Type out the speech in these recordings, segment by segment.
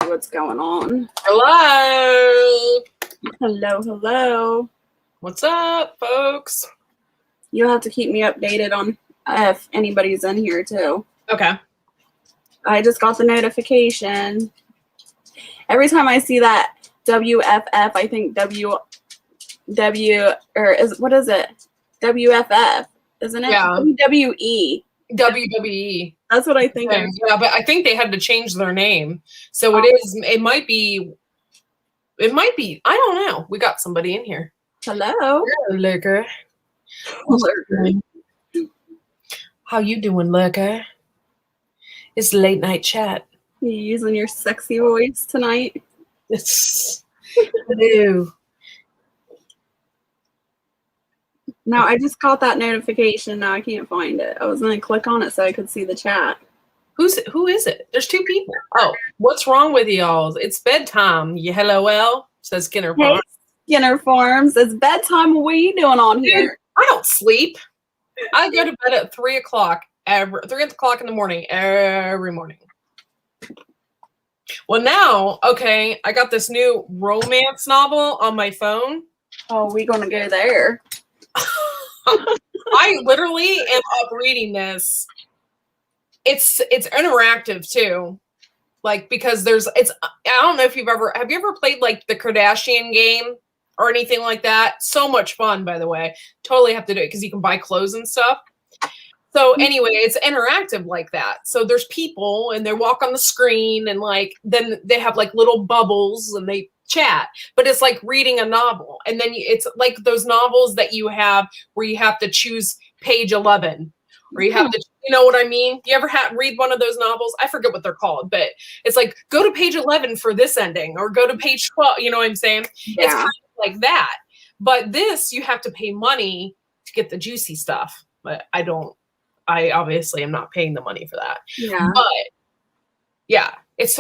see what's going on. Hello. Hello, hello. What's up, folks? You'll have to keep me updated on if anybody's in here too. Okay. I just got the notification. Every time I see that WFF, I think what is it? WFF, isn't it? Yeah. WWE. WWE. That's what I think. Yeah, but I think they had to change their name. So it might be, I don't know. We got somebody in here. Hello. Hello, Lurker. How you doing, Lurker? It's late night chat. You using your sexy voice tonight? Hello. No, I just got that notification. Now I can't find it. I was going to click on it so I could see the chat. Who is it? There's two people. Oh, what's wrong with y'all? It's bedtime. You hello, says Skinner Farms. Hey, Skinner Farms. It's bedtime. What are you doing on here? I don't sleep. I go to bed at 3 o'clock. 3 o'clock in the morning every morning. Well, now, okay, I got this new romance novel on my phone. Oh, we gonna go there. I literally am up reading this. It's interactive too. Like, because I don't know if have you ever played like the Kardashian game or anything like that? So much fun, by the way. Totally have to do it because you can buy clothes and stuff. So anyway, it's interactive like that. So there's people and they walk on the screen and like, then they have like little bubbles and they chat, but it's like reading a novel. And then it's like those novels that you have where you have to choose page 11 or you have to, you know what I mean? You ever read one of those novels? I forget what they're called, but it's like, go to page 11 for this ending or go to page 12. You know what I'm saying? Yeah. It's kind of like that. But this, you have to pay money to get the juicy stuff. But I obviously am not paying the money for that. Yeah. But yeah, it's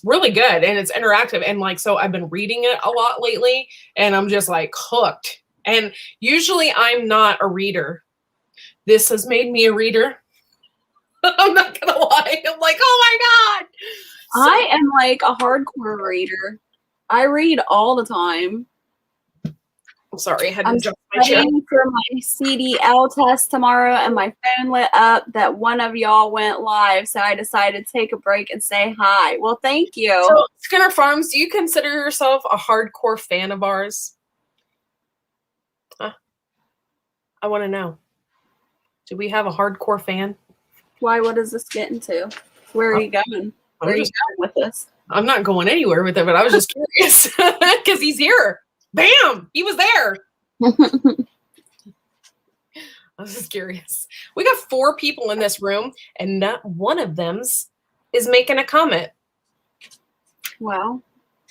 really good and it's interactive. And like, so I've been reading it a lot lately and I'm just like hooked. And usually I'm not a reader. This has made me a reader. I'm not going to lie. I'm like, oh my God. So, I am like a hardcore reader. I read all the time. I'm sorry, I had to jump my chair. I'm studying for my CDL test tomorrow, and my phone lit up that one of y'all went live, so I decided to take a break and say hi. Well, thank you. So, Skinner Farms, do you consider yourself a hardcore fan of ours? I want to know. Do we have a hardcore fan? Why? What does this get into? Where are you going? Where are you going with this? I'm not going anywhere with it, but I was just curious because he's here. Bam! He was there. I was just curious. We got 4 people in this room, and not one of them is making a comment. Well,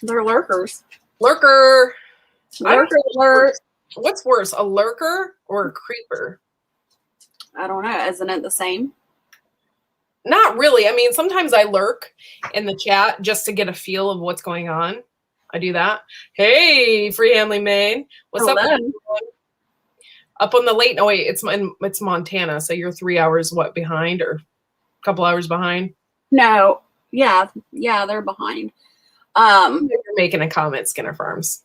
they're lurkers. Lurker. Lurker alert. What's worse, a lurker or a creeper? I don't know. Isn't it the same? Not really. I mean, sometimes I lurk in the chat just to get a feel of what's going on. I do that. Hey, Free Handling Maine. What's Hello. up? Up on the late. No, wait, it's Montana. So you're 3 hours behind or a couple hours behind? No. Yeah, they're behind. You're making a comment, Skinner Farms.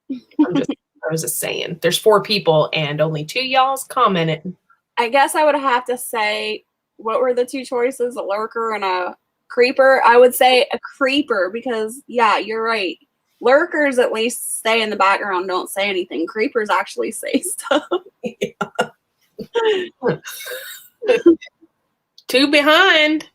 I was just saying. There's 4 people and only 2 y'all's commented. I guess I would have to say, what were the 2 choices? A lurker and a creeper? I would say a creeper because, yeah, you're right. Lurkers at least stay in the background, don't say anything. Creepers actually say stuff. 2 behind.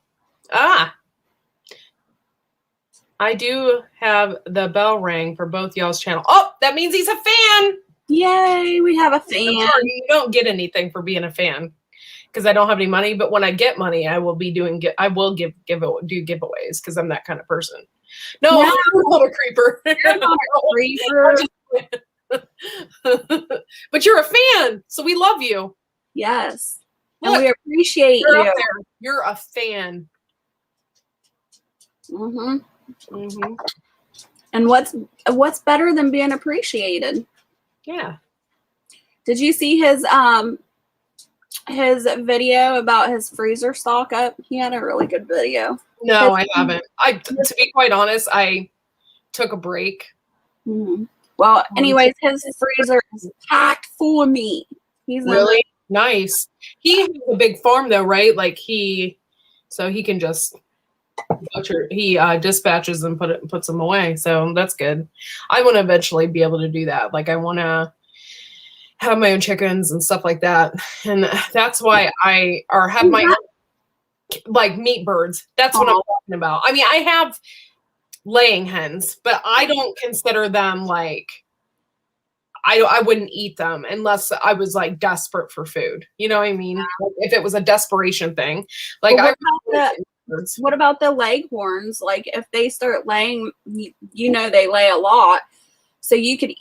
I do have the bell ring for both y'all's channel. Oh, that means he's a fan. Yay, we have a fan. You don't get anything for being a fan because I don't have any money. But when I get money, I will be do giveaways because I'm that kind of person. No, I'm not a creeper. You're not a creeper. But you're a fan, so we love you. Yes. Look, and we appreciate you're you. Up there. You're a fan. Mm-hmm. Mm-hmm. And what's better than being appreciated? Yeah. Did you see his video about his freezer stock up? He had a really good video. No, I haven't. To be quite honest, I took a break. Mhm. Well, anyways, his freezer is packed full of meat. He's Really nice. He has a big farm though, right? Like so he can just butcher. He dispatches and puts them away. So that's good. I want to eventually be able to do that. Like I want to have my own chickens and stuff like that, and that's why have my own, like meat birds. That's what I'm talking about. I mean, I have laying hens, but I don't consider them like. I wouldn't eat them unless I was like desperate for food. You know what I mean? Like, if it was a desperation thing, like well, what about the leghorns? Like if they start laying, they lay a lot, so you could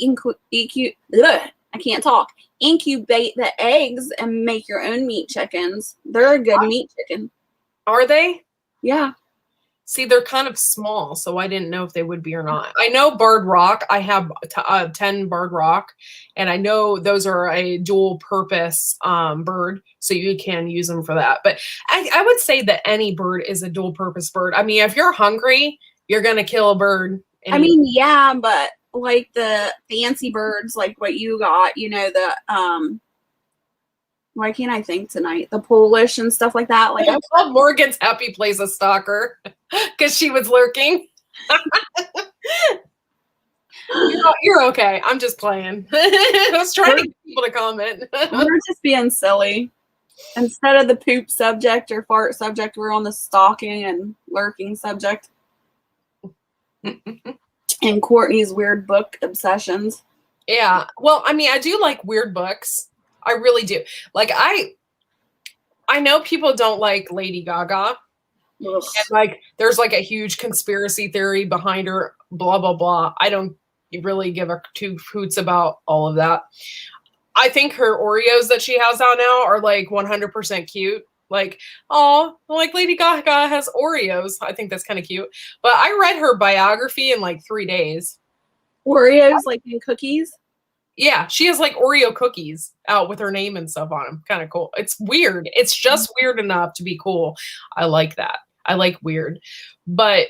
I can't talk. Incubate the eggs and make your own meat chickens. They're a good meat chicken. Are they? Yeah. See, they're kind of small, so I didn't know if they would be or not. I know Barred Rock. I have 10 Barred Rock, and I know those are a dual purpose bird, so you can use them for that. But I would say that any bird is a dual purpose bird. I mean, if you're hungry, you're going to kill a bird. I mean, yeah, but like the fancy birds, like what you got, why can't I think tonight? The Polish and stuff like that. Like I called Morgan's Happy Place a stalker because she was lurking. You're okay. I'm just playing. I was trying to get people to comment. We're just being silly. Instead of the poop subject or fart subject, we're on the stalking and lurking subject. And Courtney's weird book obsessions. Yeah. Well, I mean, I do like weird books. I really do. Like I know people don't like Lady Gaga. And like there's like a huge conspiracy theory behind her, blah blah blah. I don't really give a two hoots about all of that. I think her Oreos that she has out now are like 100% cute. Like, oh, like Lady Gaga has Oreos. I think that's kind of cute. But I read her biography in like 3 days. Oreos, like in cookies? Yeah, she has like Oreo cookies out with her name and stuff on them. Kind of cool. It's weird. It's just weird enough to be cool. I like that. I like weird. But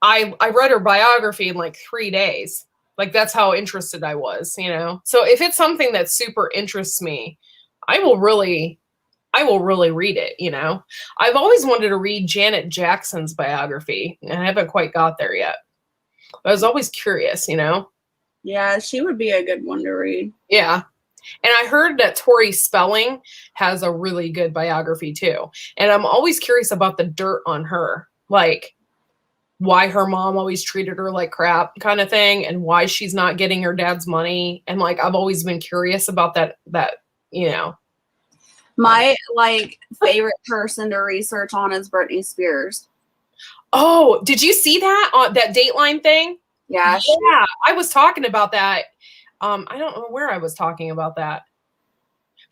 I read her biography in like 3 days. Like that's how interested I was, So if it's something that super interests me, I will really read it, I've always wanted to read Janet Jackson's biography, and I haven't quite got there yet. But I was always curious, Yeah, she would be a good one to read. Yeah. And I heard that Tori Spelling has a really good biography too. And I'm always curious about the dirt on her, like why her mom always treated her like crap kind of thing, and why she's not getting her dad's money. And like, I've always been curious about that. My favorite person to research on is Britney Spears. Oh, did you see that on that Dateline thing? Yeah. I was talking about that. I don't know where I was talking about that.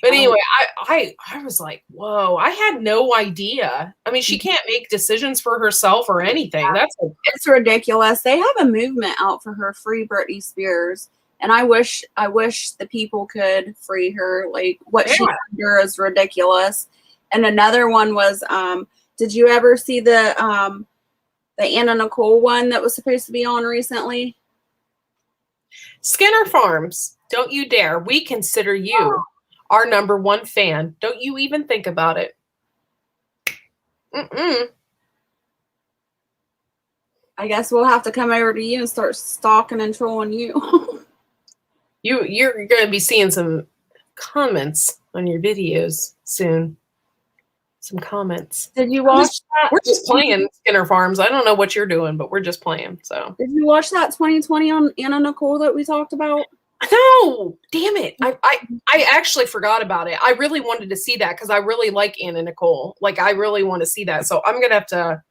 But anyway, I was like, whoa, I had no idea. I mean, she can't make decisions for herself or anything. It's ridiculous. They have a movement out for her, Free Britney Spears. And I wish the people could free her. Like what she did is ridiculous. And another one was, did you ever see the Anna Nicole one that was supposed to be on recently? Skinner Farms. Don't you dare. We consider you our number one fan. Don't you even think about it. I guess we'll have to come over to you and start stalking and trolling you. You're going to be seeing some comments on your videos soon. Some comments. Did you watch that? We're just playing Skinner Farms. I don't know what you're doing, but we're just playing. So. Did you watch that 2020 on Anna Nicole that we talked about? No, damn it. I actually forgot about it. I really wanted to see that because I really like Anna Nicole. Like I really want to see that. So I'm going to have to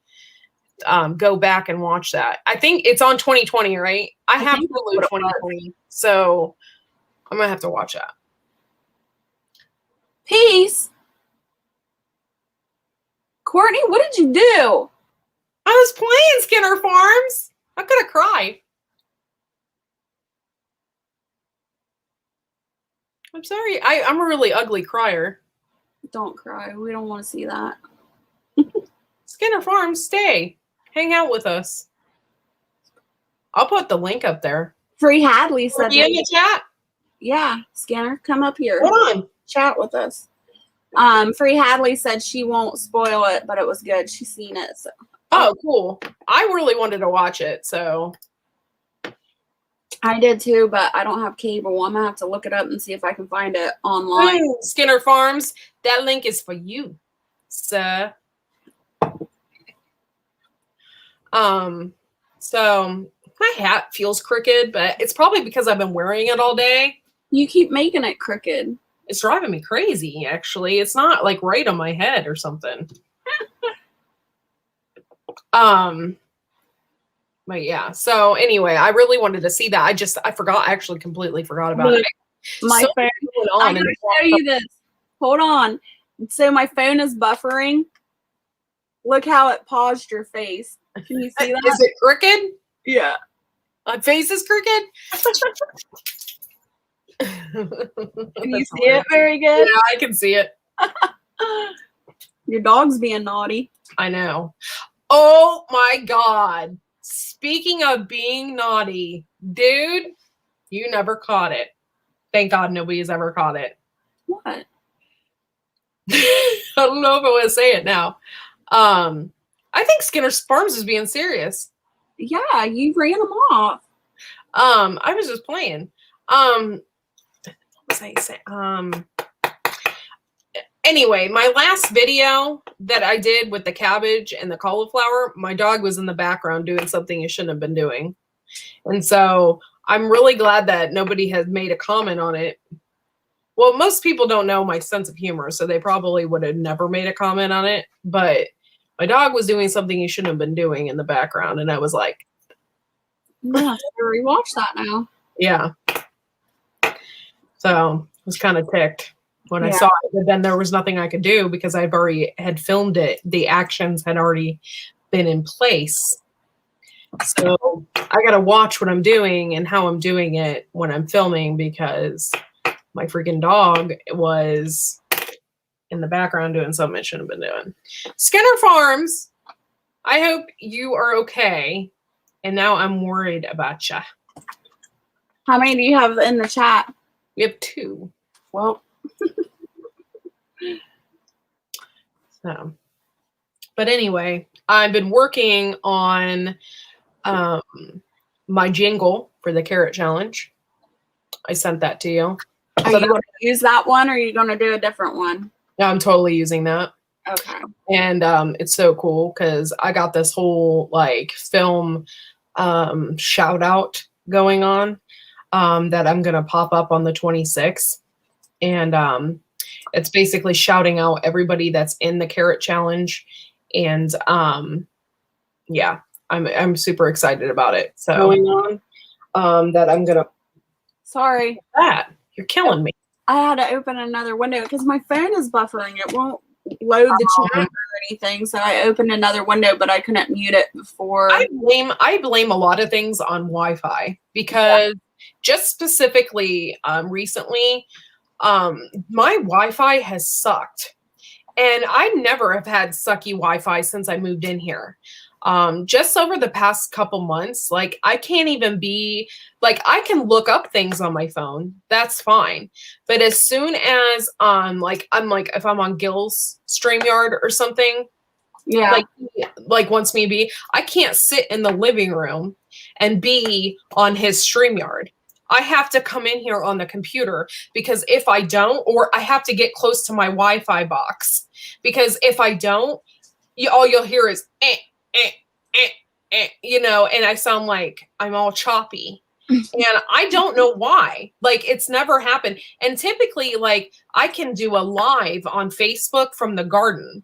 go back and watch that. I think it's on 2020, right? I have Hulu 2020. So I'm going to have to watch that. Peace. Courtney, what did you do? I was playing Skinner Farms. I'm going to cry. I'm sorry. I'm a really ugly crier. Don't cry. We don't want to see that. Skinner Farms, stay. Hang out with us. I'll put the link up there. Free Hadley said, Are you in the chat? Yeah, Skinner, come up here. Hold on. Chat with us. Free Hadley said she won't spoil it, but it was good. She's seen it. So. Oh, cool. I really wanted to watch it, so. I did too, but I don't have cable. I'm going to have to look it up and see if I can find it online. Skinner Farms, that link is for you, sir. So my hat feels crooked, but it's probably because I've been wearing it all day. You keep making it crooked. It's driving me crazy, actually. It's not like right on my head or something. But yeah, so anyway, I really wanted to see that. I forgot, I actually completely forgot about it. My phone, I'm going to show you this. Hold on. So my phone is buffering. Look how it paused your face. Can you see that? Is it crooked? Yeah. My face is crooked? Can you see it very good? Yeah, I can see it. Your dog's being naughty. I know. Oh my God. Speaking of being naughty, dude, you never caught it. Thank God nobody's ever caught it. What? I don't know if I want to say it now. I think Skinner Farms is being serious. Yeah, you ran them off. I was just playing. What was I saying? Anyway, my last video that I did with the cabbage and the cauliflower, my dog was in the background doing something he shouldn't have been doing. And so I'm really glad that nobody has made a comment on it. Well, most people don't know my sense of humor, so they probably would have never made a comment on it. But my dog was doing something he shouldn't have been doing in the background. And I was like, yeah, rewatch that now. Yeah. So I was kind of ticked when I saw it, but then there was nothing I could do because I've already had filmed it. The actions had already been in place. So I got to watch what I'm doing and how I'm doing it when I'm filming because my freaking dog was in the background doing something it shouldn't have been doing. Skinner Farms, I hope you are okay. And now I'm worried about you. How many do you have in the chat? We have 2. Well, so, but anyway, I've been working on my jingle for the carrot challenge. I sent that to you. Are you going to use that one or are you going to do a different one? Yeah, I'm totally using that. Okay. And it's so cool because I got this whole like film shout out going on that I'm going to pop up on the 26th. And it's basically shouting out everybody that's in the carrot challenge. And yeah, I'm super excited about it. So going on that I'm going to. Sorry. That you're killing me. I had to open another window because my phone is buffering. It won't load the chat or anything. So I opened another window, but I couldn't mute it before. I blame a lot of things on Wi-Fi because just specifically recently, my Wi-Fi has sucked. And I never have had sucky Wi-Fi since I moved in here. Just over the past couple months, like I can't even be like, I can look up things on my phone. That's fine. But as soon as I'm like, if I'm on Gil's StreamYard or something, like wants me to be, I can't sit in the living room and be on his StreamYard. I have to come in here on the computer because if I don't, or I have to get close to my Wi-Fi box because if I don't, all you'll hear is you know, and I sound like I'm all choppy. And I don't know why. Like, it's never happened. And typically, like, I can do a live on Facebook from the garden.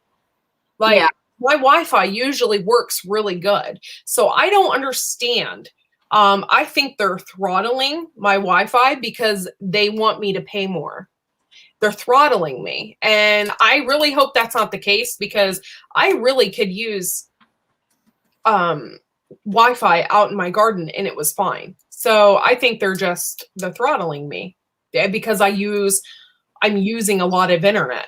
Like, my Wi-Fi usually works really good. So I don't understand. I think they're throttling my Wi-Fi because they want me to pay more. They're throttling me. And I really hope that's not the case because I really could use Wi-Fi out in my garden and it was fine. So I think they're throttling me because I'm using a lot of internet.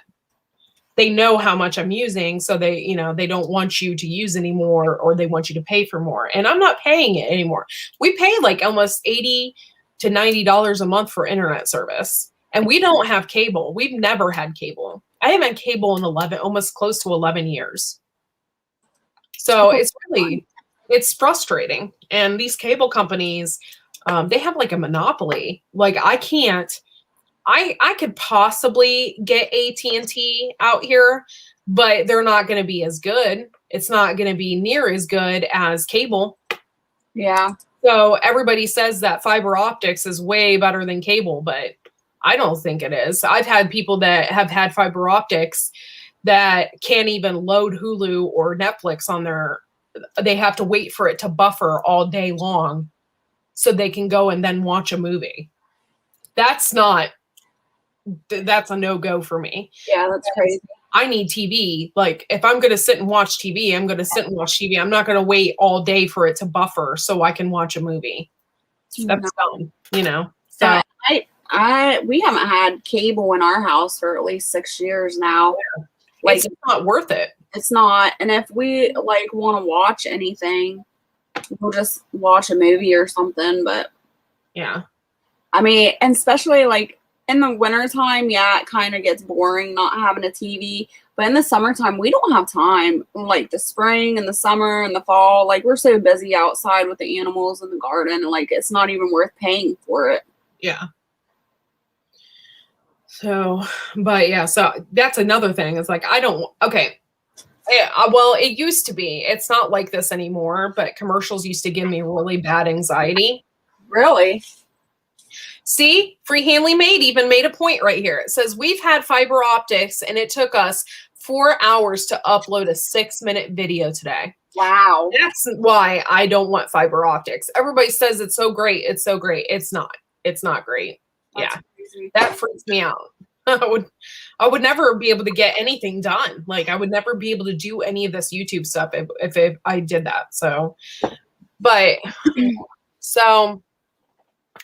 they know how much I'm using, so they, you know, they don't want you to use anymore, or they want you to pay for more. And I'm not paying it anymore. We pay like almost $80 to $90 a month for internet service, and we don't have cable. We've never had cable. I haven't had cable in almost close to 11 years. So it's frustrating. And these cable companies, they have like a monopoly. Like I could possibly get AT&T out here, but they're not going to be as good. It's not going to be near as good as cable. Yeah. So everybody says that fiber optics is way better than cable, but I don't think it is. I've had people that have had fiber optics that can't even load Hulu or Netflix on they have to wait for it to buffer all day long so they can go and then watch a movie. That's a no-go for me. Yeah, that's crazy. I need TV. Like if I'm going to sit and watch TV, I'm going to sit and watch TV. I'm not going to wait all day for it to buffer so I can watch a movie. That's dumb, you know? So we haven't had cable in our house for at least 6 years now. Yeah. Like it's not worth it. It's not. And if we like want to watch anything, we'll just watch a movie or something. But yeah, I mean, and especially like in the wintertime, yeah, it kind of gets boring not having a TV. But in the summertime, we don't have time. Like the spring and the summer and the fall, like we're so busy outside with the animals in the garden. Like it's not even worth paying for it. Yeah. So, but yeah, so that's another thing. It's like, okay. Yeah, well, it used to be. It's not like this anymore, but commercials used to give me really bad anxiety. Really? See, Freehandly Made even made a point right here. It says, we've had fiber optics and it took us 4 hours to upload a 6-minute video today. Wow. That's why I don't want fiber optics. Everybody says it's so great. It's so great. It's not. It's not great. That's crazy. That freaks me out. I would never be able to get anything done. Like I would never be able to do any of this YouTube stuff if I did that. So, but so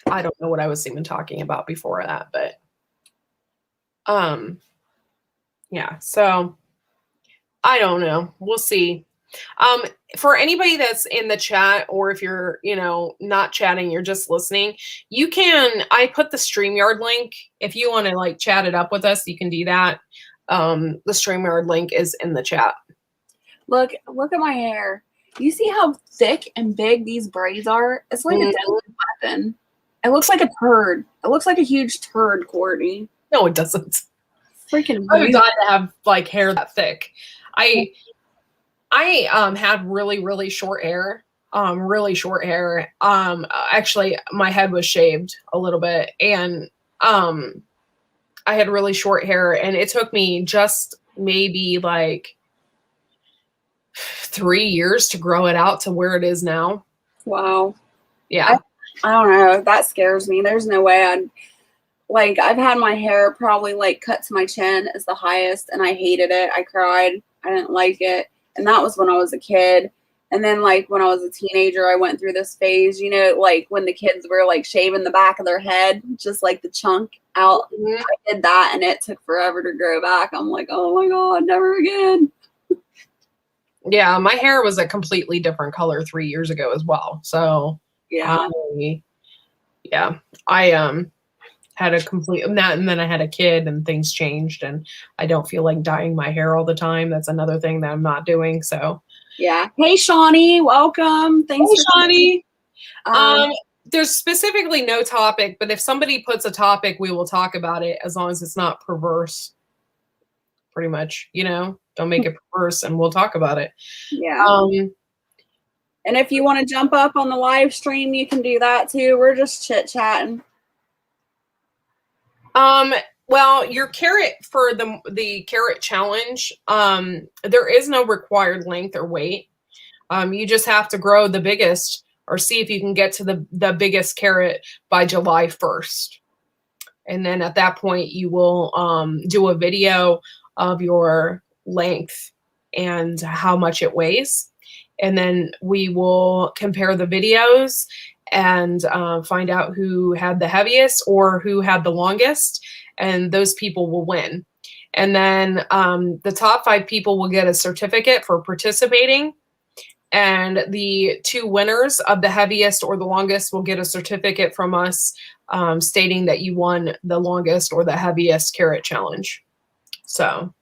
I don't know what I was even talking about before that, but yeah. So I don't know. We'll see. For anybody that's in the chat, or if you're, not chatting, you're just listening, I put the StreamYard link. If you want to like chat it up with us, you can do that. The StreamYard link is in the chat. Look at my hair. You see how thick and big these braids are? It's like a deadly weapon. It looks like a turd. It looks like a huge turd, Cortney. No, it doesn't. Freaking I would die to have like hair that thick. I had really, really short hair. Actually, my head was shaved a little bit, and I had really short hair, and it took me just maybe like 3 years to grow it out to where it is now. Wow. Yeah. I don't know. That scares me. There's no way I've had my hair probably like cut to my chin is the highest, and I hated it. I cried. I didn't like it. And that was when I was a kid. And then like when I was a teenager, I went through this phase, like when the kids were like shaving the back of their head, just like the chunk out. Mm-hmm. I did that and it took forever to grow back. I'm like, oh my God, never again. Yeah, my hair was a completely different color 3 years ago as well. So yeah. I had a complete that, and then I had a kid and things changed, and I don't feel like dyeing my hair all the time. That's another thing that I'm not doing. So yeah. Hey Shawnee, welcome. Thanks for Shawnee. There's specifically no topic, but if somebody puts a topic, we will talk about it as long as it's not perverse. Pretty much, don't make it perverse and we'll talk about it. Yeah. And if you want to jump up on the live stream, you can do that too. We're just chit-chatting. Well, your carrot for the carrot challenge, there is no required length or weight. You just have to grow the biggest, or see if you can get to the biggest carrot by July 1st. And then at that point you will do a video of your length and how much it weighs. And then we will compare the videos and find out who had the heaviest or who had the longest, and those people will win. And then the top 5 people will get a certificate for participating. And the 2 winners of the heaviest or the longest will get a certificate from us stating that you won the longest or the heaviest carrot challenge. So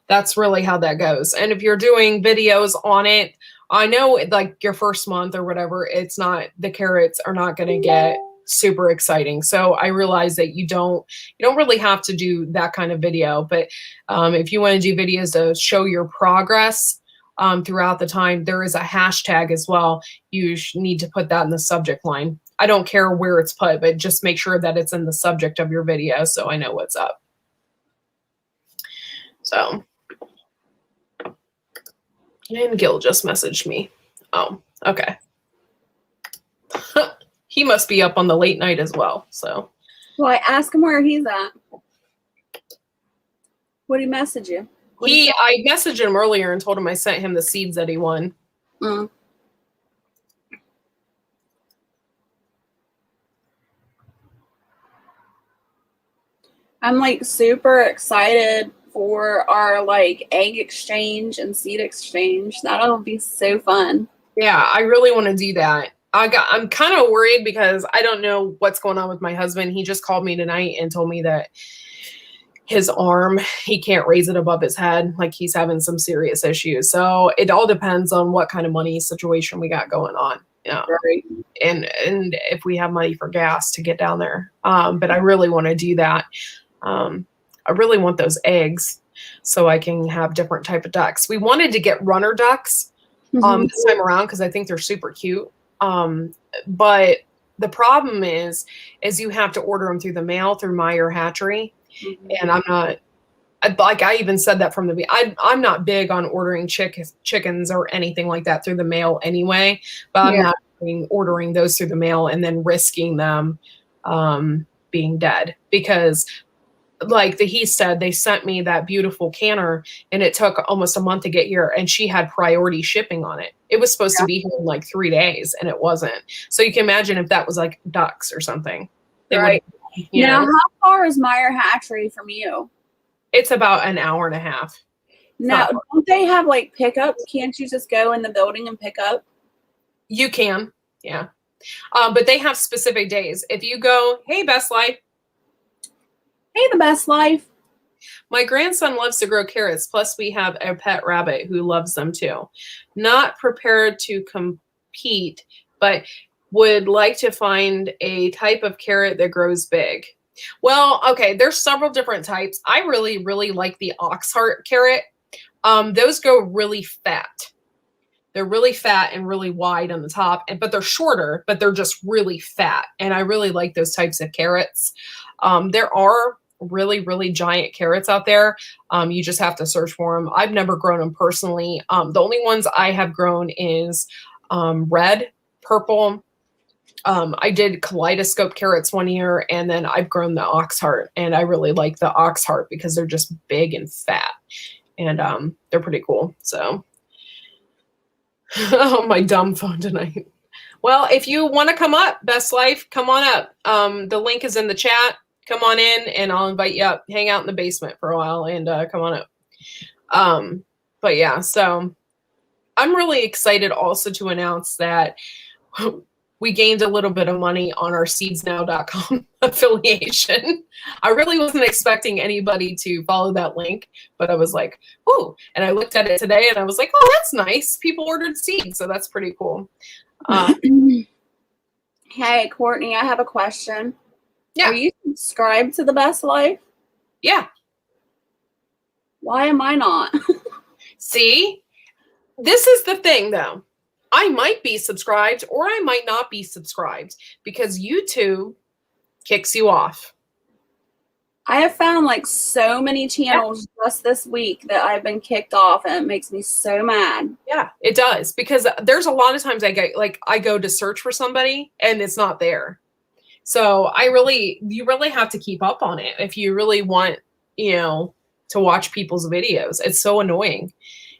that's really how that goes. And if you're doing videos on it, I know like your first month or whatever, it's not, the carrots are not going to get super exciting. So I realize that you don't really have to do that kind of video. But if you want to do videos to show your progress throughout the time, there is a hashtag as well. You need to put that in the subject line. I don't care where it's put, but just make sure that it's in the subject of your video so I know what's up. So, and Gil just messaged me. Oh, okay. He must be up on the late night as well. So, well, I asked him where he's at. What did he message you? I messaged him earlier and told him I sent him the seeds that he won. Mm. I'm like super excited for our like egg exchange and seed exchange. That'll be so fun. Yeah, I really want to do that. I'm kind of worried because I don't know what's going on with my husband. He just called me tonight and told me that his arm, he can't raise it above his head. Like he's having some serious issues. So it all depends on what kind of money situation we got going on. Yeah. Right. And if we have money for gas to get down there. But I really want to do that. I really want those eggs so I can have different type of ducks. We wanted to get runner ducks this time around because I think they're super cute. But the problem is you have to order them through the mail through Meyer Hatchery. And I'm not, like I even said that from the beginning. I'm not big on ordering chickens or anything like that through the mail anyway, but I'm not ordering those through the mail and then risking them being dead because like he said, they sent me that beautiful canner and it took almost a month to get here and she had priority shipping on it. It was supposed to be here in like 3 days and it wasn't. So you can imagine if that was like ducks or something. Right. Now, how far is Meyer Hatchery from you? It's about an hour and a half. Now, don't they have like pickup? Can't you just go in the building and pick up? You can, yeah. But they have specific days. If you go, hey, Best Life. Hey, the Best Life. My grandson loves to grow carrots. Plus, we have a pet rabbit who loves them too. Not prepared to compete, but would like to find a type of carrot that grows big. Well, okay, there's several different types. I really, really like the ox heart carrot. Those go really fat. They're really fat and really wide on the top, but they're shorter, but they're just really fat. And I really like those types of carrots. There are really, really giant carrots out there. You just have to search for them. I've never grown them personally. The only ones I have grown is red, purple. I did kaleidoscope carrots one year, and then I've grown the ox heart, and I really like the ox heart because they're just big and fat, and they're pretty cool. So, oh, my dumb phone tonight. Well, if you want to come up, Best Life, come on up. The link is in the chat. Come on in, and I'll invite you up. Hang out in the basement for a while, and come on up. But yeah, so I'm really excited also to announce that we gained a little bit of money on our seedsnow.com affiliation. I really wasn't expecting anybody to follow that link, but I was like, ooh. And I looked at it today and I was like, oh, that's nice. People ordered seeds, so that's pretty cool. Hey, Courtney, I have a question. Yeah. Are you subscribed to The Best Life? Yeah. Why am I not? See, this is the thing, though. I might be subscribed or I might not be subscribed because YouTube kicks you off. I have found like so many channels just this week that I've been kicked off, and it makes me so mad. Yeah, it does, because there's a lot of times I go to search for somebody and it's not there. So you really have to keep up on it if you really want, to watch people's videos. It's so annoying.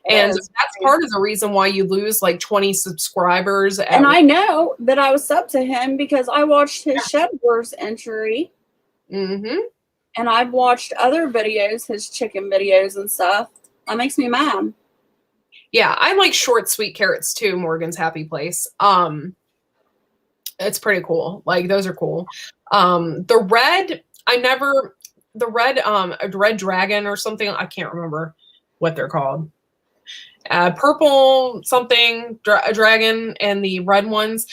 And that's part of the reason why you lose like 20 subscribers. And I know that I was sub to him because I watched his Shed Wars entry. Mm-hmm. And I've watched other videos, his chicken videos and stuff. That makes me mad. Yeah, I like short sweet carrots too, Morgan's Happy Place. It's pretty cool. Like those are cool. The red, a red dragon or something, I can't remember what they're called. Purple something, a dragon, and the red ones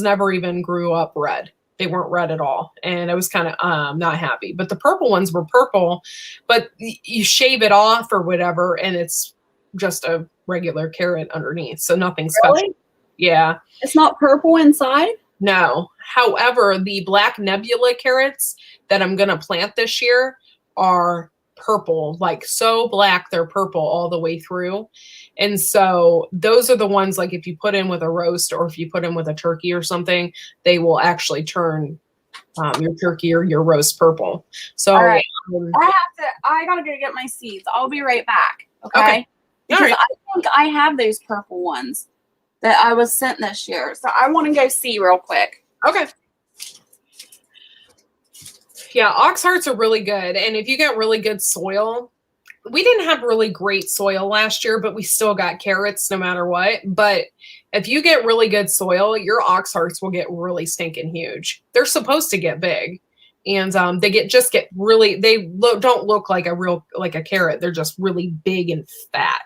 never even grew up red. They weren't red at all, and I was kind of not happy. But the purple ones were purple, but you shave it off or whatever, and it's just a regular carrot underneath, so nothing special. Really? Yeah. It's not purple inside? No. However, the black nebula carrots that I'm going to plant this year are purple, like so black they're purple all the way through. And so those are the ones, like if you put in with a roast or if you put in with a turkey or something, they will actually turn your turkey or your roast purple. So all right. I gotta go get my seeds. I'll be right back. Okay. Because right. I think I have those purple ones that I was sent this year. So I want to go see real quick. Okay. Yeah, ox hearts are really good. And if you get really good soil, we didn't have really great soil last year, but we still got carrots no matter what. But if you get really good soil, your ox hearts will get really stinking huge. They're supposed to get big. And they get really, don't look like a carrot. They're just really big and fat.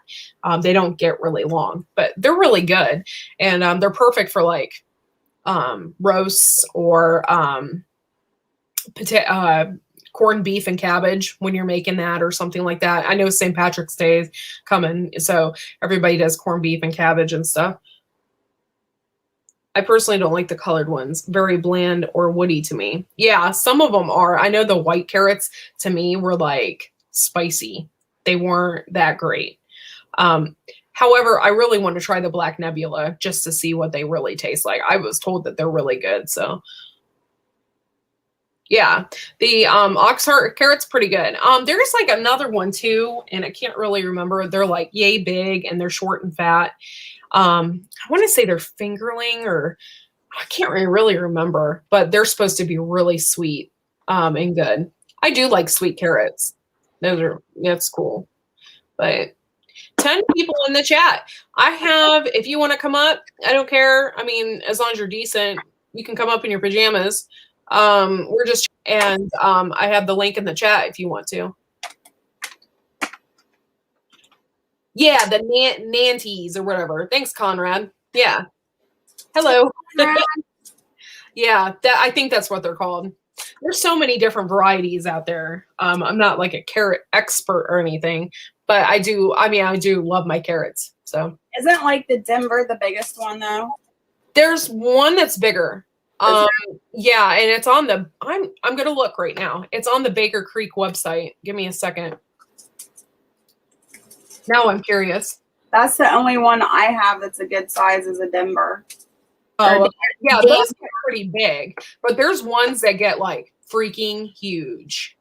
They don't get really long, but they're really good. And they're perfect for like roasts or corned beef and cabbage when you're making that or something like that. I know St. Patrick's Day is coming, so everybody does corned beef and cabbage and stuff. I personally don't like the colored ones. Very bland or woody to me. Yeah, some of them are. I know the white carrots to me were like spicy. They weren't that great. However, I really want to try the Black Nebula just to see what they really taste like. I was told that they're really good, so yeah, the ox heart carrot's pretty good. There's like another one too, and I can't really remember. They're like yay big and they're short and fat. I want to say they're fingerling, or I can't really remember, but they're supposed to be really sweet and good. I do like sweet carrots. That's cool. But 10 people in the chat. If you want to come up, I don't care. I mean, as long as you're decent, you can come up in your pajamas. I have the link in the chat if you want to. Yeah, the Nanties or whatever. Thanks, Conrad. Yeah. Hello. Yeah, I think that's what they're called. There's so many different varieties out there. I'm not like a carrot expert or anything, but I do love my carrots. So isn't like the Denver the biggest one though? There's one that's bigger. Yeah, and it's on the I'm gonna look right now. It's on the Baker Creek website. Give me a second. Now I'm curious. That's the only one I have that's a good size is a Denver. Oh, yeah, those get pretty big. But there's ones that get like freaking huge.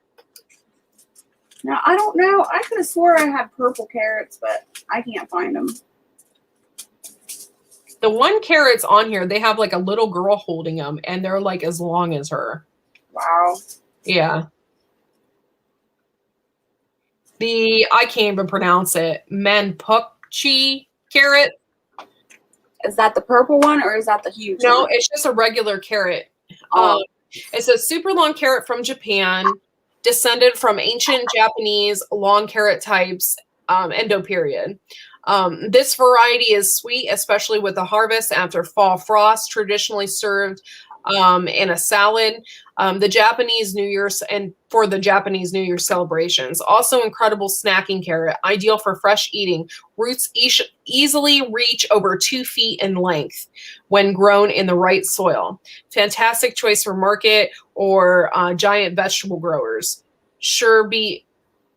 Now, I don't know. I could have swore I had purple carrots, but I can't find them. The one carrot's on here, they have like a little girl holding them, and they're like as long as her. Wow. Yeah. I can't even pronounce it. Manpukchi carrot. Is that the purple one or is that the huge one? No, it's just a regular carrot. It's a super long carrot from Japan, descended from ancient Japanese long carrot types, Endo-period. This variety is sweet, especially with the harvest after fall frost, traditionally served in a salad. The Japanese New Year's and for the Japanese New Year celebrations. Also incredible snacking carrot, ideal for fresh eating. Roots easily reach over 2 feet in length when grown in the right soil. Fantastic choice for market or giant vegetable growers. Sure be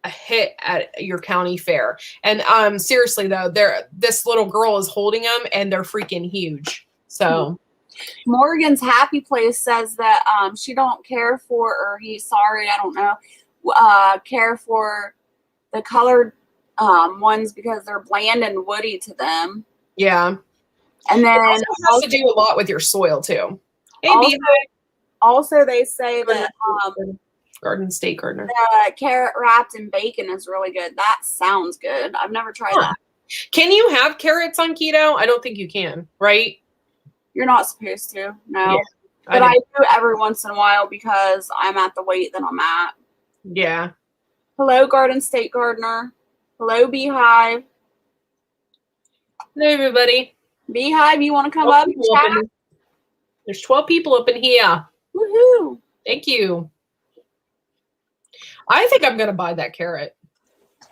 a hit at your county fair. And seriously though, this little girl is holding them and they're freaking huge. So Morgan's Happy Place says that she don't care for, or he's sorry, I don't know, care for the colored ones because they're bland and woody to them. Yeah. And then it also has to do a lot with your soil too. Hey, also they say that Garden State Gardener. Carrot wrapped in bacon is really good. That sounds good. I've never tried that. Can you have carrots on keto? I don't think you can, right? You're not supposed to, no. Yeah, but I do every once in a while because I'm at the weight that I'm at. Yeah. Hello, Garden State Gardener. Hello, Beehive. Hello, everybody. Beehive, you want to come up and chat? There's 12 people up in here. Woohoo. Thank you. I think I'm going to buy that carrot.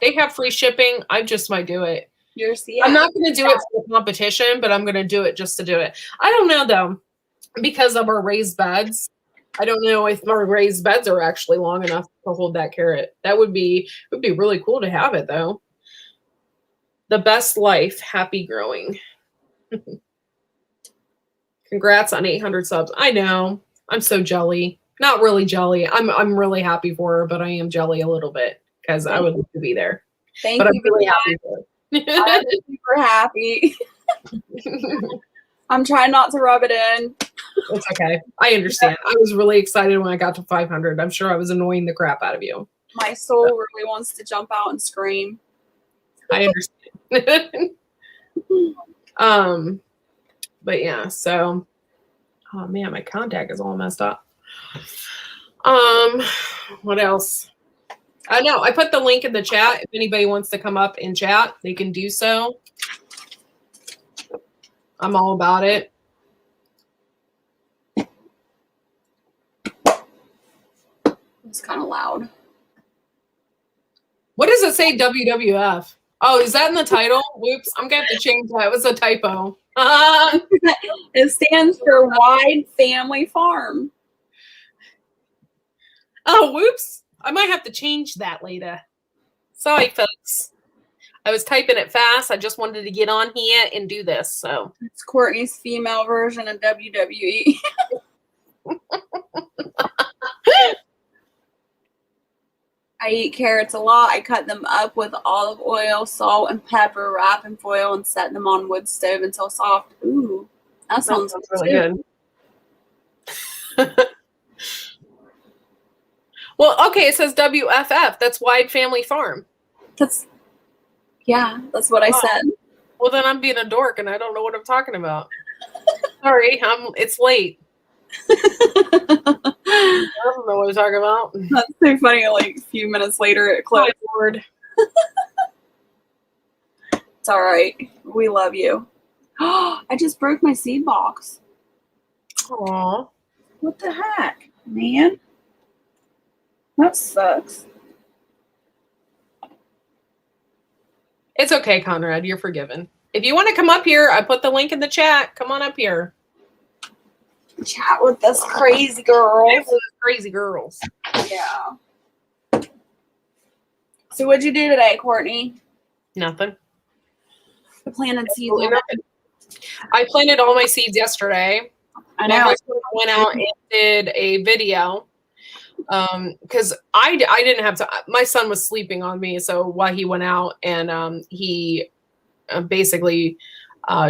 They have free shipping. I just might do it. I'm not going to do it for the competition, but I'm going to do it just to do it. I don't know, though, because of our raised beds. I don't know if our raised beds are actually long enough to hold that carrot. It would be really cool to have it, though. The best life, happy growing. Congrats on 800 subs. I know. I'm so jelly. Not really jelly. I'm really happy for her, but I am jelly a little bit because I would love to be there. Thank you. I'm really happy for her. I'm super happy. I'm trying not to rub it in. It's okay. I understand. I was really excited when I got to 500. I'm sure I was annoying the crap out of you. My soul really wants to jump out and scream. I understand. But yeah, so oh man, my contact is all messed up. What else? I know I put the link in the chat. If anybody wants to come up and chat, they can do so. I'm all about it. It's kind of loud. What does it say, WWF? Oh, is that in the title? Whoops, I'm going to have to change that. It was a typo. It stands for Wide Family Farm. Oh, whoops. I might have to change that later. Sorry, folks. I was typing it fast. I just wanted to get on here and do this. So it's Courtney's female version of WWE. I eat carrots a lot. I cut them up with olive oil, salt, and pepper, wrap in foil, and set them on wood stove until soft. Ooh, that sounds really good. Well, okay, it says WFF. That's Wide Family Farm. That's what I said. Well, then I'm being a dork, and I don't know what I'm talking about. Sorry, it's late. I don't know what I'm talking about. That's so funny. Like a few minutes later, it closed. It's all right. We love you. I just broke my seed box. Aw. What the heck, man? That sucks. It's okay, Conrad. You're forgiven. If you want to come up here, I put the link in the chat. Come on up here. Chat with us crazy girls. Crazy girls. Yeah. So what'd you do today, Courtney? Nothing. I planted seeds. I planted all my seeds yesterday. I know. My husband went out and did a video because I didn't have to. My son was sleeping on me, so while he went out and he basically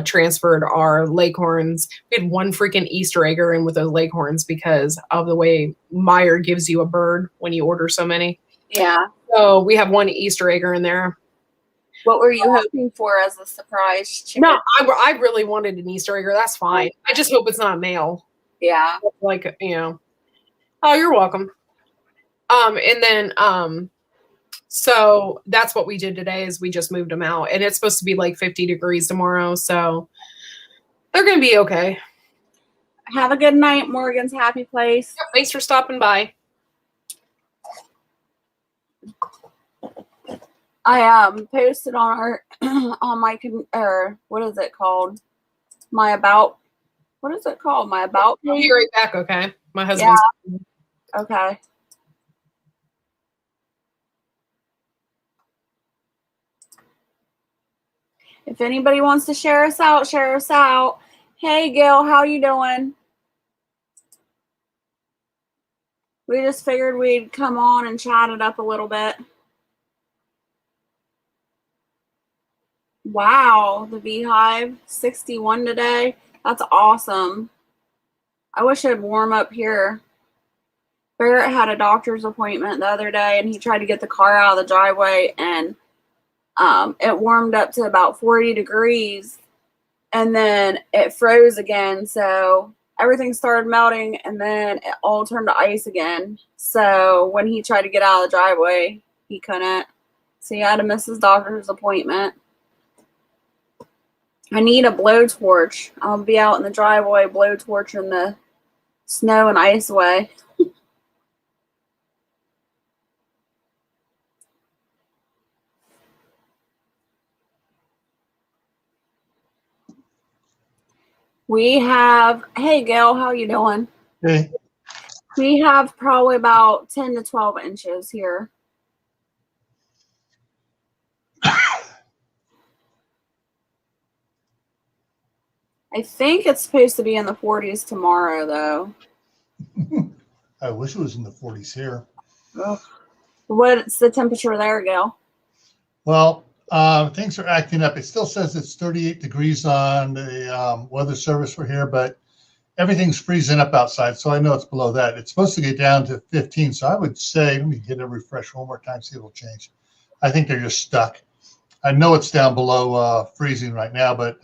transferred our leghorns. We had one freaking Easter egger in with those leghorns because of the way Meyer gives you a bird when you order so many. Yeah. So we have one Easter egger in there. What were you hoping for as a surprise chicken? No, I really wanted an Easter egger. That's fine. I just hope it's not male. Yeah. Like, you know. Oh, you're welcome. And then so that's what we did today is we just moved them out. And it's supposed to be like 50 degrees tomorrow. So they're going to be okay. Have a good night, Morgan's Happy Place. Yeah, thanks for stopping by. I posted on our on my what is it called? My about. What is it called? My about page. I'll be right back, okay? My husband's. Yeah. Okay. If anybody wants to share us out, share us out. Hey, Gil, how you doing? We just figured we'd come on and chat it up a little bit. Wow, the Beehive, 61 today. That's awesome. I wish it'd warm up here. Barrett had a doctor's appointment the other day, and he tried to get the car out of the driveway, and it warmed up to about 40 degrees, and then it froze again. So everything started melting, and then it all turned to ice again. So when he tried to get out of the driveway, he couldn't. So he had to miss his doctor's appointment. I need a blowtorch. I'll be out in the driveway blowtorching the snow and ice away. We have, hey Gail, how you doing? Hey. We have probably about 10 to 12 inches here. I think it's supposed to be in the 40s tomorrow, though. I wish it was in the 40s here. Ugh. What's the temperature there, Gail? Well, things are acting up. It still says it's 38 degrees on the weather service for here, but everything's freezing up outside, so I know it's below that. It's supposed to get down to 15, so I would say, let me get a refresh one more time, see if it'll change. I think they're just stuck. I know it's down below freezing right now, but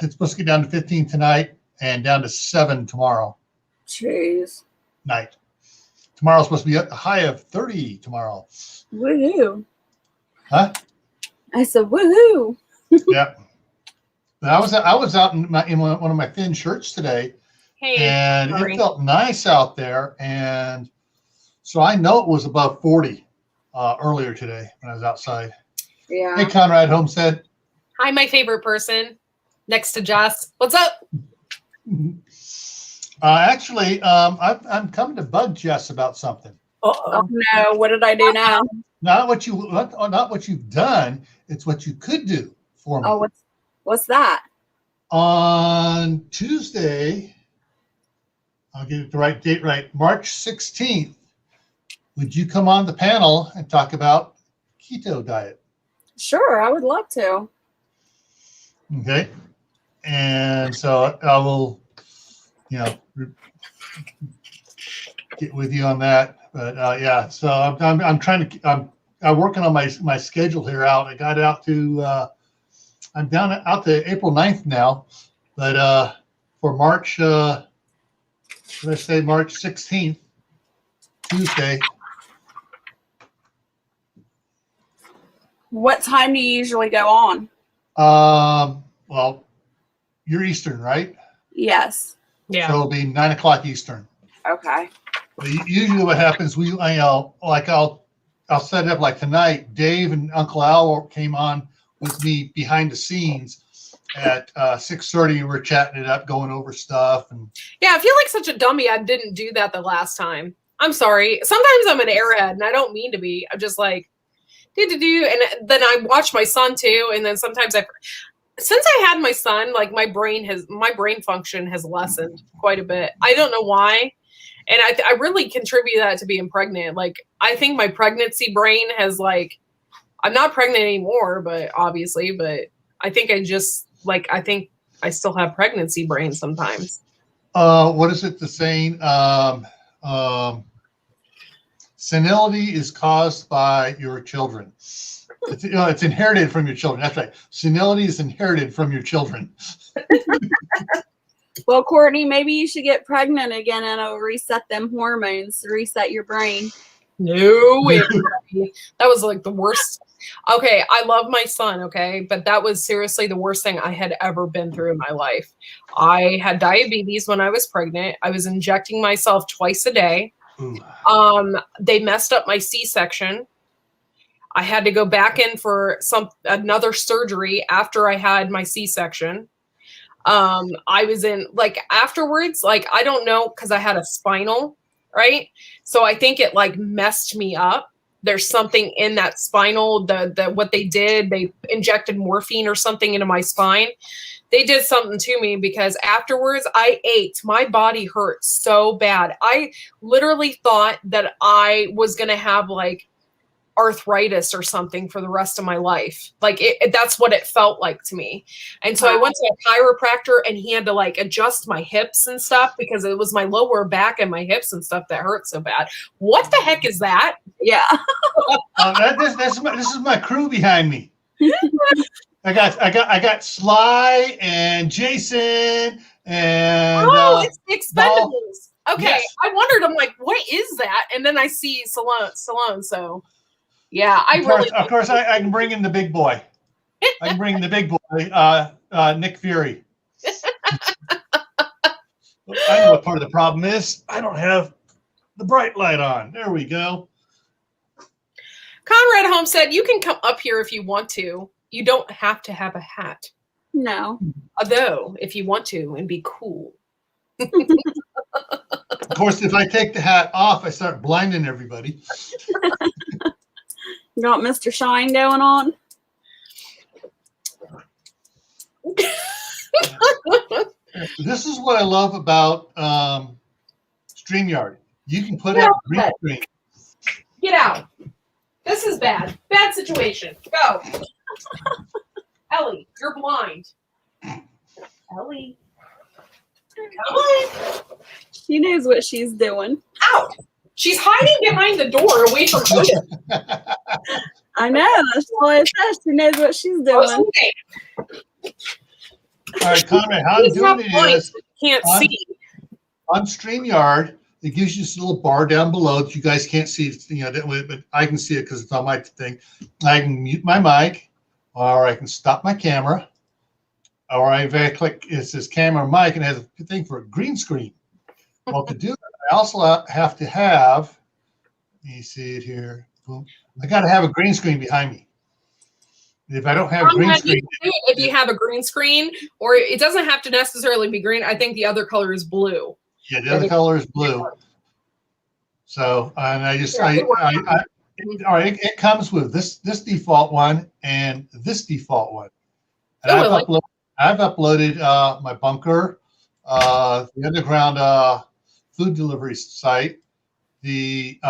it's supposed to get down to 15 tonight and down to 7 tomorrow. Jeez. Night. Tomorrow's supposed to be a high of 30 tomorrow. Woohoo. Huh? I said, woohoo. Yeah. I was out in one of my thin shirts today, and it felt nice out there, and so I know it was above 40 earlier today when I was outside. Yeah. Hey, Conrad Homestead. Hi, my favorite person next to Jess. What's up? Actually, I'm coming to bug Jess about something. Oh no! What did I do now? Not what you've done. It's what you could do for me. Oh, what's that? On Tuesday, I'll get the right date right. March 16th. Would you come on the panel and talk about keto diet? Sure, I would love to. Okay, and so I will, get with you on that. But yeah, so I'm trying to I'm working on my schedule here out. I got out to I'm out to April 9th now, but for March let's say March 16th, Tuesday. What time do you usually go on? Well, you're Eastern, right? Yes. Yeah. So it'll be 9 o'clock Eastern. Okay. But usually what happens, I'll set it up like tonight. Dave and Uncle Al came on with me behind the scenes at 6:30. We're chatting it up, going over stuff. And yeah, I feel like such a dummy. I didn't do that the last time. I'm sorry. Sometimes I'm an airhead, and I don't mean to be. I'm just like, and then I watch my son too, and then sometimes since I had my son, like my brain function has lessened quite a bit. I don't know why. And I really contribute that to being pregnant. Like, I think my pregnancy brain has I'm not pregnant anymore, but I think I think I still have pregnancy brain sometimes. What is it, the saying? Senility is caused by your children. It's inherited from your children. That's right. Senility is inherited from your children. Well, Cortney, maybe you should get pregnant again and it'll reset them hormones, reset your brain. No way. That was like the worst. Okay, I love my son, okay? But that was seriously the worst thing I had ever been through in my life. I had diabetes when I was pregnant. I was injecting myself twice a day. Ooh. They messed up my C-section. I had to go back in for another surgery after I had my C-section. I was in afterwards, I don't know, because I had a spinal, right? So I think it messed me up. There's something in that spinal, what they did, they injected morphine or something into my spine. They did something to me because afterwards I ate. My body hurt so bad. I literally thought that I was going to have arthritis or something for the rest of my life. Like that's what it felt like to me. And so I went to a chiropractor and he had to like adjust my hips and stuff because it was my lower back and my hips and stuff that hurt so bad. What the heck is that? Yeah. This is my crew behind me. I got Sly and Jason and it's the Expendables. Okay, yes. I wondered. I'm like, what is that? And then I see Stallone. So, yeah, Of course, I can bring in the big boy. I can bring in the big boy, Nick Fury. I know what part of the problem is. I don't have the bright light on. There we go. Conrad Holmes said, "You can come up here if you want to. You don't have to have a hat. No. Although, if you want to and be cool." Of course, if I take the hat off, I start blinding everybody. You got Mr. Shine going on? This is what I love about StreamYard. You can put up green screen. Get out. This is bad. Bad situation. Go. Ellie, you're blind. Ellie. Come on. She knows what she's doing. Out. She's hiding behind the door away from you. I know. That's why it says she knows what she's doing. All right, Conrad, how I'm doing it is can't see. On StreamYard, it gives you this little bar down below that you guys can't see, but I can see it because it's on my thing. I can mute my mic, or I can stop my camera, or I click, it says camera mic, and it has a thing for a green screen. Well, to do that, I also have to have, let me see it here. Boom. I got to have a green screen behind me. If I don't have a green screen. If you have a green screen, or it doesn't have to necessarily be green. I think the other color is blue. Yeah, the other color is blue. So, and I just, all right, it comes with this default one and this default one. And I've uploaded my bunker, the underground food delivery site, the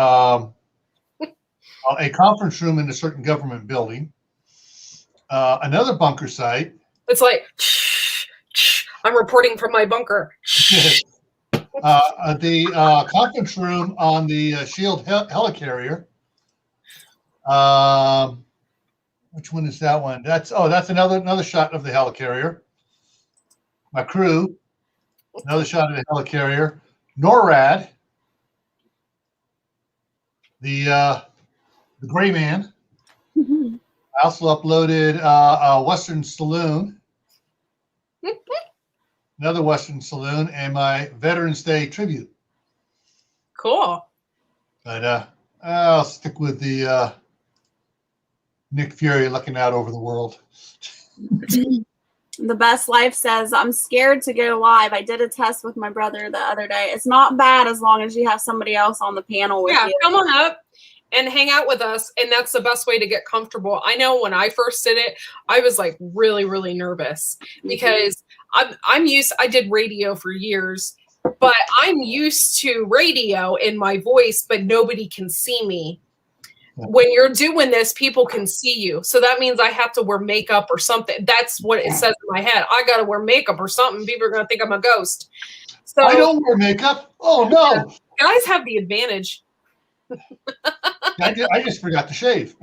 a conference room in a certain government building, another bunker site. It's like, I'm reporting from my bunker. The conference room on the Shield helicarrier. Which one is that one? That's another shot of the helicarrier. My crew, another shot of the helicarrier. NORAD, the Gray Man. Mm-hmm. I also uploaded Western Saloon, another Western Saloon, and my Veterans Day tribute. Cool. But I'll stick with the Nick Fury looking out over the world. The Best Life says, I'm scared to go live. I did a test with my brother the other day. It's not bad as long as you have somebody else on the panel with you. Come on up and hang out with us. And that's the best way to get comfortable. I know when I first did it, I was like really, really nervous because I did radio for years, but I'm used to radio in my voice, but nobody can see me. When you're doing this, people can see you. So that means I have to wear makeup or something. That's what it says in my head. I got to wear makeup or something. People are going to think I'm a ghost. So I don't wear makeup. Oh, no. Guys have the advantage. I just forgot to shave.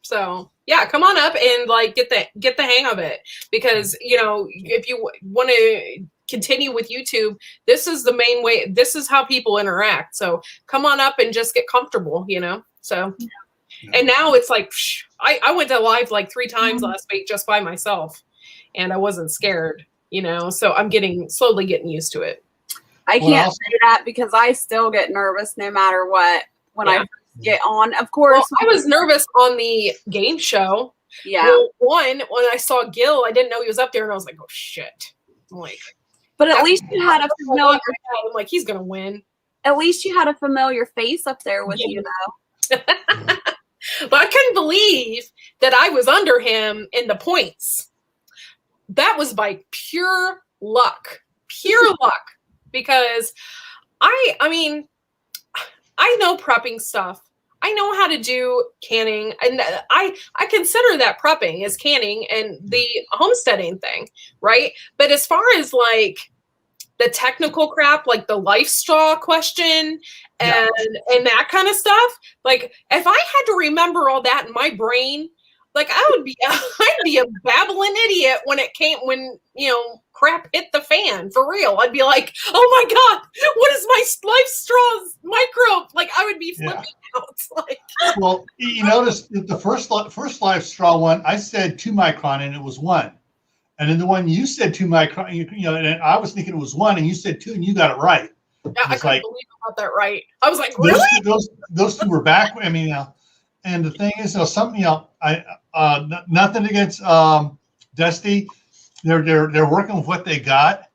So yeah, come on up and like get the hang of it, because if you want to continue with YouTube, this is the main way. This is how people interact. So come on up and just get comfortable, So, and now it's like I went to live like 3 times last week just by myself, and I wasn't scared, So I'm slowly getting used to it. I can't say that because I still get nervous no matter what when I get on. Of course, I was nervous on the game show. Yeah. Well, when I saw Gil, I didn't know he was up there, and I was like, "Oh shit!" I'm like, but at least you had a familiar. I'm like, he's gonna win. At least you had a familiar face up there with you, though. But I couldn't believe that I was under him in the points. That was by pure luck. Because I know prepping stuff, I know how to do canning, and I consider that prepping as canning and the homesteading thing, right? But as far as like the technical crap, like the life straw question and that kind of stuff, like if I had to remember all that in my brain, like I'd be a babbling idiot when crap hit the fan for real. I'd be like, oh my God, what is my life straws micro? Like I would be flipping out. Like, well, you notice the first life straw one, I said 2 micron and it was 1. And then the one you said 2 micron, and I was thinking it was 1 and you said 2 and you got it right. Yeah, I couldn't believe I got that right. I was like, really? Those 2 were back. I mean, and the thing is, nothing against Dusty. They're working with what they got,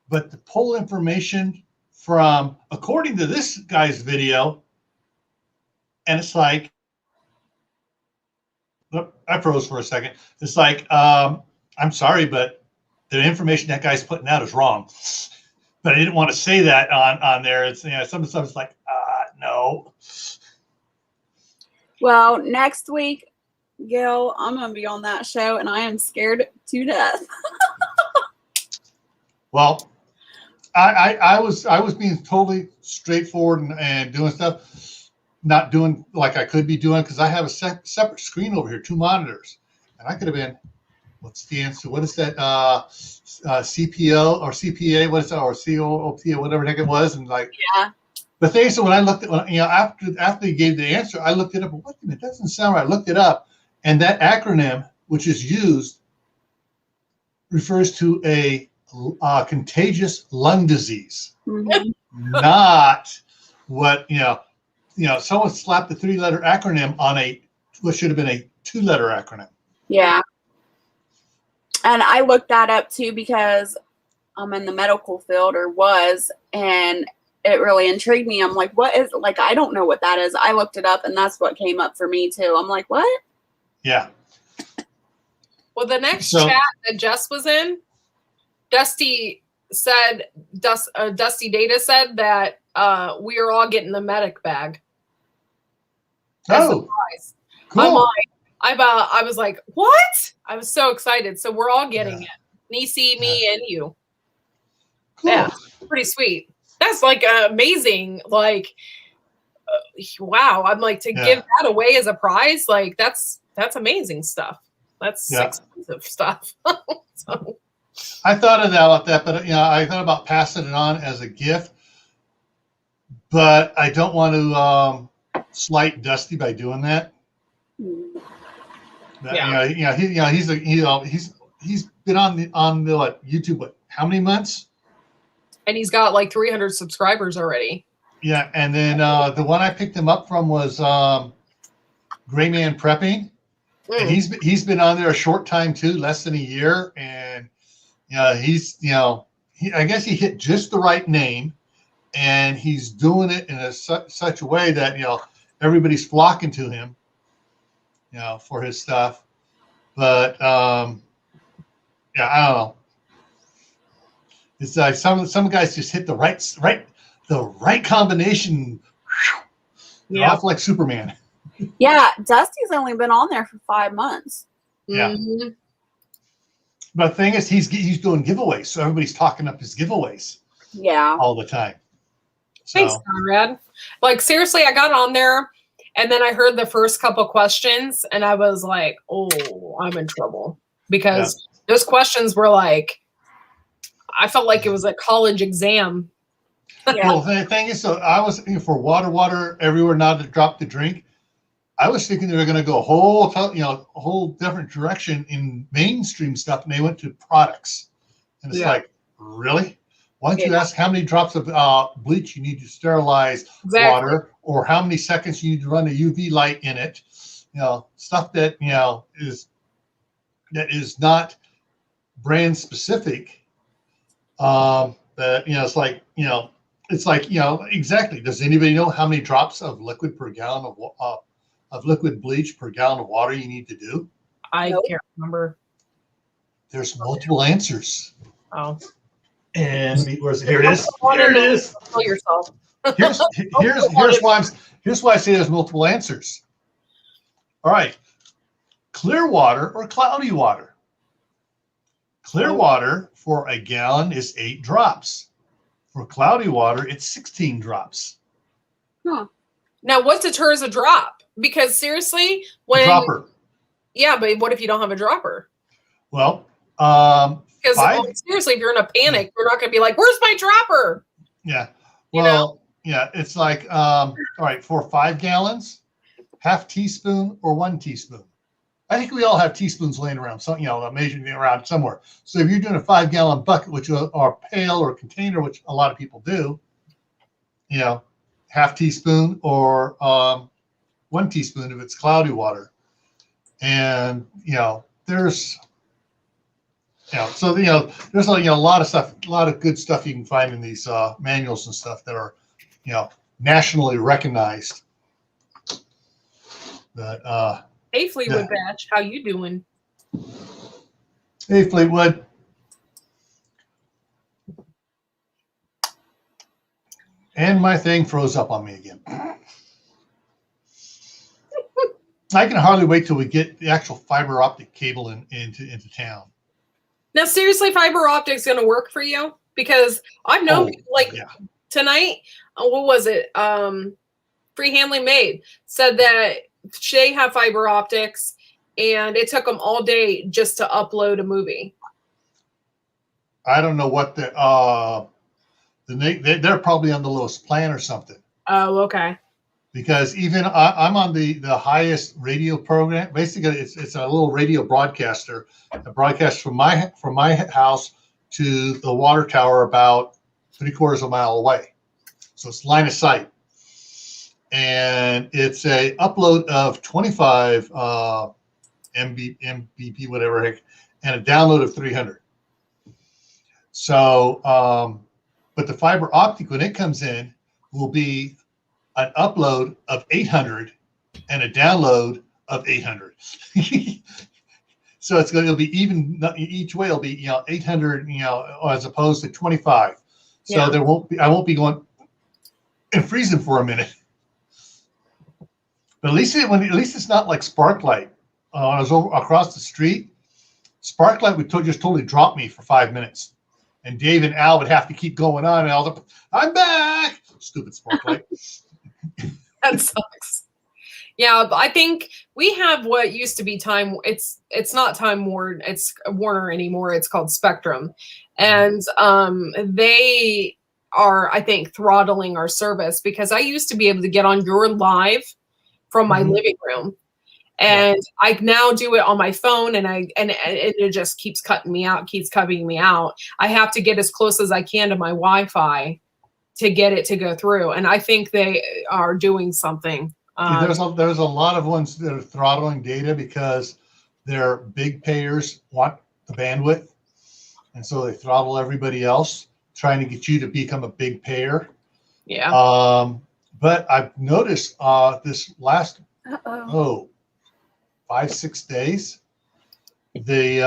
but to pull information from, according to this guy's video, and it's like, I froze for a second. It's like, I'm sorry, but the information that guy's putting out is wrong. But I didn't want to say that on there. It's some of the stuff is like, no. Well, next week, Gil, I'm going to be on that show, and I am scared to death. Well, I was being totally straightforward and doing stuff, not doing like I could be doing, because I have a separate screen over here, 2 monitors, and I could have been. What's the answer? What is that? CPO or CPA? What is that? Or COOP or whatever the heck it was, and like. Yeah. The thing is, when I looked at, after he gave the answer, I looked it up. What? It doesn't sound right. I looked it up, and that acronym, which is used, refers to a contagious lung disease, not what someone slapped a 3-letter acronym on what should have been a 2-letter acronym. Yeah, and I looked that up too because I'm in the medical field, or was, and it really intrigued me. I'm like, what is, like, I don't know what that is. I looked it up, and that's what came up for me too. I'm like, what? Yeah. Well, the next chat that Jess was in, Dusty Data said that we are all getting the medic bag. Oh, cool. I was like, what? I was so excited. So we're all getting it. Nisi, me, and you. Cool. Yeah, pretty sweet. That's like amazing. Like, wow. I'm like, to give that away as a prize. Like, that's amazing stuff. That's expensive stuff. So. I thought about that, but I thought about passing it on as a gift. But I don't want to slight Dusty by doing that. He's been on the YouTube how many months? And he's got like 300 subscribers already. Yeah, and then the one I picked him up from was Gray Man Prepping, and he's been on there a short time too, less than a year, and I guess he hit just the right name, and he's doing it in such a way that everybody's flocking to him, for his stuff. But I don't know. It's like some guys just hit the right combination. They're off like Superman. Yeah, Dusty's only been on there for 5 months. Yeah. Mm-hmm. But the thing is, he's doing giveaways, so everybody's talking up his giveaways. Yeah. All the time. So. Thanks, Conrad. Like, seriously, I got on there, and then I heard the first couple questions, and I was like, oh, I'm in trouble. Because those questions were like, I felt like it was a college exam. Well, the thing is, so I was for water everywhere, not to drop the drink. I was thinking they were going to go a whole different direction in mainstream stuff, and they went to products. And it's like, really? Why don't you ask how many drops of bleach you need to sterilize water, or how many seconds you need to run a UV light in it? Stuff that is not brand specific. It's like exactly. Does anybody know how many drops of liquid per gallon of liquid bleach per gallon of water you need to do? I can't remember. There's multiple answers. Oh. And here it is. Here it is. Kill yourself. Here's why I say there's multiple answers. All right, clear water or cloudy water? Clear water for a gallon is 8 drops. For cloudy water, it's 16 drops. Huh. Now, what deters a drop? Because seriously, A dropper. Yeah, but what if you don't have a dropper? Well, because seriously, if you're in a panic, you're not going to be like, "Where's my dropper?" Yeah. Well, yeah, it's like, all right, for 5 gallons, half teaspoon or 1 teaspoon. I think we all have teaspoons laying around, so measuring around somewhere. So if you're doing a 5-gallon bucket, which are pail or container, which a lot of people do, half teaspoon or 1 teaspoon if it's cloudy water. And there's there's a lot of stuff, a lot of good stuff you can find in these manuals and stuff that are nationally recognized. But hey, Fleetwood Batch, how you doing? Hey, Fleetwood. And my thing froze up on me again. I can hardly wait till we get the actual fiber optic cable into town. Now, seriously, fiber optic's going to work for you? Because I've known tonight, what was it? Free Handling Maid said that they have fiber optics, and it took them all day just to upload a movie. I don't know what they're probably on the lowest plan or something. Oh, okay. Because even I'm on the highest radio program. Basically, it's a little radio broadcaster that broadcasts from my house to the water tower about 3/4 of a mile away. So it's line of sight, and it's a upload of 25 Mbp, whatever heck, and a download of 300. So, but the fiber optic, when it comes in, will be an upload of 800 and a download of 800. So it'll be even each way. It'll be 800 as opposed to 25. So I won't be going and freezing for a minute. But at least it's not like Sparklight. When I was over across the street, Sparklight would just totally drop me for 5 minutes, and Dave and Al would have to keep going on. And I'm back. Stupid Sparklight. That sucks. Yeah, I think we have what used to be Time. It's not Time Warner. It's Warner anymore. It's called Spectrum, and they are, I think, throttling our service because I used to be able to get on your live from my living room, and I now do it on my phone, and it just keeps cutting me out. I have to get as close as I can to my Wi-Fi to get it to go through, and I think they are doing something. There's a lot of ones that are throttling data because their big payers want the bandwidth, and so they throttle everybody else, trying to get you to become a big payer. Yeah. But I've noticed this last 5-6 days, the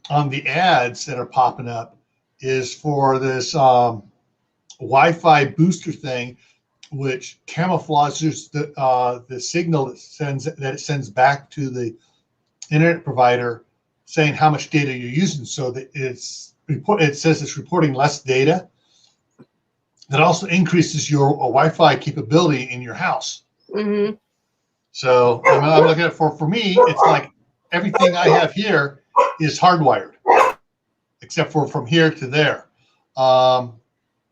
on the ads that are popping up is for this Wi-Fi booster thing, which camouflages the signal that it sends back to the internet provider, saying how much data you're using, so that it says it's reporting less data. That also increases your Wi-Fi capability in your house. Mm-hmm. So I'm looking at for me, it's like everything I have here is hardwired, except for from here to there.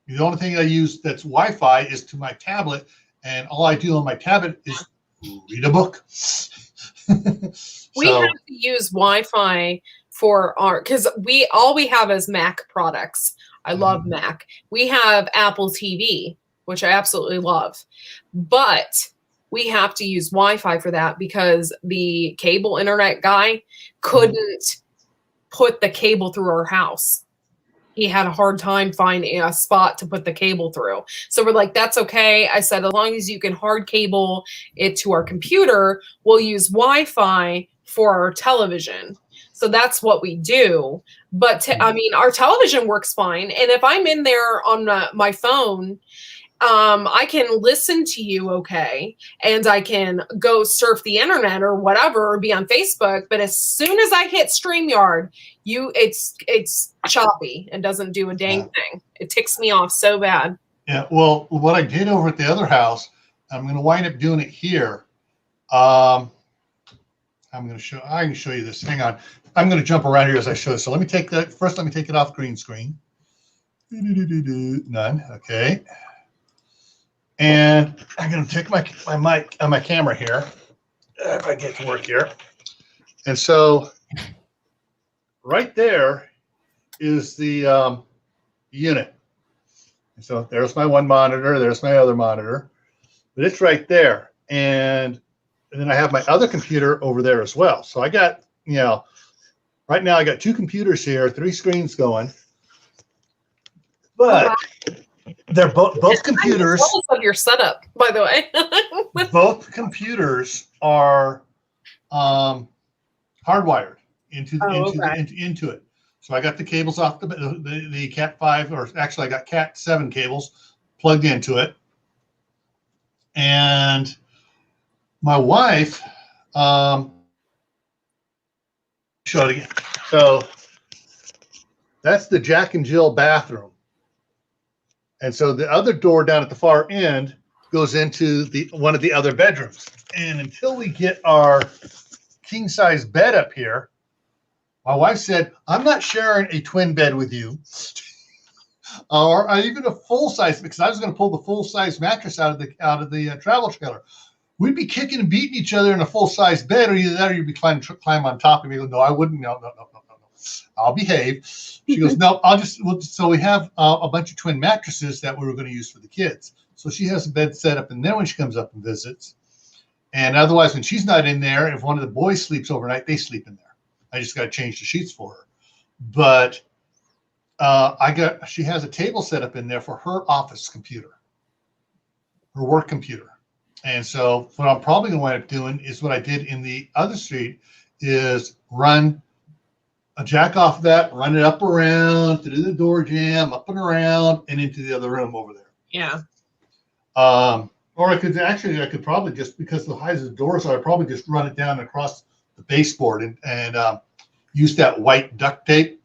The only thing I use that's Wi-Fi is to my tablet, and all I do on my tablet is read a book. We have to use Wi-Fi for because all we have is Mac products. I love Mac. We have Apple TV, which I absolutely love, but we have to use Wi-Fi for that because the cable internet guy couldn't put the cable through our house. He had a hard time finding a spot to put the cable through. So we're like, that's okay. I said, as long as you can hard cable it to our computer, we'll use Wi-Fi for our television. So that's what we do. But our television works fine. And if I'm in there on my phone, I can listen to you okay, and I can go surf the internet or whatever, or be on Facebook. But as soon as I hit StreamYard, it's choppy and doesn't do a dang thing. It ticks me off so bad. Yeah. Well, what I did over at the other house, I'm going to wind up doing it here. I can show you this. Hang on. I'm going to jump around here as I show this. So let me take that first. Let me take it off green screen. None. Okay. And I'm going to take my mic on my camera here, if I get to work here. And so right there is the unit. And so there's my one monitor. There's my other monitor. But it's right there. And then I have my other computer over there as well. So I got, right now I got 2 computers here, 3 screens going. But they're both computers. I'm jealous of your setup, by the way. Both computers are hardwired into it. So I got the cables off the Cat 5, or actually I got Cat 7 cables plugged into it. And my wife, show it again. So that's the Jack and Jill bathroom. And so the other door down at the far end goes into one of the other bedrooms. And until we get our king size bed up here, my wife said, I'm not sharing a twin bed with you, or even a full size, because I was going to pull the full size mattress out of the travel trailer. We'd be kicking and beating each other in a full size bed, or either that or you'd be climb on top of me. No, I wouldn't. No. I'll behave. She goes, no, so we have a bunch of twin mattresses that we were going to use for the kids. So she has a bed set up in there when she comes up and visits. And otherwise, when she's not in there, if one of the boys sleeps overnight, they sleep in there. I just got to change the sheets for her. But she has a table set up in there for her office computer, her work computer. And so what I'm probably going to wind up doing is what I did in the other street, is run a jack off of that, run it up around to do the door jam, up and around, and into the other room over there. Yeah. Or I could probably just, because the height of the doors are, I'd probably just run it down across the baseboard and use that white duct tape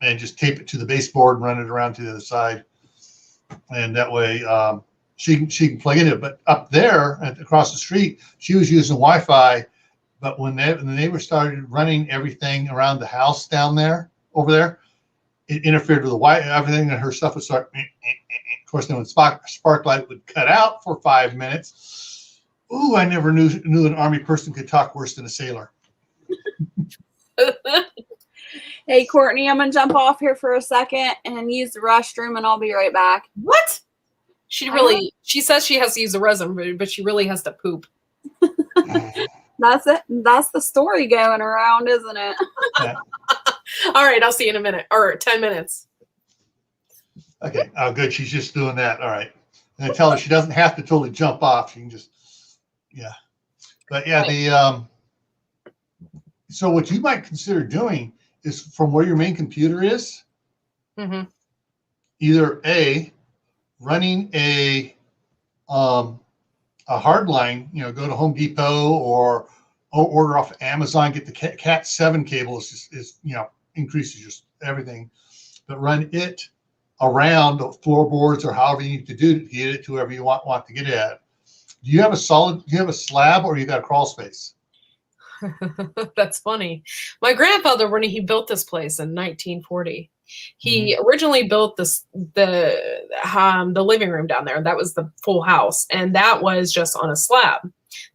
and just tape it to the baseboard and run it around to the other side. And that way she can plug into it. But up there across the street, she was using Wi-Fi. But when the neighbors started running everything around the house over there, it interfered with the Wi-Fi, everything, and her stuff would start. Of course, then when spark light would cut out for 5 minutes. Ooh, I never knew an Army person could talk worse than a sailor. Hey, Courtney, I'm going to jump off here for a second and use the restroom, and I'll be right back. What? She says she has to use the restroom, but she really has to poop. That's it. That's the story going around, isn't it? Yeah. All right, I'll see you in a minute or 10 minutes. Okay. Oh, good. She's just doing that. All right. And I tell her she doesn't have to totally jump off. She can just, yeah. But yeah, so what you might consider doing is, from where your main computer is, either running a hard line, go to Home Depot or order off Amazon, get the Cat 7 cable, is increases just everything, but run it around floorboards or however you need to do to get it to wherever you want to get it at. Do you have a slab, or you got a crawl space? That's funny. My grandfather, when he built this place in 1940, he originally built the living room down there. That was the full house, and that was just on a slab.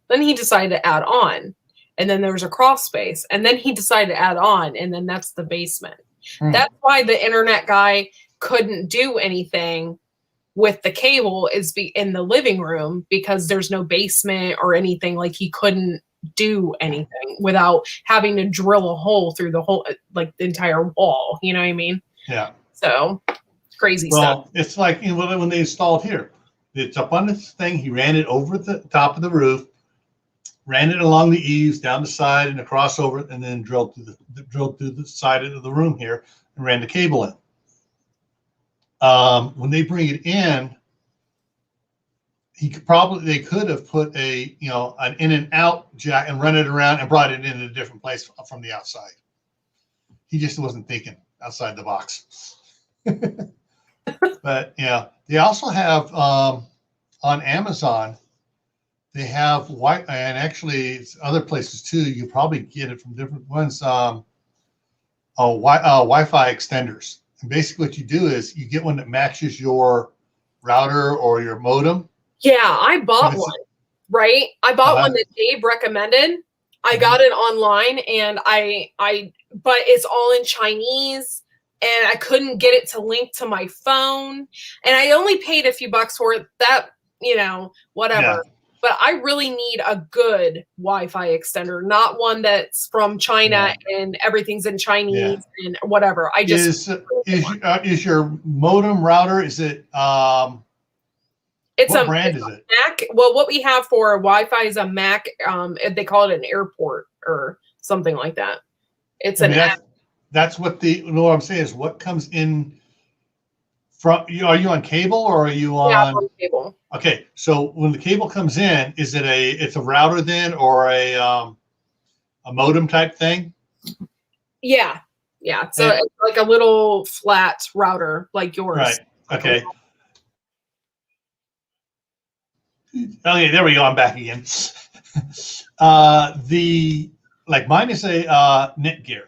Then he decided to add on, and then there was a crawl space, and then he decided to add on, and then that's the basement. That's why the internet guy couldn't do anything with the cable in the living room, because there's no basement or anything. Like, he couldn't do anything without having to drill a hole through the whole, like, the entire wall. You know what I mean? Yeah. So crazy stuff. Well, it's like when they installed here, it's up on this thing. He ran it over the top of the roof, ran it along the eaves, down the side and across over, and then drilled through the side of the room here and ran the cable in. When they bring it in, they could have put a, an in and out jack and run it around and brought it in a different place from the outside. He just wasn't thinking outside the box. But they also have on Amazon, they have and actually it's other places too. You probably get it from different ones. Wi-Fi extenders. And basically what you do is you get one that matches your router or your modem. Yeah, I bought one, right? I bought one that Dave recommended. I got it online and but it's all in Chinese and I couldn't get it to link to my phone. And I only paid a few bucks for it, that, whatever. Yeah. But I really need a good Wi-Fi extender, not one that's from China and everything's in Chinese and whatever. I just is your modem router? Is it? What brand is it? Mac. Well, what we have for Wi-Fi is a Mac. They call it an airport or something like that. It's an app. That's what what I'm saying is what comes in from. Are you on cable or are you on? Yeah, I'm on cable. Okay, so when the cable comes in, is it it's a router then or a modem type thing? Yeah. So it's like a little flat router like yours. Right. Okay. Okay, there we go. I'm back again. Mine is a Netgear.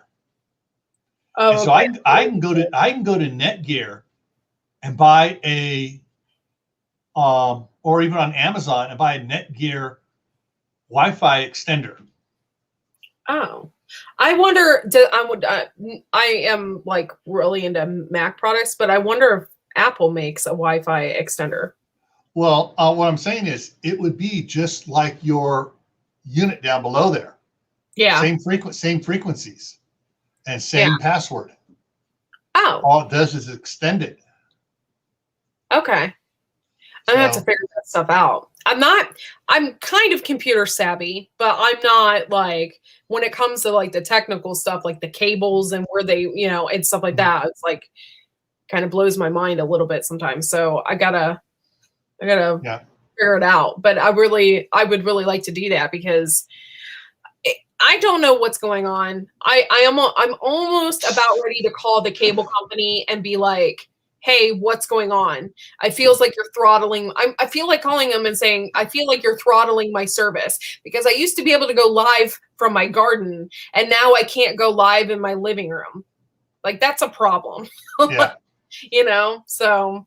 Oh, so I can go to Netgear and buy a or even on Amazon and buy a Netgear Wi-Fi extender. Oh, I wonder. I am like really into Mac products, but I wonder if Apple makes a Wi-Fi extender. Well, what I'm saying is it would be just like your unit down below there. Yeah. Same frequencies and same password. Oh. All it does is extend it. Okay. I'm gonna have to figure that stuff out. I'm kind of computer savvy, but I'm not like when it comes to like the technical stuff, like the cables and where they, and stuff like that. It's like kind of blows my mind a little bit sometimes. So I gotta figure it out. But I would really like to do that because I don't know what's going on. I'm almost about ready to call the cable company and be like, hey, what's going on? I feel like you're throttling. I feel like calling them and saying, I feel like you're throttling my service because I used to be able to go live from my garden and now I can't go live in my living room. Like that's a problem. Yeah. So.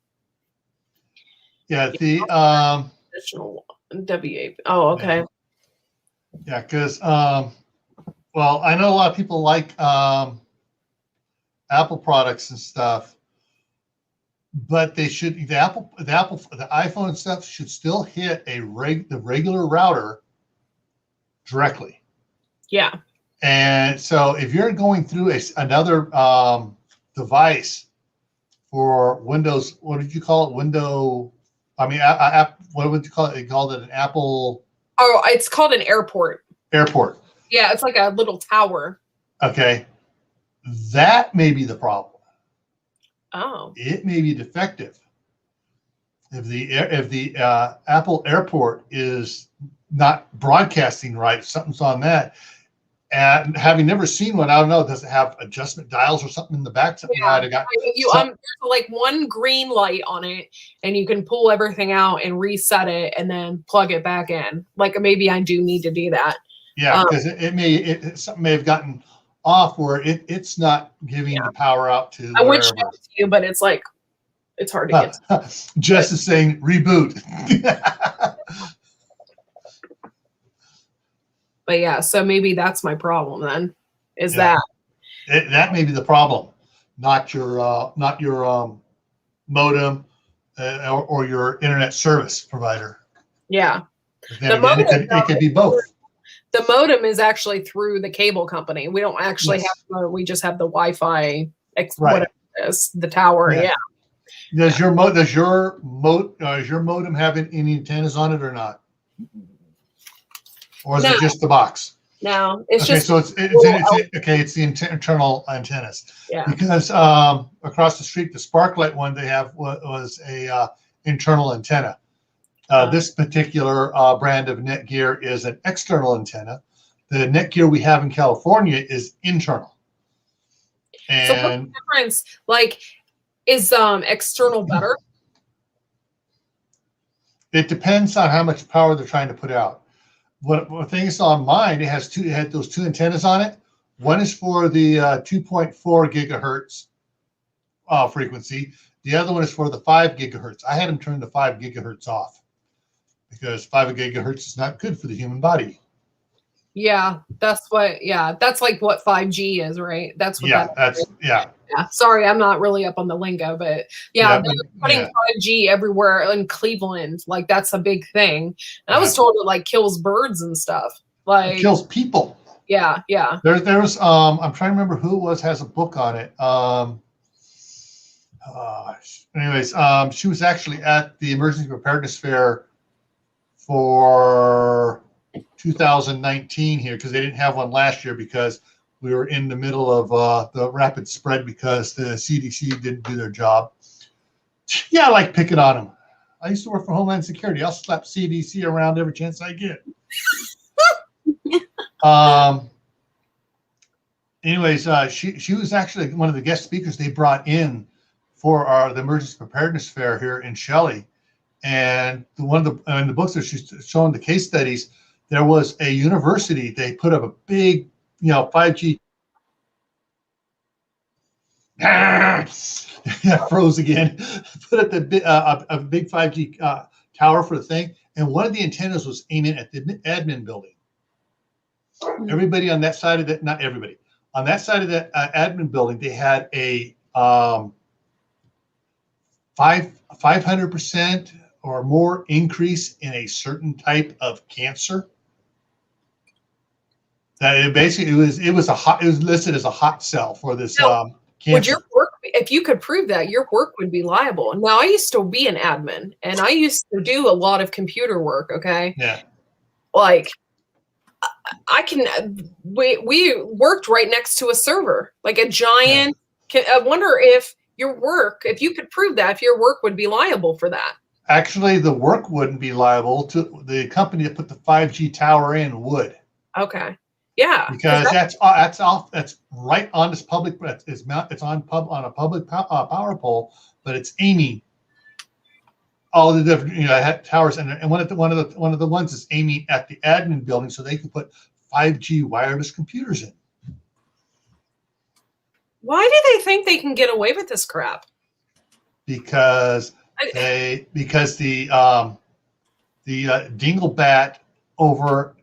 Yeah, the additional WA. Oh, okay. Yeah, because well, I know a lot of people like Apple products and stuff, but they should the iPhone and stuff should still hit the regular router directly. Yeah. And so if you're going through another device for Windows, what did you call it? What would you call it? They called it an Apple. Oh, it's called an airport. Airport. Yeah, it's like a little tower. Okay. That may be the problem. Oh. It may be defective. If the Apple airport is not broadcasting right, if something's on that. And having never seen one, I don't know, does it have adjustment dials or something in the back? Something there's like one green light on it, and you can pull everything out and reset it, and then plug it back in. Like maybe I do need to do that. Yeah, because something may have gotten off where it's not giving the power out to. I would show it to you, but it's like it's hard to get. Jess is saying reboot. But yeah, so maybe that's my problem then. That may be the problem, not your modem or your internet service provider. Yeah, it could be both. The modem is actually through the cable company. We don't actually have we just have the Wi-Fi, whatever it is, the tower. Yeah. Does your modem have any antennas on it or not? Or is it just the box? No, it's just. So it's the internal antennas. Yeah. Because across the street, the Sparklight one they have was a internal antenna. This particular brand of Netgear is an external antenna. The Netgear we have in California is internal. And so what's the difference? Like, is external better? It depends on how much power they're trying to put out. What thing is on mine, it had those two antennas on it. One is for the 2.4 gigahertz frequency. The other one is for the 5 gigahertz. I had them turn the 5 gigahertz off because 5 gigahertz is not good for the human body. Yeah, that's what. Yeah, that's like what 5G is, right? That's what. Yeah, that's yeah. Sorry, I'm not really up on the lingo, but yeah, they're putting 5G everywhere in Cleveland. Like that's a big thing. And I was told it like kills birds and stuff. Like it kills people. Yeah, yeah. There's I'm trying to remember who it was has a book on it. She was actually at the Emergency Preparedness Fair for 2019 here because they didn't have one last year because we were in the middle of the rapid spread because the CDC didn't do their job. Yeah, I like picking on them. I used to work for Homeland Security. I'll slap CDC around every chance I get. She was actually one of the guest speakers they brought in for the Emergency Preparedness Fair here in Shelley. And in the books that she's showing the case studies, there was a university. They put up a big, 5G. Froze again. Put up a big 5G tower for the thing, and one of the antennas was aiming at the admin building. Everybody on that side of that, not everybody, on that side of that admin building, they had a 500% or more increase in a certain type of cancer. That it was listed as a hot cell for this cancer. Would your work, if you could prove that, your work would be liable? Now, I used to be an admin, and I used to do a lot of computer work. Okay. Yeah. Like, we worked right next to a server, like a giant. Yeah. I wonder if your work, if you could prove that, if your work would be liable for that. Actually, the work wouldn't be liable. To the company that put the 5G tower in would. Okay. Yeah. Because that's right on this public. It's on a public power pole, but it's aiming all the different towers, and one of the ones is aiming at the admin building, so they can put 5G wireless computers in. Why do they think they can get away with this crap? Because the dinglebat over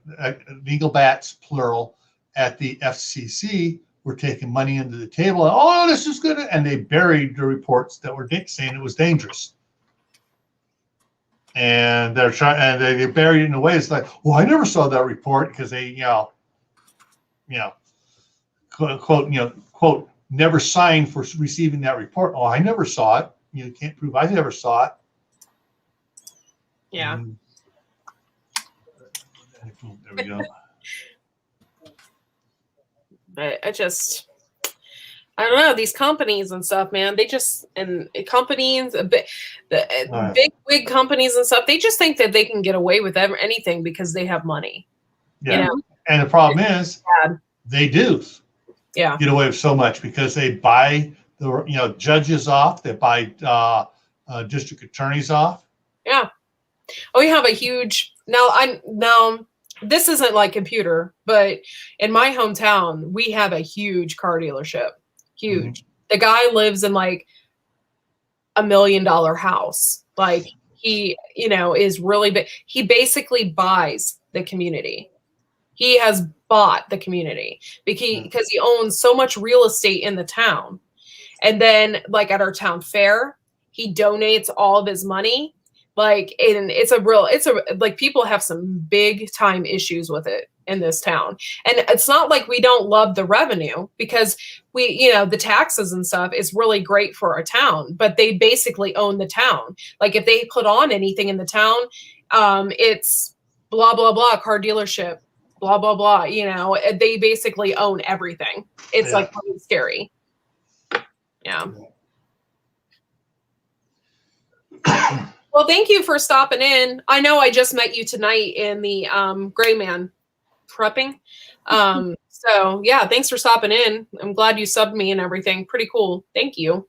dinglebats plural at the FCC were taking money into the table. And, oh, this is good, and they buried the reports that were saying it was dangerous. And they're trying, and they buried it in a way. It's like, well, I never saw that report because they, quote, never signed for receiving that report. Oh, I never saw it. You can't prove I never saw it. Yeah. There we go. But I don't know, these companies and stuff, man. They just, and companies, big wig companies and stuff, they just think that they can get away with anything because they have money. Yeah. And the problem is, they do. Yeah. Get away with so much because they buy the judges off. They buy district attorneys off. Yeah. We have a huge now. This isn't like computer, but in my hometown, we have a huge car dealership. Huge. Mm-hmm. The guy lives in like $1 million house. Like he, is really big. He basically buys the community. He has bought the community because he owns so much real estate in the town. And then like at our town fair, he donates all of his money. Like, and like people have some big time issues with it in this town. And it's not like we don't love the revenue because the taxes and stuff is really great for our town, but they basically own the town. Like if they put on anything in the town, it's blah, blah, blah, car dealership, blah, blah, blah, they basically own everything. It's like really scary. Yeah. Well, thank you for stopping in. I know I just met you tonight in the Gray Man prepping. So yeah, thanks for stopping in. I'm glad you subbed me and everything. Pretty cool. Thank you.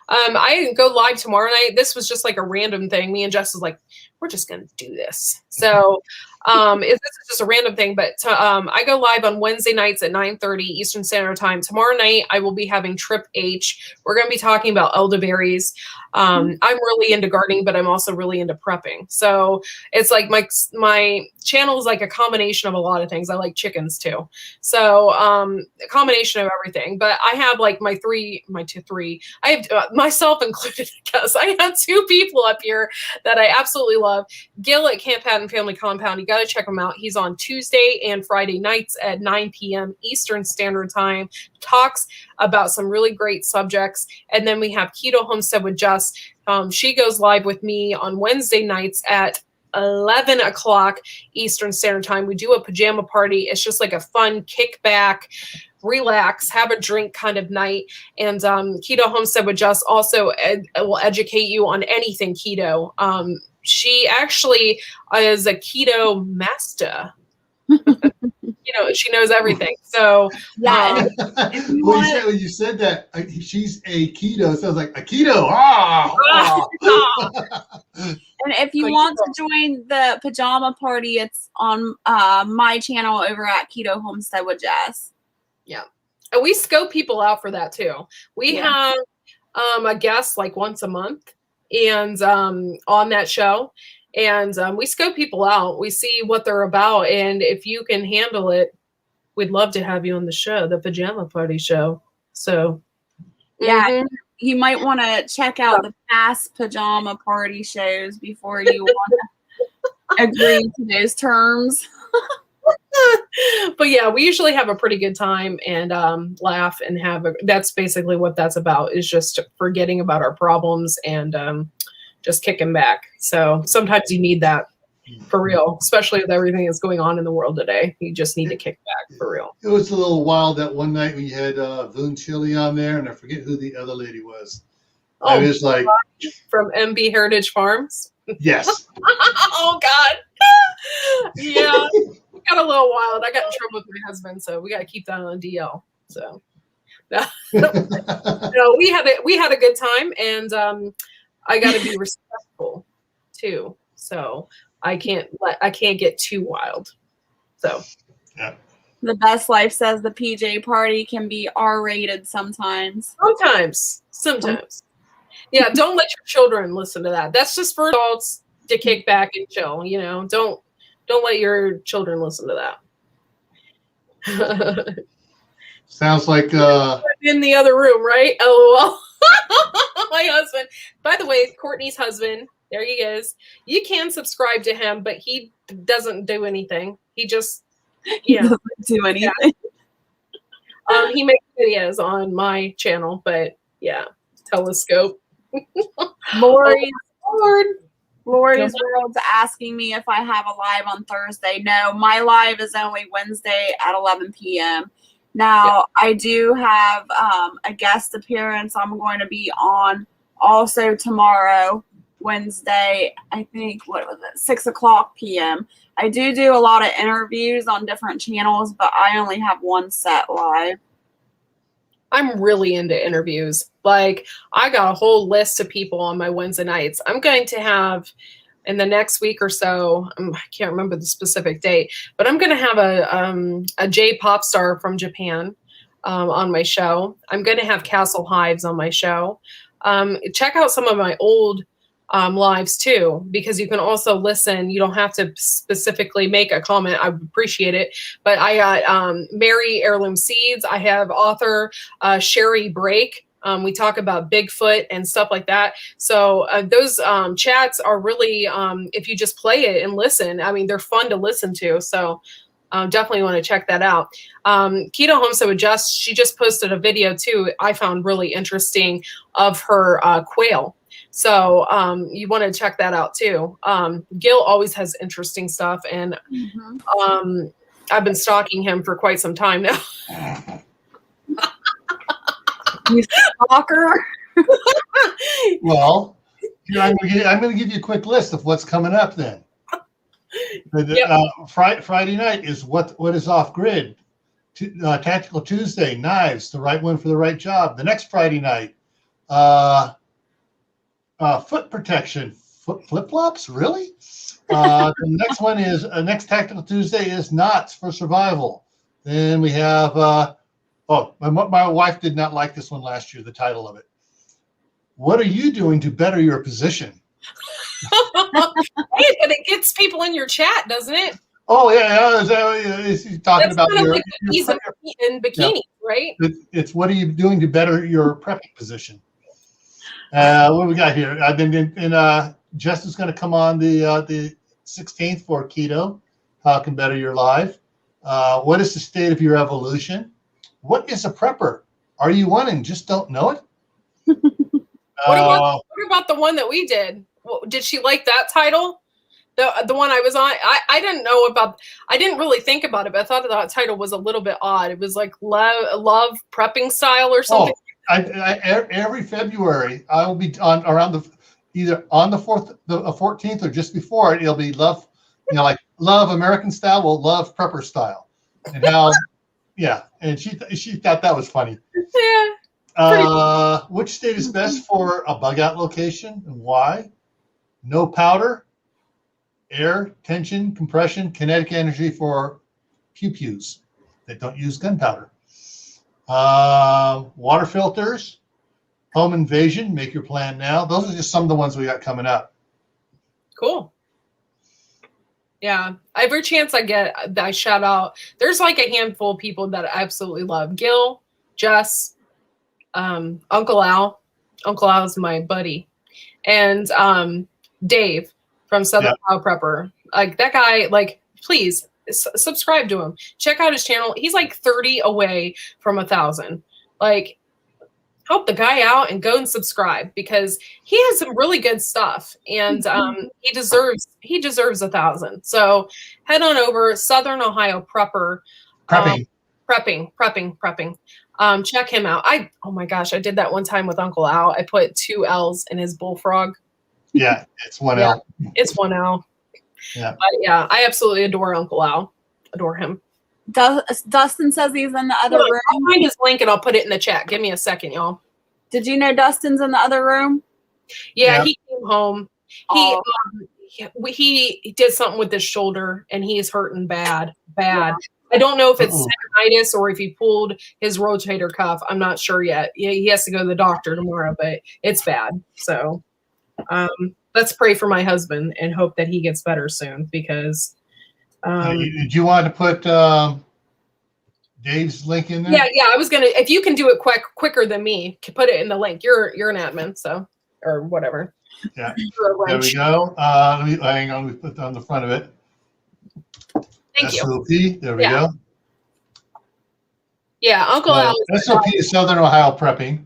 I go live tomorrow night. This was just like a random thing. Me and Jess was like, we're just gonna do this. So this is just a random thing, but I go live on Wednesday nights at 9:30 Eastern Standard Time. Tomorrow night I will be having Trip H. We're gonna be talking about elderberries. I'm really into gardening, but I'm also really into prepping. So it's like my channel is like a combination of a lot of things. I like chickens too. So a combination of everything. But I have like my three. I have myself included, because I have two people up here that I absolutely love. Gil at Camp Hatton Family Compound. You got to check him out. He's on Tuesday and Friday nights at 9 p.m. Eastern Standard Time. Talks about some really great subjects. And then we have Keto Homestead with Jess. She goes live with me on Wednesday nights at 11 o'clock Eastern Standard Time. We do a pajama party. It's just like a fun kickback, relax, have a drink kind of night. And Keto Homestead with Jess also will educate you on anything keto. She actually is a keto master. She knows everything. So Yeah. When you said that she's a keto, so I was like, a keto. Ah. And if you want to join the pajama party, it's on my channel over at Keto Homestead with Jess. Yeah. And we scope people out for that too. We have a guest like once a month and on that show. And we scope people out. We see what they're about. And if you can handle it, we'd love to have you on the show, the pajama party show. So, yeah, you might want to check out the past pajama party shows before you want to agree to those terms. But yeah, we usually have a pretty good time and laugh and that's basically what that's about, is just forgetting about our problems and just kicking back. So sometimes you need that for real, especially with everything that's going on in the world today. You just need to kick back for real. It was a little wild that one night we had Voon Chili on there, and I forget who the other lady was. I was like, from MB Heritage Farms. Yes. Oh God. Yeah, it got a little wild. I got in trouble with my husband, so we got to keep that on DL. So no, we had a good time, and I got to be respectful too. So I can't get too wild. So yeah. The Best Life says the PJ party can be R-rated sometimes. Sometimes. Yeah, don't let your children listen to that. That's just for adults to kick back and chill. Don't let your children listen to that. Sounds like in the other room, right? LOL. My husband. By the way, Courtney's husband. There he is. You can subscribe to him, but he doesn't do anything. He just doesn't do anything. Yeah. He makes videos on my channel, but yeah, Telescope. Lori's World's asking me if I have a live on Thursday. No, my live is only Wednesday at 11 p.m. Now, I do have a guest appearance I'm going to be on also tomorrow, Wednesday, I think, 6 o'clock p.m. I do a lot of interviews on different channels, but I only have one set live. I'm really into interviews. Like, I got a whole list of people on my Wednesday nights. I'm going to have, in the next week or so, I can't remember the specific date, but I'm going to have a J-pop star from Japan on my show. I'm going to have Castle Hives on my show. Check out some of my old lives too, because you can also listen. You don't have to specifically make a comment. I appreciate it. But I got Mary Heirloom Seeds. I have author Sherry Brake. We talk about Bigfoot and stuff like that. So those chats are really, if you just play it and listen, I mean, they're fun to listen to. So definitely want to check that out. Keto Homestead with Jess, she just posted a video too, I found really interesting, of her quail. So you want to check that out too. Gil always has interesting stuff, and I've been stalking him for quite some time now. You stalker. well, Here, I'm going to give you a quick list of what's coming up then. Yep. Friday night is what is off grid. Tactical Tuesday, knives, the right one for the right job. The next Friday night, foot protection, flip flops, really? The next one is next Tactical Tuesday is knots for survival. Then we have my wife did not like this one last year. The title of it. What are you doing to better your position? Hey, but it gets people in your chat, doesn't it? Oh yeah, he's talking about kind of your, like he's in bikini, right? It's what are you doing to better your prepping position? What do we got here? Justin's going to come on the 16th for keto. How it can better your life? What is the state of your evolution? What is a prepper? Are you one and just don't know it? What about the one that we did? Did she like that title? The one I was on, I didn't know about. I didn't really think about it, but I thought that title was a little bit odd. It was like love prepping style or something. Every February I will be on around either on the 14th or just before it. It'll be love, like love American style, well, love prepper style, and how, yeah. And she thought that was funny. Yeah. Which state is best for a bug out location and why? No powder. Air, tension, compression, kinetic energy for pew-pews that don't use gunpowder. Water filters, home invasion, make your plan now. Those are just some of the ones we got coming up. Cool. Yeah, every chance I get, I shout out. There's like a handful of people that I absolutely love. Gil, Jess, Uncle Al. Uncle Al is my buddy. And Dave from Southern Ohio Prepper. Like that guy, like, please subscribe to him. Check out his channel. He's like 30 away from 1,000. Like, help the guy out and go and subscribe because he has some really good stuff, and he deserves 1,000. So head on over, Southern Ohio Prepper. Prepping. Check him out. Oh my gosh, I did that one time with Uncle Al. I put 2 L's in his bullfrog. Yeah, it's 1 L. It's 1 L. Yeah. But yeah, I absolutely adore Uncle Al. Adore him. Dustin says he's in the other room. I'll find his link and I'll put it in the chat. Give me a second, y'all. Did you know Dustin's in the other room? Yeah. He came home. He did something with his shoulder and he is hurting bad. Yeah. I don't know if it's tendonitis or if he pulled his rotator cuff. I'm not sure yet. He has to go to the doctor tomorrow, but it's bad. So let's pray for my husband and hope that he gets better soon because did you want to put Dave's link in there? Yeah, I was gonna, if you can do it quicker than me, put it in the link. You're an admin, so, or whatever. Yeah, there we go. Hang on, we put on the front of it. Thank SOP, you. There we go. Yeah, Uncle Al. SOP is Southern Ohio Prepping.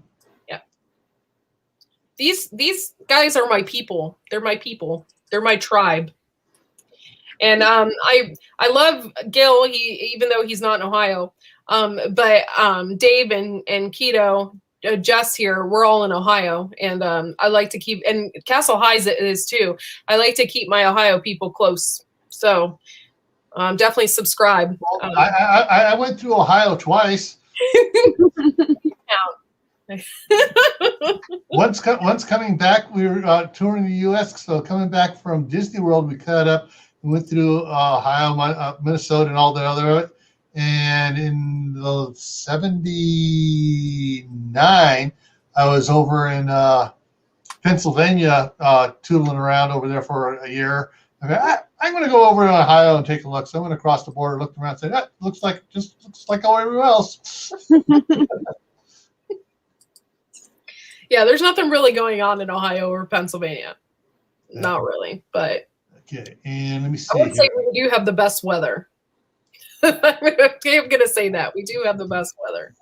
These guys are my people. They're my people. They're my tribe. And I love Gil. Even though he's not in Ohio, but Dave and Keto, Jess here, we're all in Ohio, and I like to keep, and Castle Highs it is too. I like to keep my Ohio people close. So definitely subscribe. I went through Ohio twice. Once coming back, we were touring the U.S. So coming back from Disney World, we cut up and went through Ohio, Minnesota, and all the other. And in the 79, I was over in Pennsylvania, tootling around over there for a year. I'm going to go over to Ohio and take a look. So I'm going to cross the border, look around, and say, that looks like everywhere else. Yeah, there's nothing really going on in Ohio or Pennsylvania. Yeah. Not really, but okay. And let me see. I would say we do have the best weather. I'm going to say that we do have the best weather,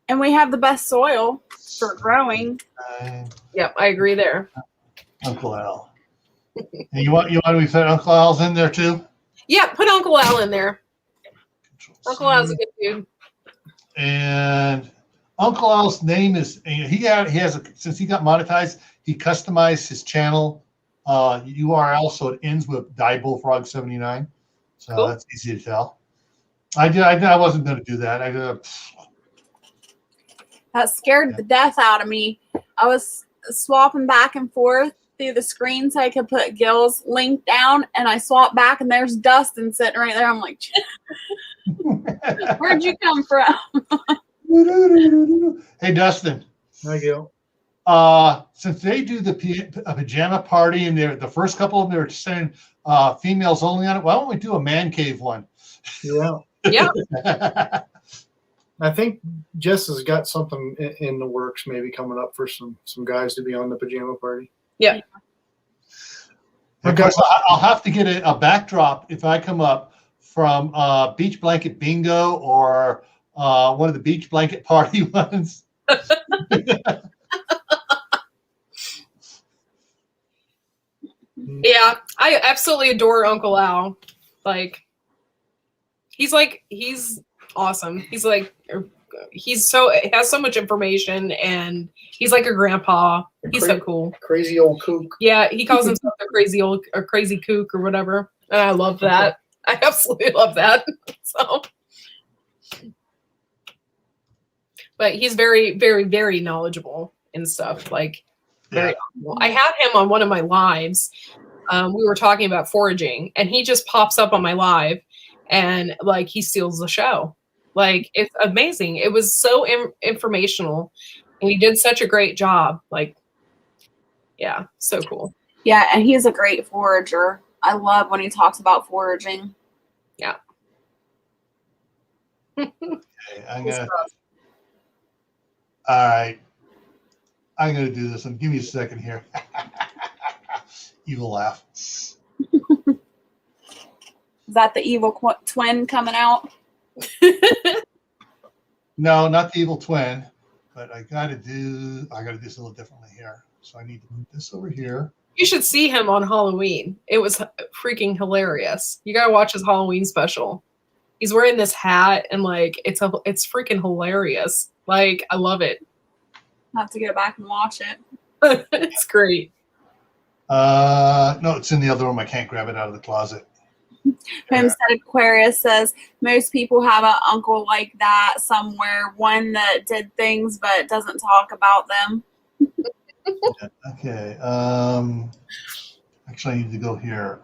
and we have the best soil for growing. Yep, I agree there. Uncle Al. And you want me to put Uncle Al's in there too? Yeah, put Uncle Al in there. Uncle Al's a good dude. And Uncle Al's name is since he got monetized, he customized his channel URL so it ends with Die Bullfrog 79. So Cool. that's easy to tell. I wasn't going to do that. That scared the death out of me. I was swapping back and forth through the screen so I could put Gil's link down, and I swapped back, and there's Dustin sitting right there. I'm like, where'd you come from? Hey, Dustin. Hi, Gil. Since they do the pajama party and the first couple of them, they're saying females only on it, why don't we do a man cave one? Yeah. Yeah. I think Jess has got something in the works, maybe coming up for some guys to be on the pajama party. Yeah. Of course, I'll have to get a backdrop if I come up from Beach Blanket Bingo or one of the Beach Blanket Party ones. Yeah, I absolutely adore Uncle Al. He's awesome. He has so much information, and he's like a grandpa. He's so cool. Crazy old kook. Yeah, he calls himself a crazy kook or whatever. And I love that. I absolutely love that. So, but he's very, very, very knowledgeable and stuff. Very knowledgeable. I had him on one of my lives. We were talking about foraging, and he just pops up on my live, and he steals the show. It's amazing. It was so informational, and he did such a great job. Yeah, so cool. Yeah, and he's a great forager. I love when he talks about foraging. Yeah. Okay, all right. I'm going to do this one. Give me a second here. Evil laugh. Is that the evil twin coming out? No, not the evil twin, but I got to do this a little differently here. So I need to move this over here. You should see him on Halloween. It was freaking hilarious. You got to watch his Halloween special. He's wearing this hat, and it's freaking hilarious. I love it. I'll have to go back and watch it. It's great. No, it's in the other room. I can't grab it out of the closet. Homestead Aquarius says most people have an uncle like that somewhere, one that did things but doesn't talk about them. Okay. Actually, I need to go here.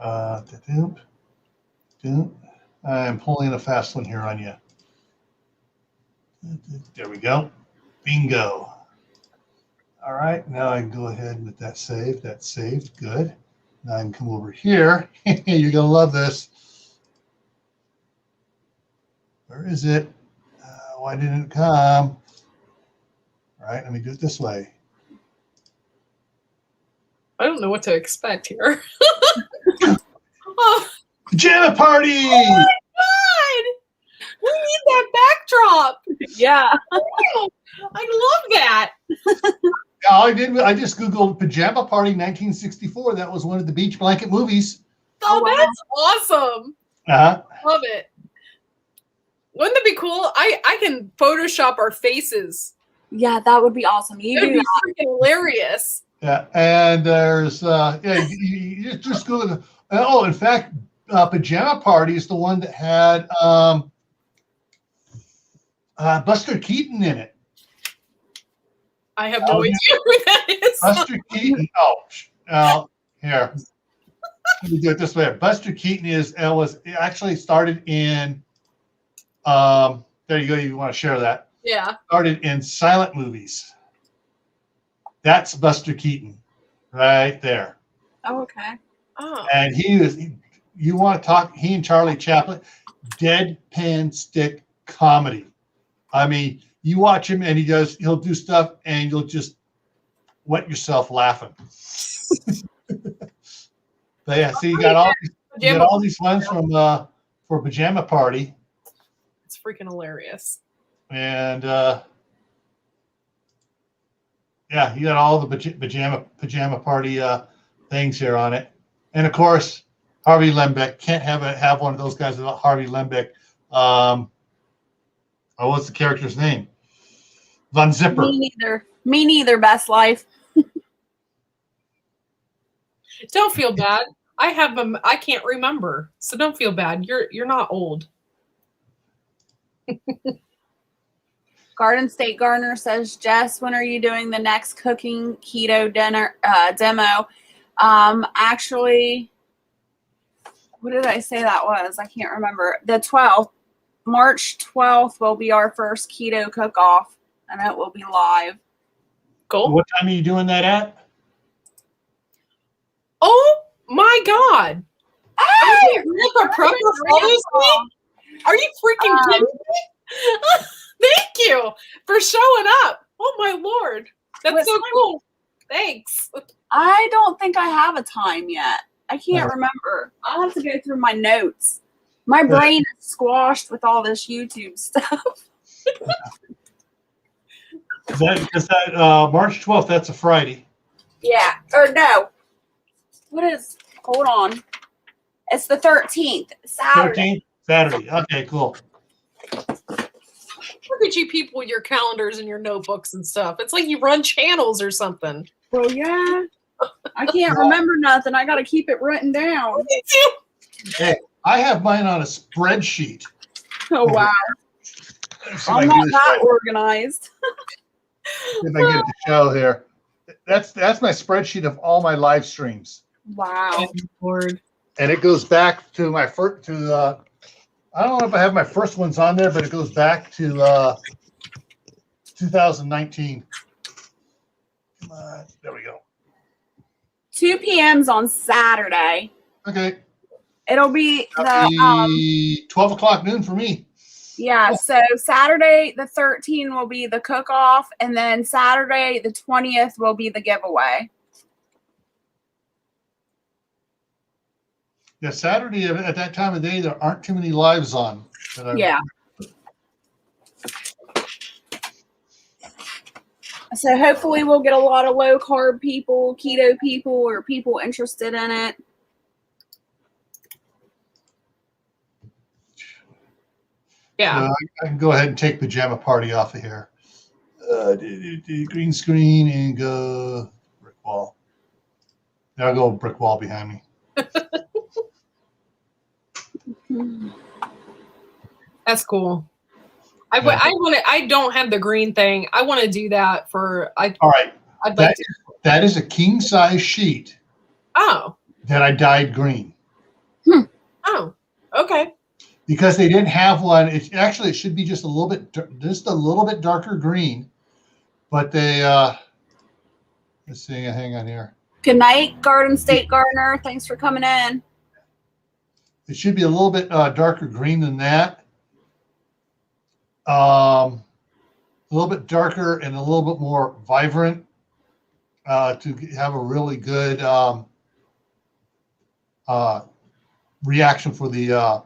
I'm pulling a fast one here on you. There we go. Bingo. All right. Now I can go ahead and let that save. That's saved. Good. Now I can come over here. You're going to love this. Where is it? Why didn't it come? All right. Let me do it this way. I don't know what to expect here. Pajama party! Oh my God! We need that backdrop. Yeah. Oh, I love that. I just Googled Pajama Party 1964. That was one of the Beach Blanket movies. Oh, wow. that's awesome. Uh-huh. Love it. Wouldn't that be cool? I can Photoshop our faces. Yeah, that would be awesome. You It would do be freaking hilarious. Yeah, and there's you just Google. Oh, in fact, Pajama Party is the one that had Buster Keaton in it. I have no idea who that is. Buster Keaton. Here. Let me do it this way. Buster Keaton it actually started in. There you go. You want to share that? Yeah. Started in silent movies. That's Buster Keaton, right there. Oh, okay. Oh. And you want to talk? He and Charlie Chaplin, deadpan stick comedy. I mean, you watch him and he'll do stuff and you'll just wet yourself laughing. But yeah, see, you got all these ones for Pajama Party. It's freaking hilarious. And yeah, you got all the pajama party things here on it. And of course, Harvey Lembeck. Can't have one of those guys without Harvey Lembeck. What's the character's name? Von Zipper. Me neither. Me neither, best life. Don't feel bad. I can't remember, so don't feel bad. You're not old. Garden State Gardener says, Jess, when are you doing the next cooking keto dinner demo? Actually, what did I say that was? I can't remember. The 12th, March 12th will be our first keto cook-off, and it will be live. Cool. What time are you doing that at? Oh my God! Hey, Grandpa Prepper follows me? Are you freaking kidding me? Thank you for showing up. Oh my Lord, that's so cool. Thanks. I don't think I have a time yet. I can't remember. I'll have to go through my notes. My brain is squashed with all this YouTube stuff. Is that March 12th? That's a Friday. Yeah. Or no. What is, hold on. It's the 13th. Saturday. 13th? Saturday. Okay, cool. Look at you people with your calendars and your notebooks and stuff. It's like you run channels or something. Well, yeah. I can't remember nothing. I got to keep it written down. Hey, I have mine on a spreadsheet. Oh, wow. I'm not that organized. If I get the show here. That's my spreadsheet of all my live streams. Wow. Lord. And it goes back to my first, I don't know if I have my first ones on there, but it goes back to 2019. Come on, there we go. 2 p.m.'s on Saturday. Okay. It'll be the 12 o'clock noon for me. Yeah, so Saturday the 13th will be the cook-off, and then Saturday the 20th will be the giveaway. Yeah, Saturday at that time of day, there aren't too many lives on. Yeah. So hopefully we'll get a lot of low-carb people, keto people, or people interested in it. Yeah. I can go ahead and take Pajama Party off of here. Green screen and go brick wall. There I go, brick wall behind me. That's cool. I don't have the green thing. I want to do that for. All right. I'd like to. That is a king size sheet. Oh. That I dyed green. Oh. Okay. Because they didn't have one. It should be just a little bit darker green. But they let's see. Hang on here. Good night, Garden State Gardener. Thanks for coming in. It should be a little bit darker green than that. A little bit darker and a little bit more vibrant to have a really good reaction for the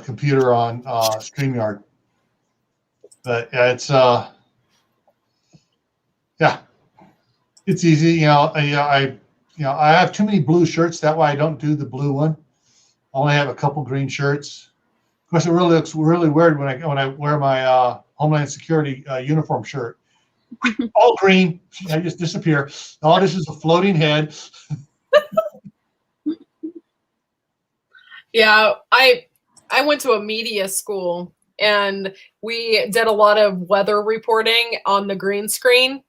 computer on StreamYard. But it's it's easy. I have too many blue shirts. That way I don't do the blue one. I only have a couple green shirts. Of course, it really looks really weird when I wear my Homeland Security uniform shirt. All green. I just disappear. All this is a floating head. Yeah, I went to a media school and we did a lot of weather reporting on the green screen.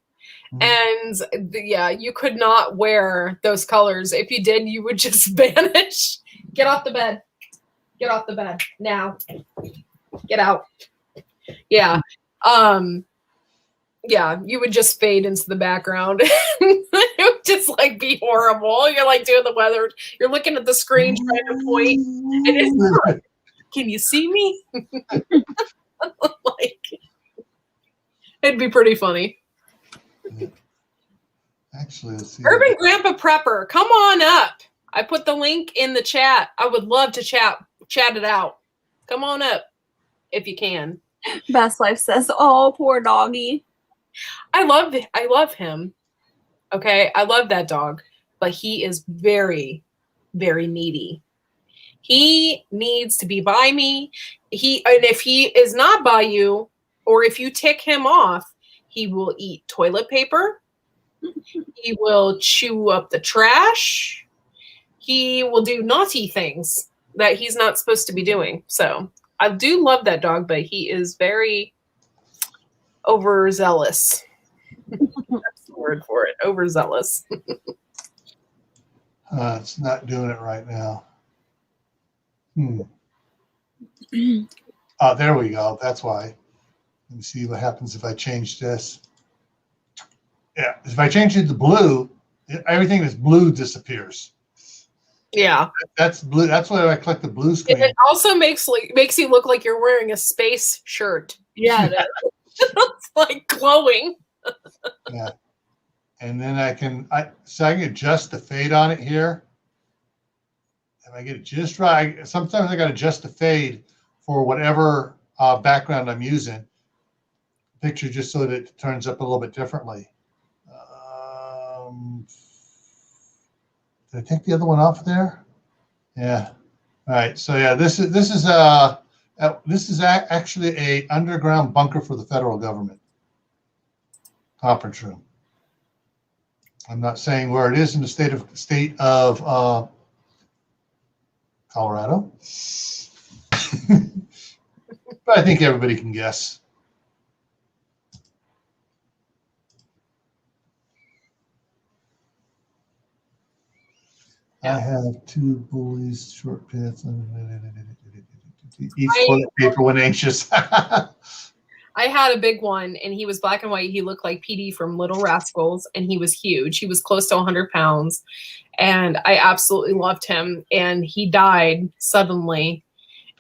Mm-hmm. And you could not wear those colors. If you did, you would just vanish. Get off the bed. Get off the bed now. Get out. Yeah. You would just fade into the background. It would just like be horrible. You're like doing the weather. You're looking at the screen trying to point. And it's like, can you see me? Like, it'd be pretty funny. Actually, let's see. Urban Grandpa Prepper, come on up. I put the link in the chat. I would love to chat it out. Come on up if you can. Best Life says, "Oh, poor doggy." I love him. Okay, I love that dog, but he is very, very needy. He needs to be by me. And if he is not by you, or if you tick him off, He will eat toilet paper. He will chew up the trash. He will do naughty things that he's not supposed to be doing. So I do love that dog, but he is very overzealous. That's the word for it. Overzealous. It's not doing it right now. Oh, there we go. That's why. Let me see what happens if I change this. Yeah, if I change it to blue, everything that's blue disappears. Yeah. That's blue. That's why I click the blue screen. And it also makes you look like you're wearing a space shirt. Yeah, It's like glowing. Yeah. And then I can adjust the fade on it here. If I get it just right, sometimes I got to adjust the fade for whatever background I'm using. Picture just so that it turns up a little bit differently. Did I take the other one off there? Yeah. All right. So yeah, this is actually a underground bunker for the federal government. Conference room. I'm not saying where it is in the state of Colorado, but I think everybody can guess. Yeah. I have 2 bullies, short pants, each toilet paper when anxious. I had a big one, and he was black and white. He looked like PD from Little Rascals, and he was huge. He was close to 100 pounds, and I absolutely loved him. And he died suddenly,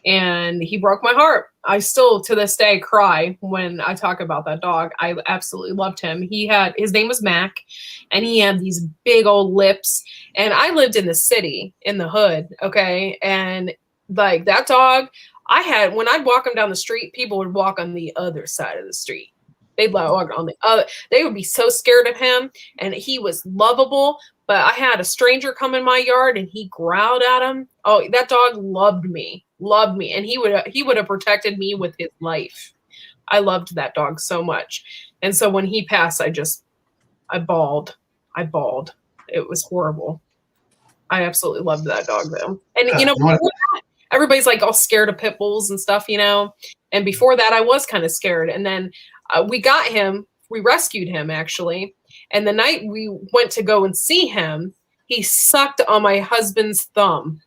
and he broke my heart. I still, to this day, cry when I talk about that dog. I absolutely loved him. His name was Mac, and he had these big old lips. And I lived in the city, in the hood, okay? And like that dog, when I'd walk him down the street, people would walk on the other side of the street. They'd walk on the other. They would be so scared of him, and he was lovable. But I had a stranger come in my yard, and he growled at him. Oh, that dog loved me, and he would have protected me with his life. I loved that dog so much, and so when he passed, I bawled. It was horrible. I absolutely loved that dog, though. And everybody's like all scared of pit bulls and stuff, And before that, I was kind of scared. And then we got him. We rescued him, actually. And the night we went to go and see him, he sucked on my husband's thumb.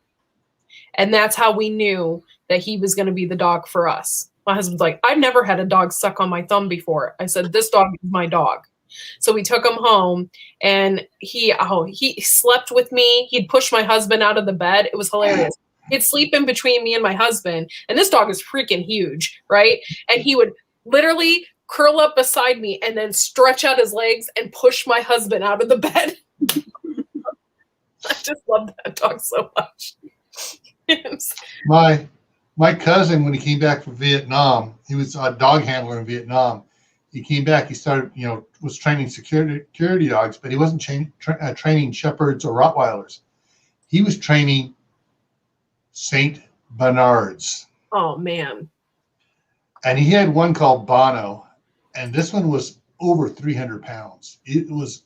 And that's how we knew that he was going to be the dog for us. My husband's like, I've never had a dog suck on my thumb before. I said, this dog is my dog. So we took him home, and he slept with me. He'd push my husband out of the bed. It was hilarious. He'd sleep in between me and my husband, and this dog is freaking huge, right? And he would literally curl up beside me and then stretch out his legs and push my husband out of the bed. I just love that dog so much. My cousin, when he came back from Vietnam, he was a dog handler in Vietnam. He came back, he started, was training security dogs, but he wasn't training shepherds or Rottweilers. He was training Saint Bernards. Oh, man. And he had one called Bono, and this one was over 300 pounds. He was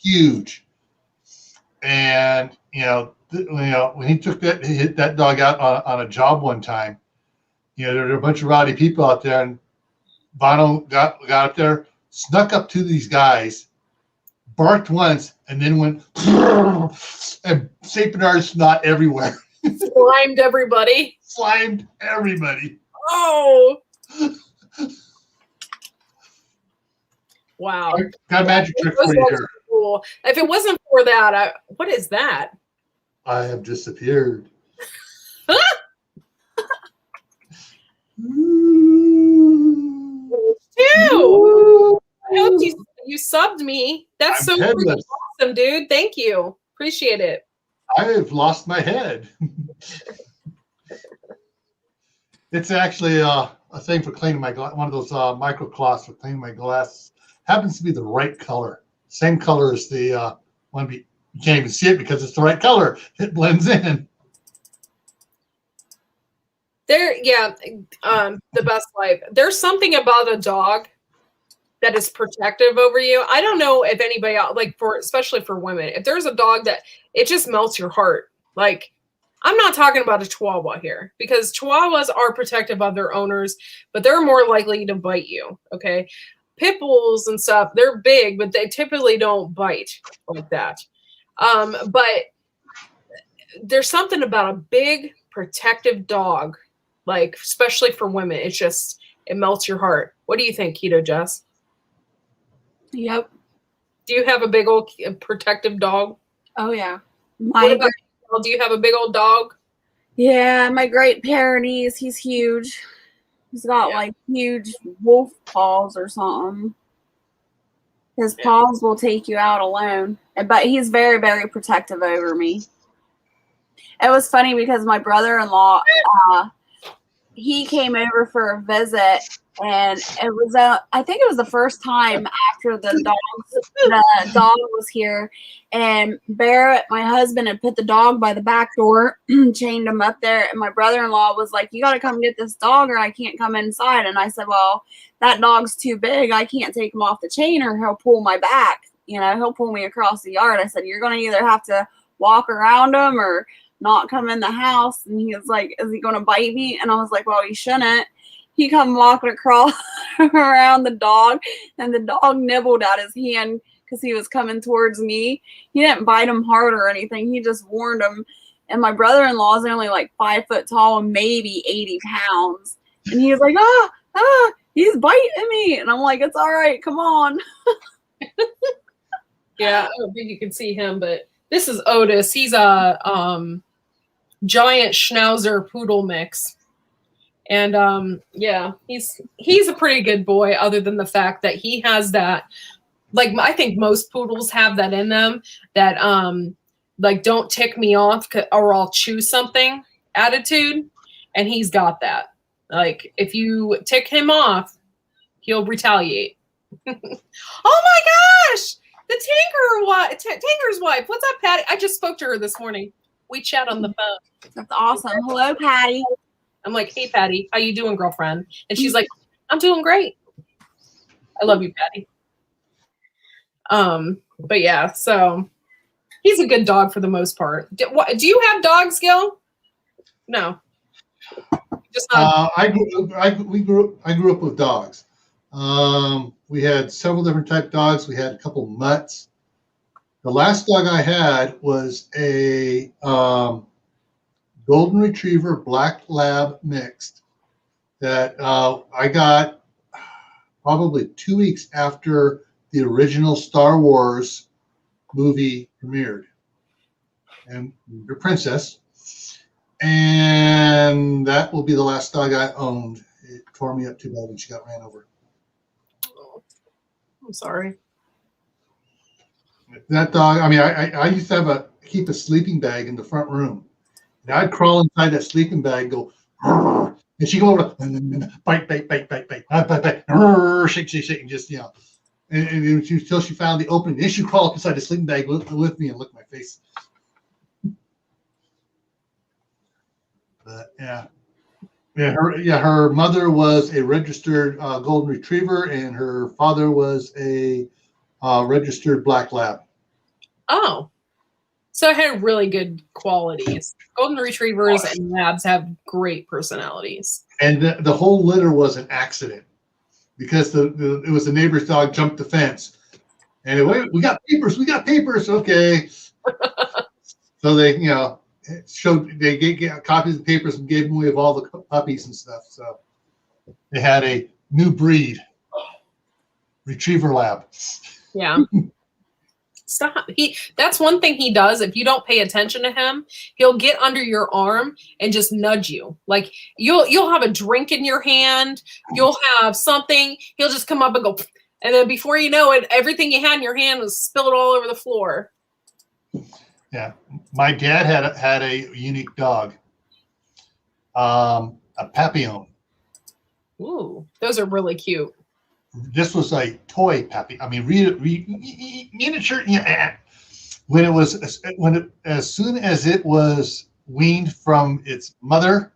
huge. And, when he took that dog out on a job one time, there were a bunch of rowdy people out there, and Bono got up there, snuck up to these guys, barked once, and then went, and St. Bernard's snot everywhere. Slimed everybody. Oh. Wow. Got a magic trick for you here. Cool. If it wasn't for that, what is that? I have disappeared. Too. I hope you subbed me. That's so awesome, dude. Thank you. Appreciate it. I have lost my head. It's actually a thing for cleaning my glass. One of those microcloths for cleaning my glass. Happens to be the right color. Same color as the one. You can't even see it because it's the right color. It blends in. The best life. There's something about a dog that is protective over you. I don't know if anybody else, like especially for women, if there's a dog that it just melts your heart. Like, I'm not talking about a Chihuahua here, because Chihuahuas are protective of their owners, but they're more likely to bite you. Okay. Pit bulls and stuff, they're big, but they typically don't bite like that. But there's something about a big protective dog, like especially for women. It melts your heart. What do you think, Keto Jess? Yep. Do you have a big old protective dog? Oh yeah. What about you? Do you have a big old dog? Yeah, my Great Pyrenees. He's huge. He's got like huge wolf paws or something. His paws will take you out alone. But he's very, very protective over me. It was funny because my brother-in-law, he came over for a visit, and it was I think it was the first time after the dog was here, and Barrett, my husband, had put the dog by the back door, chained him up there, and my brother-in-law was like, "You got to come get this dog or I can't come inside." And I said, "Well, that dog's too big. I can't take him off the chain or he'll pull my back. He'll pull me across the yard." I said, "You're going to either have to walk around him or not come in the house." And he was like, "Is he going to bite me?" And I was like, "Well, he shouldn't." He come walking across around the dog, and the dog nibbled at his hand because he was coming towards me. He didn't bite him hard or anything. He just warned him. And my brother-in-law is only like 5 foot tall and maybe 80 pounds. And he was like, he's biting me. And I'm like, "It's all right. Come on." Yeah, I don't think you can see him, but this is Otis. He's a giant schnauzer poodle mix. And he's a pretty good boy, other than the fact that he has that, like, I think most poodles have that in them, that like, don't tick me off or I'll choose something attitude. And he's got that. Like, if you tick him off, he'll retaliate. Oh my gosh! The Tanker's wife. What's up, Patty? I just spoke to her this morning. We chat on the phone. That's awesome. Hello, Patty. I'm like, "Hey, Patty, how you doing, girlfriend?" And she's like, "I'm doing great." I love you, Patty. But yeah, so he's a good dog for the most part. Do you have dogs, Gil? No. Just not. I grew up with dogs. We had several different type of dogs. We had a couple mutts. The last dog I had was a golden retriever black lab mixed that I got probably 2 weeks after the original Star Wars movie premiered, and your princess. And that will be the last dog I owned. It tore me up too bad when she got ran over. Oh, I'm sorry. That dog, I mean, I used to keep a sleeping bag in the front room. And I'd crawl inside that sleeping bag, go, and she'd go over, bite, shake, and just, and until she found the opening. Then she'd crawl up inside the sleeping bag with me and lick my face. But her mother was a registered golden retriever, and her father was a registered black lab. Oh, so it had really good qualities. Golden retrievers and labs have great personalities. And the whole litter was an accident because it was the neighbor's dog jumped the fence, and we got papers, okay. So they they get copies of the papers and gave them away of all the puppies and stuff. So they had a new breed retriever lab. Yeah. Stop. That's one thing he does. If you don't pay attention to him, he'll get under your arm and just nudge you. Like, you'll have a drink in your hand, you'll have something, he'll just come up and go, and then before you know it, everything you had in your hand was spilled all over the floor. Yeah. My dad had a unique dog. A Papillon. Ooh, those are really cute. This was a toy Pappy. I mean, miniature. Yeah. As soon as it was weaned from its mother,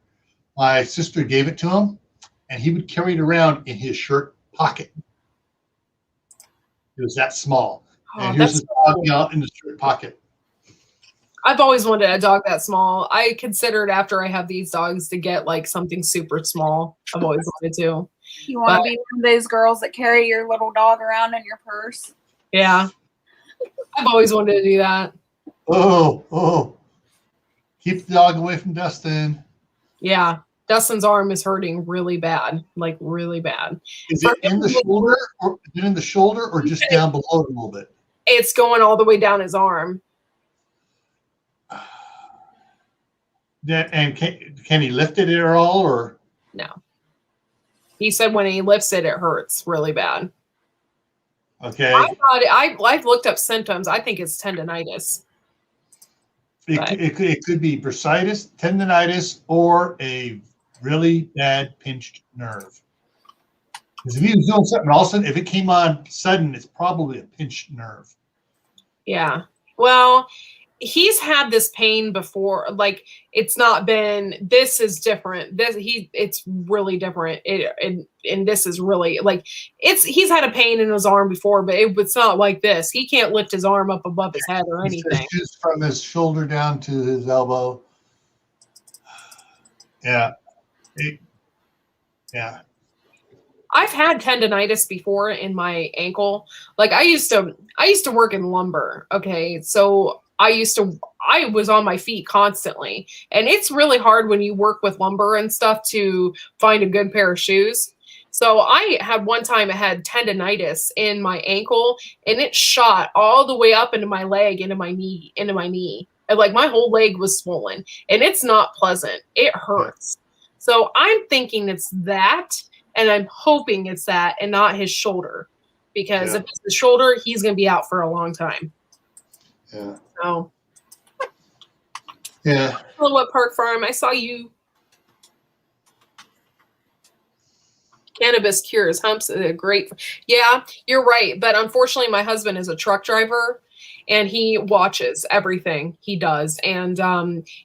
my sister gave it to him, and he would carry it around in his shirt pocket. It was that small. Oh, And here's that's his dog out in the shirt pocket. I've always wanted a dog that small. I considered after I have these dogs to get like something super small. I've always wanted to. You want to be one of those girls that carry your little dog around in your purse? Yeah. I've always wanted to do that. Oh. Keep the dog away from Dustin. Yeah. Dustin's arm is hurting really bad. Like really bad. Is it in the shoulder or just down below it a little bit? It's going all the way down his arm. And can he lift it at all or? No. He said when he lifts it, it hurts really bad. Okay. I've looked up symptoms. I think it's tendonitis. It could be bursitis, tendonitis, or a really bad pinched nerve. Because if he was doing something, all of a sudden, if it came on sudden, it's probably a pinched nerve. Yeah. Well, he's had this pain before. Like it's not been. This is different. It's really different. And this is really like he's had a pain in his arm before, but it's not like this. He can't lift his arm up above his head or anything. Just from his shoulder down to his elbow. Yeah. Yeah. I've had tendonitis before in my ankle. Like I used to work in lumber. Okay. So I was on my feet constantly, and it's really hard when you work with lumber and stuff to find a good pair of shoes. So I had one time I had tendonitis in my ankle, and it shot all the way up into my leg, into my knee. And like my whole leg was swollen, and it's not pleasant. It hurts. So I'm thinking it's that, and I'm hoping it's that and not his shoulder, because if it's the shoulder, he's going to be out for a long time. Yeah. So. Yeah. Hello, what Park Farm? I saw you. Cannabis cures humps. Great. Yeah, you're right. But unfortunately, my husband is a truck driver, and he watches everything he does. And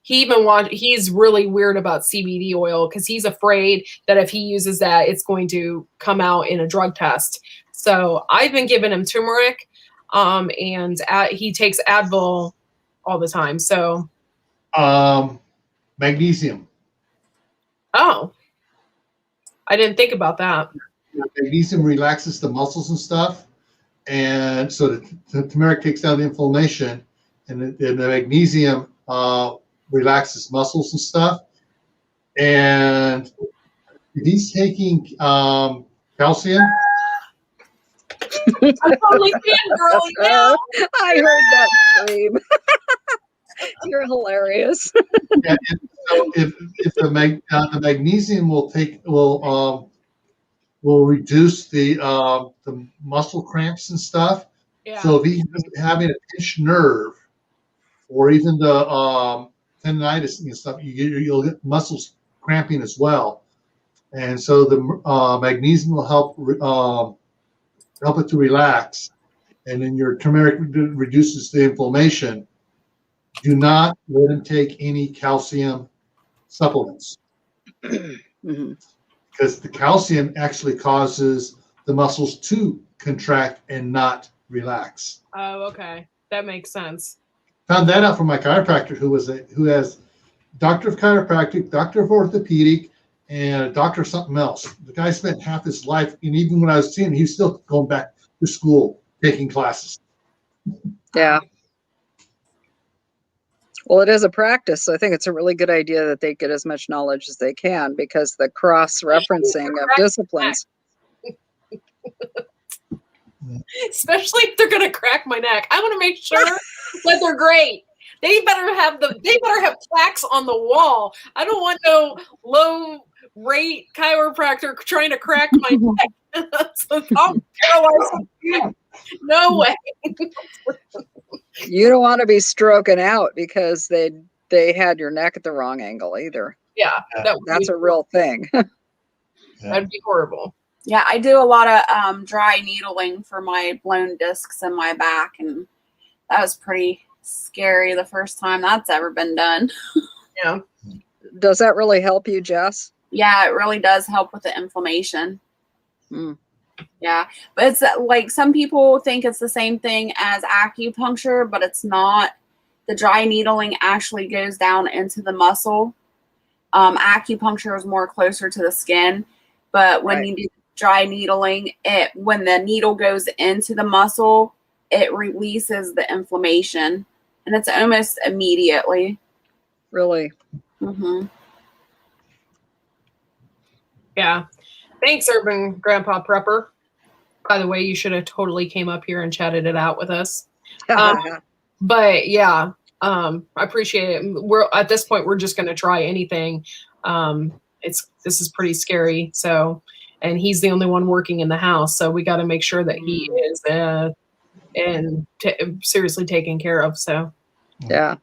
he's really weird about CBD oil because he's afraid that if he uses that, it's going to come out in a drug test. So I've been giving him turmeric, and he takes Advil all the time. So. Magnesium. Oh. I didn't think about that. Magnesium relaxes the muscles and stuff, and so the turmeric takes down the inflammation, and the magnesium relaxes muscles and stuff. And if he's taking calcium, I'm totally fangirling now. I heard that scream. You're hilarious. Yeah, so if the magnesium will reduce the muscle cramps and stuff. Yeah. So if he's having a pinched nerve, or even the tendonitis and stuff, you'll get muscles cramping as well. And so the magnesium will help it to relax, and then your turmeric reduces the inflammation. Do not let him take any calcium supplements because the calcium actually causes the muscles to contract and not relax. Oh, okay. That makes sense. Found that out from my chiropractor who has doctor of chiropractic, doctor of orthopedic, and a doctor of something else. The guy spent half his life, and even when I was seeing him, he was still going back to school, taking classes. Yeah. Well, it is a practice, so I think it's a really good idea that they get as much knowledge as they can, because the cross-referencing of disciplines. Especially if they're going to crack my neck. I want to make sure that they're great. They better have plaques on the wall. I don't want no low rate chiropractor trying to crack my neck. So I'm paralyzed. No way. You don't want to be stroking out because they had your neck at the wrong angle either. Yeah, that's a real thing. That'd be horrible. Yeah, I do a lot of dry needling for my blown discs in my back, and that was pretty scary the first time that's ever been done. Yeah. Does that really help you, Jess? Yeah, it really does help with the inflammation. Mm. Yeah, but it's like some people think it's the same thing as acupuncture, but it's not. The dry needling actually goes down into the muscle. Acupuncture is more closer to the skin, but when you do dry needling, when the needle goes into the muscle, it releases the inflammation, and it's almost immediately. Really? Mm-hmm. Yeah. Thanks, Urban Grandpa Prepper. By the way, you should have totally came up here and chatted it out with us. But yeah, I appreciate it. We're at this point, we're just going to try anything. This is pretty scary. So, and he's the only one working in the house, so we got to make sure that he is seriously taken care of. So, yeah,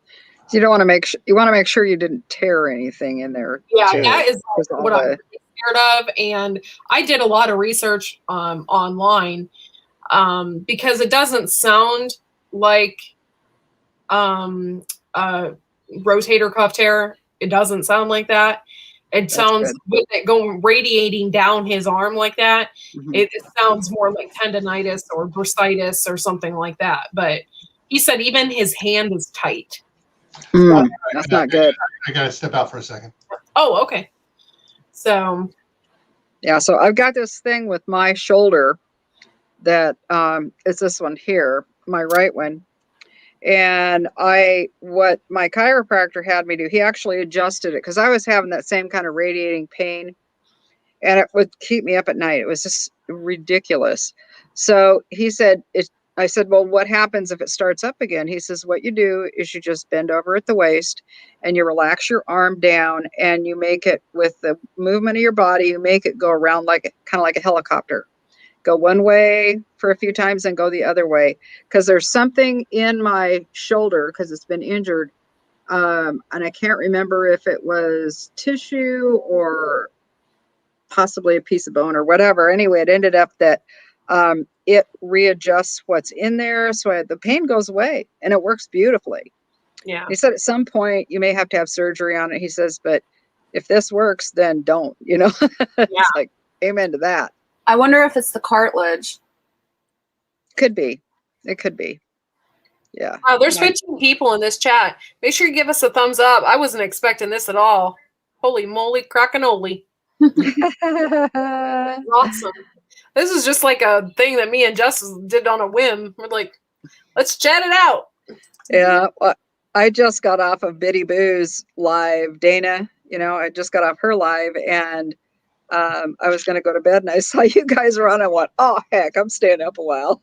you don't want to make sure you didn't tear anything in there. Yeah, too, that is what I'm scared of. And I did a lot of research online because it doesn't sound like rotator cuff tear. It doesn't sound like that. It sounds with it going radiating down his arm like that. Mm-hmm. It sounds more like tendonitis or bursitis or something like that. But he said even his hand is tight. That's not good. I gotta step out for a second. Oh, okay. So yeah, so I've got this thing with my shoulder that is this one here, my right one. And what my chiropractor had me do, he actually adjusted it because I was having that same kind of radiating pain and it would keep me up at night. It was just ridiculous. So he said, I said, well, what happens if it starts up again? He says, what you do is you just bend over at the waist and you relax your arm down and you make it with the movement of your body, you make it go around kind of like a helicopter. Go one way for a few times and go the other way. Because there's something in my shoulder because it's been injured. And I can't remember if it was tissue or possibly a piece of bone or whatever. Anyway, it ended up that it readjusts what's in there. So the pain goes away and it works beautifully. Yeah. He said at some point you may have to have surgery on it. He says, but if this works, then don't, It's like, amen to that. I wonder if it's the cartilage. Could be. It could be. Yeah. Wow, there's 15 people in this chat. Make sure you give us a thumbs up. I wasn't expecting this at all. Holy moly, crackanoli. Awesome. This is just like a thing that me and Justice did on a whim. We're like, let's chat it out. Yeah. Well, I just got off of Biddy Boo's live. Dana, I just got off her live and I was going to go to bed and I saw you guys were on. I went, oh, heck, I'm staying up a while.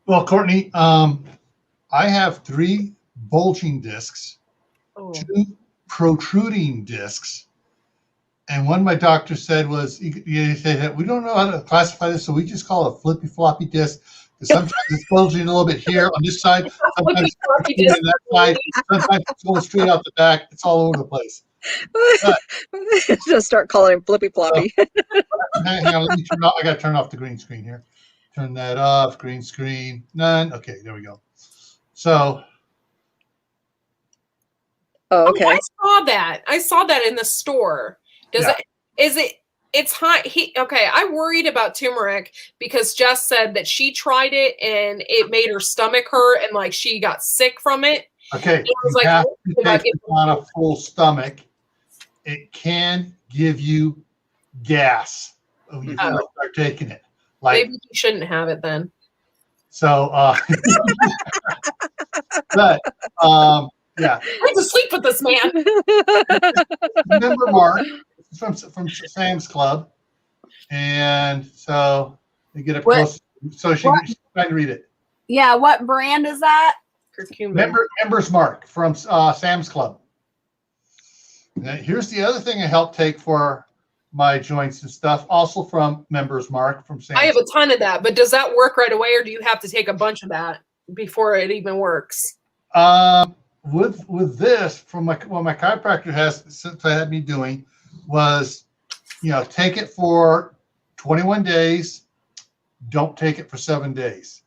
Well, Cortney, I have 3 bulging discs, 2 protruding discs, and one my doctor said was, he said, we don't know how to classify this, so we just call it a flippy floppy disc. Because sometimes it's bulging a little bit here on this side, sometimes it's on that side, sometimes it's going straight out the back. It's all over the place. But, just start calling him flippy floppy. Hang on, let me turn off. I got to turn off the green screen here. Turn that off. Green screen, none. Okay, there we go. So. Oh, okay. I saw that in the store. It's hot. I worried about turmeric because Jess said that she tried it and it made her stomach hurt and like she got sick from it. Okay, you have to take it on a full stomach. It can give you gas when you start taking it. Maybe you shouldn't have it then. So, but yeah. I have to sleep with this man. Remember Mark from Sam's Club, and so they get a close. So she's trying to read it. Yeah, what brand is that? Members Mark from Sam's Club. Now, here's the other thing I help take for my joints and stuff, also from Members Mark from Sam's. I have a ton of that, but does that work right away, or do you have to take a bunch of that before it even works? With this, from what my chiropractor has since I had me doing was, take it for 21 days, don't take it for 7 days.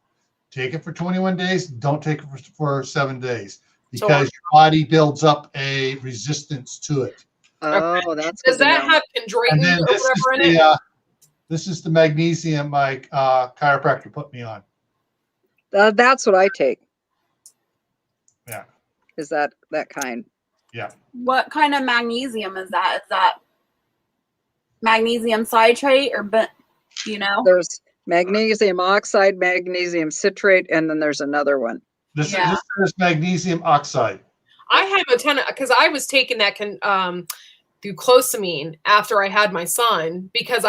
Take it for 21 days, don't take it for 7 days because your body builds up a resistance to it. Oh, that's good Does to that know. have And chondroitin then or this is whatever in it? this is the magnesium my chiropractor put me on. That's what I take. Yeah. Is that kind? Yeah. What kind of magnesium is that? Is that magnesium citrate or do you know? There's magnesium oxide, magnesium citrate, and then there's another one. This Yeah. is magnesium oxide. I have a ton of, because I was taking that glucosamine after I had my son, because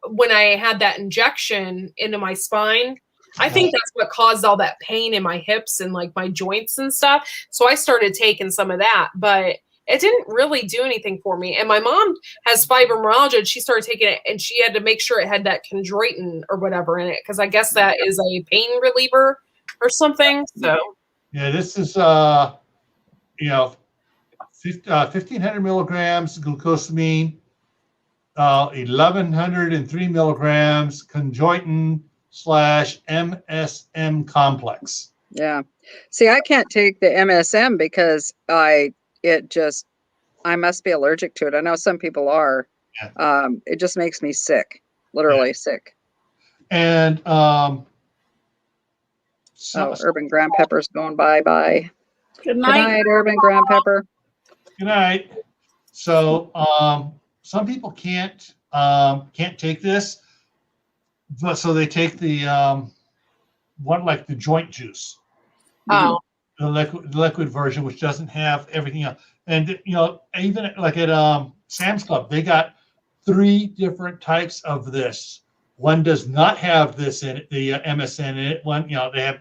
when I had that injection into my spine, I think that's what caused all that pain in my hips and like my joints and stuff. So I started taking some of that, but it didn't really do anything for me. And my mom has fibromyalgia, and she started taking it, and she had to make sure it had that chondroitin or whatever in it, because I guess that is a pain reliever or something. So Yeah, this is 1,500 milligrams glucosamine, 1,103 milligrams chondroitin / MSM complex. Yeah. See, I can't take the MSM because I must be allergic to it. I know some people are. Yeah. It just makes me sick, literally sick. And Urban Graham Pepper's going bye. Good Good night. night, Urban Graham Pepper. good night. So some people can't take this, but so they take the one like the joint juice, oh, the liquid version, which doesn't have everything else. And even like at Sam's Club, they got 3 different types of this. One does not have this in it, the MSN in it. One, they have,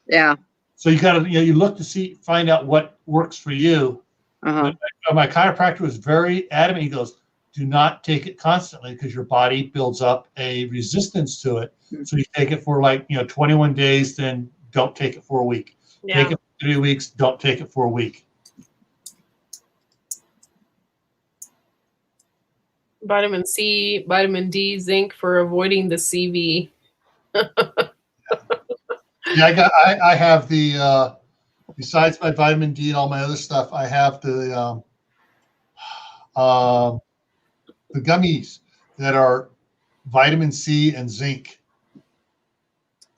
Yeah. So you got to, you look to find out what works for you. Uh-huh. But my chiropractor was very adamant. He goes, do not take it constantly because your body builds up a resistance to it. Mm-hmm. So you take it for 21 days, then don't take it for a week. yeah. Take it for 3 weeks, don't take it for a week. Vitamin C, vitamin D, zinc for avoiding the CV. Yeah, I have the besides my vitamin D and all my other stuff, I have the gummies that are vitamin C and zinc. Of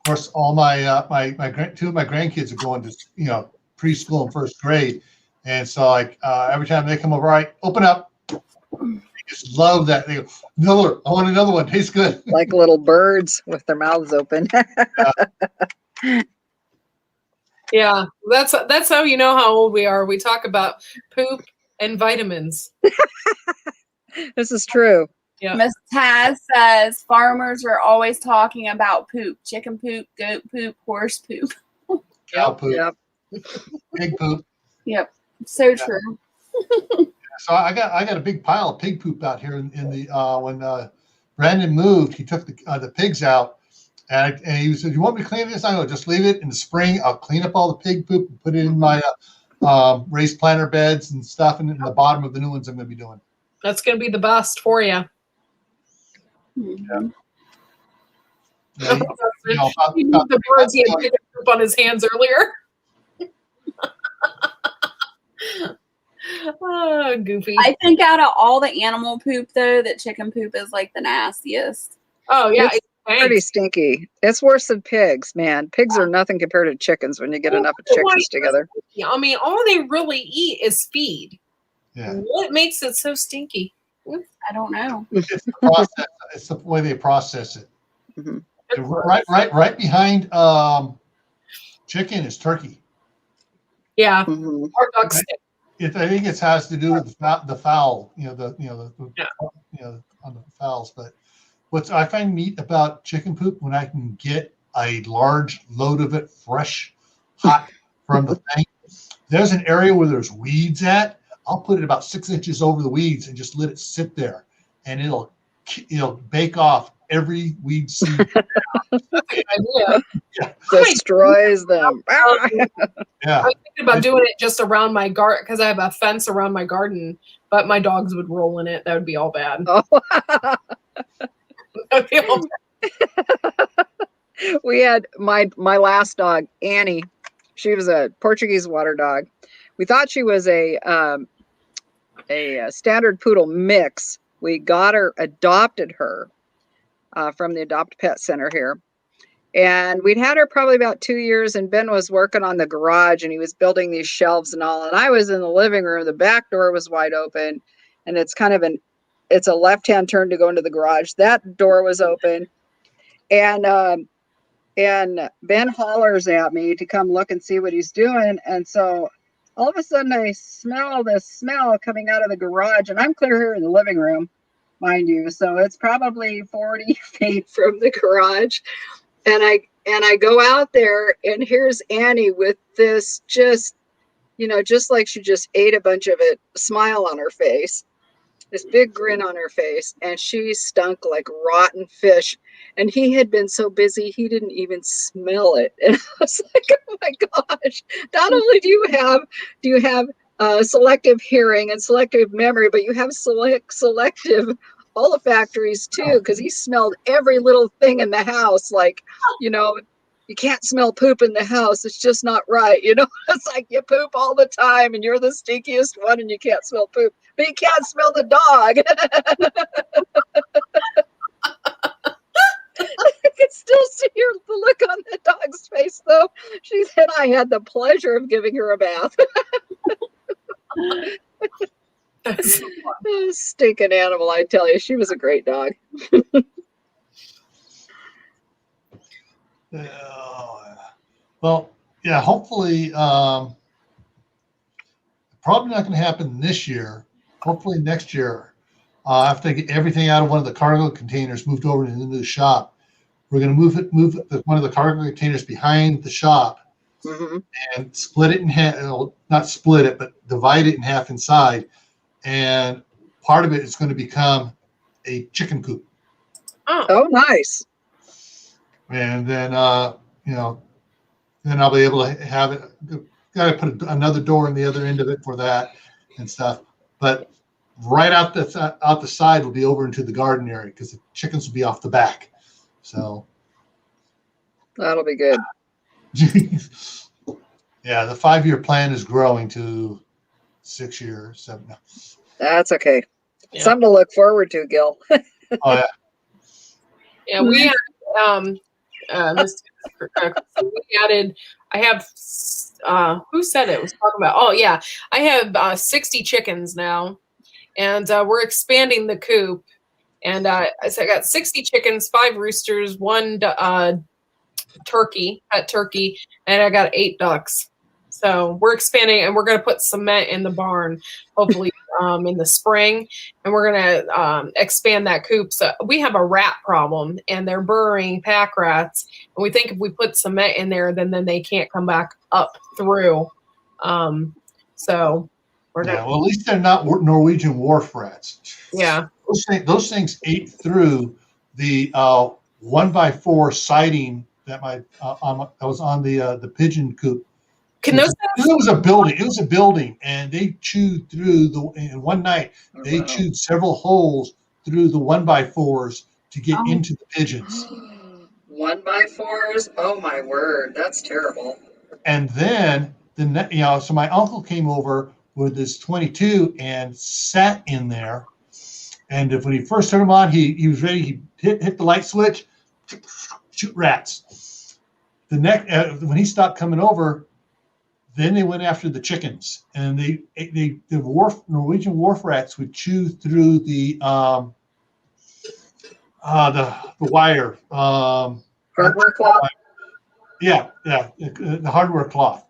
course, all my 2 of my grandkids are going to preschool and 1st grade, and so every time they come over, all right, open up. They just love that. They go, no, I want another one. Tastes good. Like little birds with their mouths open. Yeah, that's how you know how old we are. We talk about poop and vitamins. This is true. Yeah. Miss Taz says farmers are always talking about poop: chicken poop, goat poop, horse poop. Cow poop, Yep. pig poop. Yep, so true. So I got a big pile of pig poop out here in the when Brandon moved, he took the pigs out, and he said, "You want me to clean this?" I go, "Just leave it in the spring. I'll clean up all the pig poop and put it in my raised planter beds and stuff, and in the bottom of the new ones I'm going to be doing." That's going to be the best for you. Mm-hmm. Yeah, He moved the birds. He had chicken poop on his hands earlier. Oh, goofy. I think out of all the animal poop, though, that chicken poop is like the nastiest. Oh, yeah. It's pretty stinky. It's worse than pigs, man. Pigs are nothing compared to chickens when you get enough of chickens together. I mean, all they really eat is feed. Yeah. What makes it so stinky? I don't know. It's the process. It's the way they process it. Mm-hmm. Right behind chicken is turkey. Yeah. Mm-hmm. Or duck stick. I think it has to do with the fowl, on the fowls. But what I find neat about chicken poop, when I can get a large load of it fresh, hot from the thing, there's an area where there's weeds at. I'll put it about 6 inches over the weeds and just let it sit there, and it'll bake off every weed seed. That's a good idea. Yeah. Destroys them. Yeah. I was thinking about doing it just around my garden because I have a fence around my garden, but my dogs would roll in it. That would be all bad. Oh. That'd be all bad. We had my last dog, Annie. She was a Portuguese water dog. We thought she was a a standard poodle mix. We got her, adopted her from the Adopt Pet Center here. And we'd had her probably about 2 years, and Ben was working on the garage and he was building these shelves and all. And I was in the living room. The back door was wide open, and it's kind of it's a left-hand turn to go into the garage. That door was open. And Ben hollers at me to come look and see what he's doing. And so all of a sudden I smell this smell coming out of the garage, and I'm clear here in the living room, mind you. So it's probably 40 feet from the garage. And I go out there, and here's Annie with this just like she just ate a bunch of it, smile on her face, this big grin on her face, and she stunk like rotten fish. And he had been so busy, he didn't even smell it. And I was like, oh my gosh, not only do you have selective hearing and selective memory, but you have selective olfactories too, because he smelled every little thing in the house. Like, you can't smell poop in the house. It's just not right. It's like you poop all the time and you're the stinkiest one and you can't smell poop, but you can't smell the dog. I can still see the look on the dog's face, though. She said I had the pleasure of giving her a bath. Stinking animal, I tell you. She was a great dog. Well, yeah, hopefully, probably not going to happen this year. Hopefully next year, after I get everything out of one of the cargo containers moved over into the new shop, we're going to move one of the cargo containers behind the shop and split it in half. Not split it, but divide it in half inside. And part of it is going to become a chicken coop. Oh, nice. And then, then I'll be able to have it. Got to put another door in the other end of it for that and stuff. But right out the side will be over into the garden area because the chickens will be off the back. So that'll be good. Yeah, the 5-year plan is growing to 6 years, 7. No. That's okay. Yeah. Something to look forward to, Gil. Oh yeah. Yeah, we had we added. I have. Who said it? Was talking about. Oh yeah, I have 60 chickens now, and we're expanding the coop. And so I got 60 chickens, 5 roosters, 1 pet turkey, and I got 8 ducks. So we're expanding, and we're going to put cement in the barn, hopefully in the spring, and we're going to expand that coop. So we have a rat problem, and they're burrowing pack rats, and we think if we put cement in there, then they can't come back up through. So we're gonna. Yeah, well, at least they're not Norwegian wharf rats. Yeah. Those things ate through the 1x4 siding that was on the pigeon coop. Can those? It was a building. It was a building, and they chewed through in one night. They chewed several holes through the 1x4s to get into the pigeons. 1x4s. Oh my word, that's terrible. And then so my uncle came over with his 22 and sat in there. And when he first turned him on, he was ready. He hit the light switch, shoot rats. When he stopped coming over, then they went after the chickens, and the Norwegian wharf rats would chew through the wire. Hardware cloth. Yeah, the hardware cloth,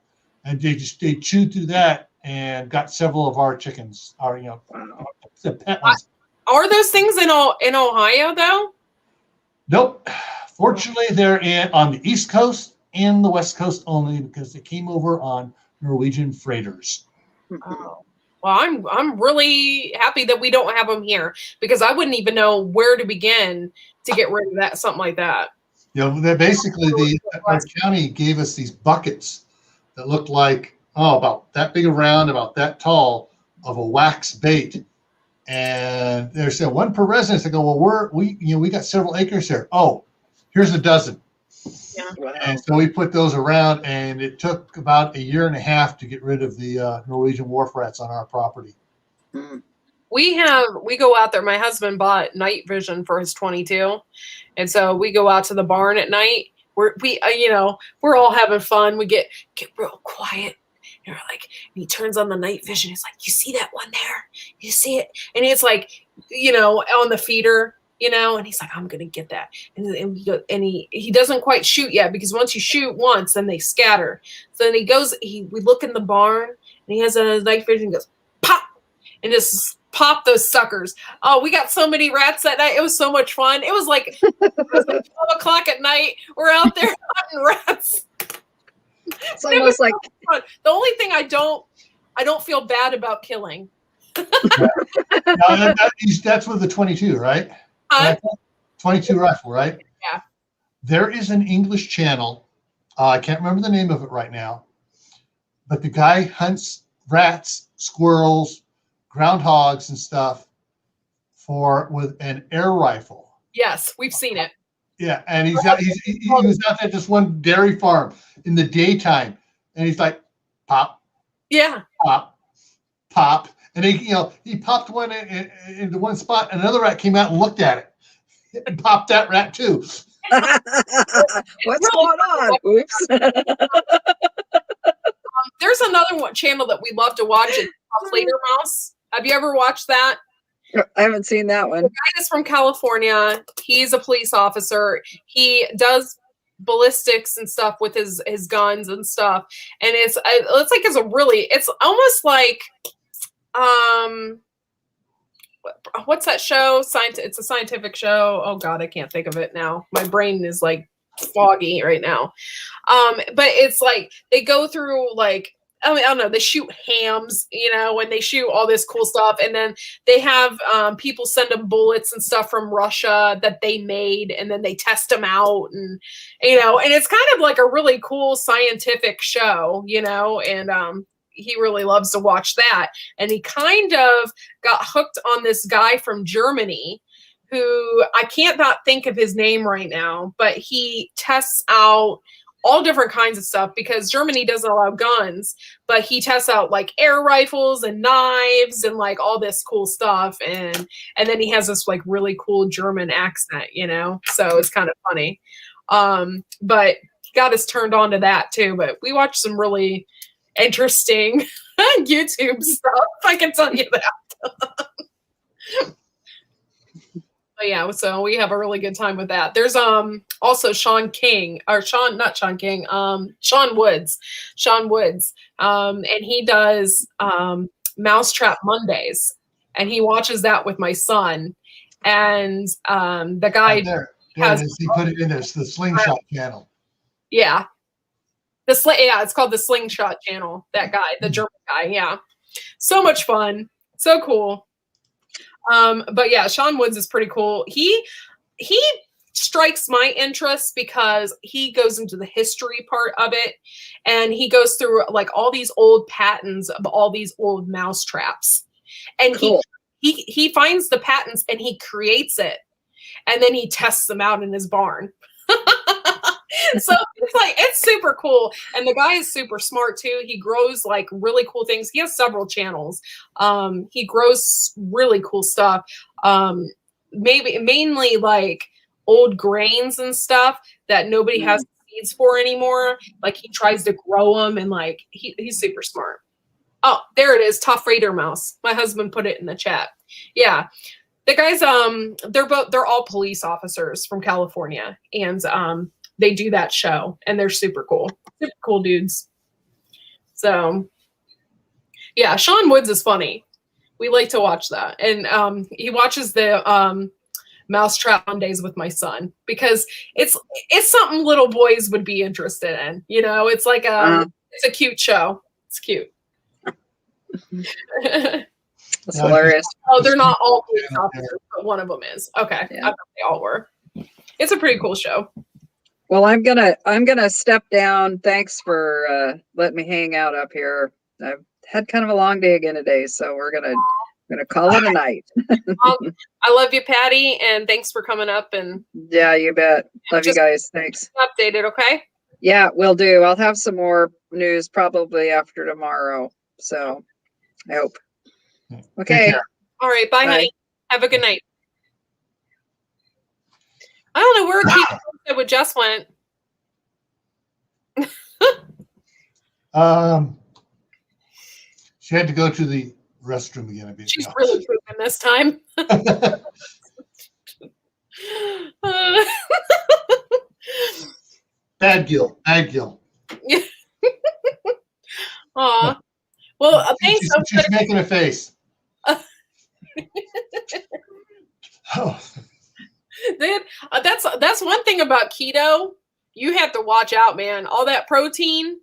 and they chewed through that and got several of our chickens. The pet ones. Are those things in Ohio though? Nope. Fortunately, they're on the East Coast and the West Coast only because they came over on Norwegian freighters. Oh. Well, I'm really happy that we don't have them here because I wouldn't even know where to begin to get rid of something like that. Basically our county gave us these buckets that looked like about that big around, about that tall, of a wax bait. And they said 1 per residence. I go, well, we got several acres here. Oh, here's a dozen. Yeah. Wow. And so we put those around, and it took about 1.5 years to get rid of the Norwegian wharf rats on our property. We go out there. My husband bought night vision for his 22, and so we go out to the barn at night. We're all having fun. We get real quiet. And we're like, and he turns on the night vision. He's like, "You see that one there? You see it?" And it's like, on the feeder, and he's like, "I'm gonna get that." And he doesn't quite shoot yet, because once you shoot once, then they scatter. So then we look in the barn, and he has a night vision, and goes pop, and just pop those suckers. Oh, we got so many rats that night. It was so much fun. It was like 12 o'clock at night. We're out there hunting rats. It's almost like the only thing I don't feel bad about killing. No, that's with the 22, right? 22 rifle, right? Yeah. There is an English channel. I can't remember the name of it right now, but the guy hunts rats, squirrels, groundhogs, and stuff with an air rifle. Yes, we've seen it. Yeah, and he was out there at this one dairy farm in the daytime, and he's like, pop, yeah, pop, pop, and he popped one into one spot, and another rat came out and looked at it, and popped that rat too. what's going on? Oops. There's another channel that we love to watch. It's called Later Mouse. Have you ever watched that? I haven't seen that one. The guy is from California. He's a police officer. He does ballistics and stuff with his guns and stuff. And it's almost like what's that show? It's a scientific show. Oh God, I can't think of it now. My brain is like foggy right now. But it's like they go through like, I don't know, they shoot hams, when they shoot all this cool stuff. And then they have people send them bullets and stuff from Russia that they made, and then they test them out. And, and it's kind of like a really cool scientific show, and he really loves to watch that. And he kind of got hooked on this guy from Germany who I can't not think of his name right now, but he tests out all different kinds of stuff, because Germany doesn't allow guns, but he tests out like air rifles and knives and like all this cool stuff. And then he has this like really cool German accent, so it's kind of funny. But he got us turned on to that too. But we watched some really interesting YouTube stuff. I can tell you that. Yeah, so we have a really good time with that. There's also Sean Woods, and he does Mousetrap Mondays, and he watches that with my son. And the guy he put it in there. It's the Slingshot channel. Yeah, it's called the Slingshot channel. That guy, the German guy, yeah, so much fun, so cool. But yeah, Sean Woods is pretty cool. He strikes my interest because he goes into the history part of it, and he goes through like all these old patents of all these old mouse traps, and cool. he finds the patents and he creates it, and then he tests them out in his barn. So it's super cool. And the guy is super smart too. He grows like really cool things. He has several channels. He grows really cool stuff. Mainly like old grains and stuff that nobody has seeds for anymore. Like he tries to grow them, and like he's super smart. Oh, there it is. Tough Raider Mouse. My husband put it in the chat. Yeah. The guys, they're all police officers from California, and they do that show, and they're super cool dudes. So yeah, Sean Woods is funny. We like to watch that. And he watches the Mousetrap Mondays with my son, because it's something little boys would be interested in. It's like it's a cute show. It's cute. That's hilarious. Oh, they're not all police officers, but one of them is. Okay. Yeah. I thought they all were. It's a pretty cool show. Well, I'm gonna step down. Thanks for letting me hang out up here. I've had kind of a long day again today, so we're gonna call it a night. I love you, Patty, and thanks for coming up. And yeah, you bet. Love you guys. Thanks. Updated, okay? Yeah, will do. I'll have some more news probably after tomorrow. So I hope. Okay. All right. Bye, Bye. honey. Have a good night. I don't know where Keith said what Jess went. She had to go to the restroom again. I mean, She's really pooping this time. Bad Gil. Bad Gil. Aw. Well, thanks. She's making a face. Oh. That's one thing about keto. You have to watch out, man. All that protein.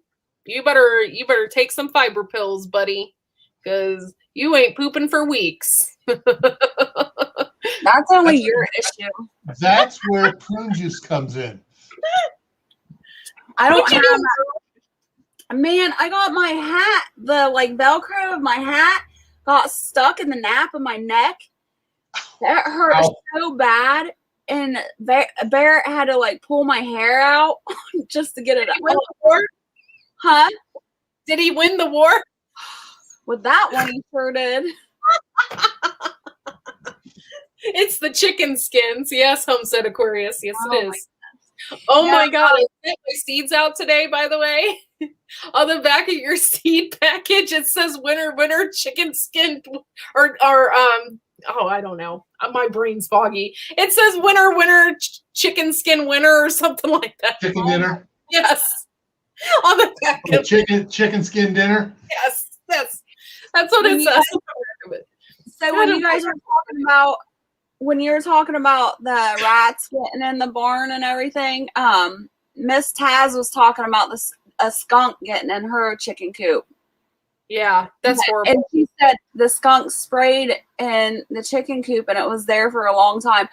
You better take some fiber pills, buddy, because you ain't pooping for weeks. That's only your issue. That's where prune juice comes in. I don't have that. Man, I got my hat, the like Velcro of my hat got stuck in the nape of my neck. That hurt so bad. And Barrett had to like pull my hair out just to get it out. Huh? Did he win the war? With that one, he sure did. It's the chicken skins. Yes, Homestead Aquarius. Yes, it is. Oh my God. I sent my seeds out today, by the way. On the back of your seed package, it says winner, winner, chicken skin, or I don't know. My brain's foggy. It says winner, winner, chicken skin winner, or something like that. Chicken dinner? Yes. On the back of chicken skin dinner? Yes, that's what it says. So when you guys were talking about, when you were talking about the rats getting in the barn and everything, Miss Taz was talking about a skunk getting in her chicken coop. Yeah, that's horrible. And she said the skunk sprayed in the chicken coop and it was there for a long time.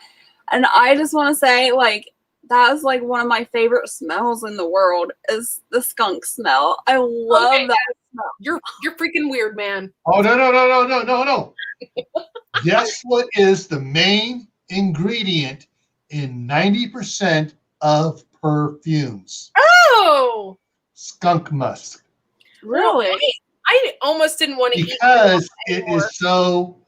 And I just want to say, like, that is like one of my favorite smells in the world is the skunk smell. I love that smell. You're freaking weird, man. Oh, no. Guess what is the main ingredient in 90% of perfumes? Oh! Skunk musk. Really? I almost didn't want to eat because it is so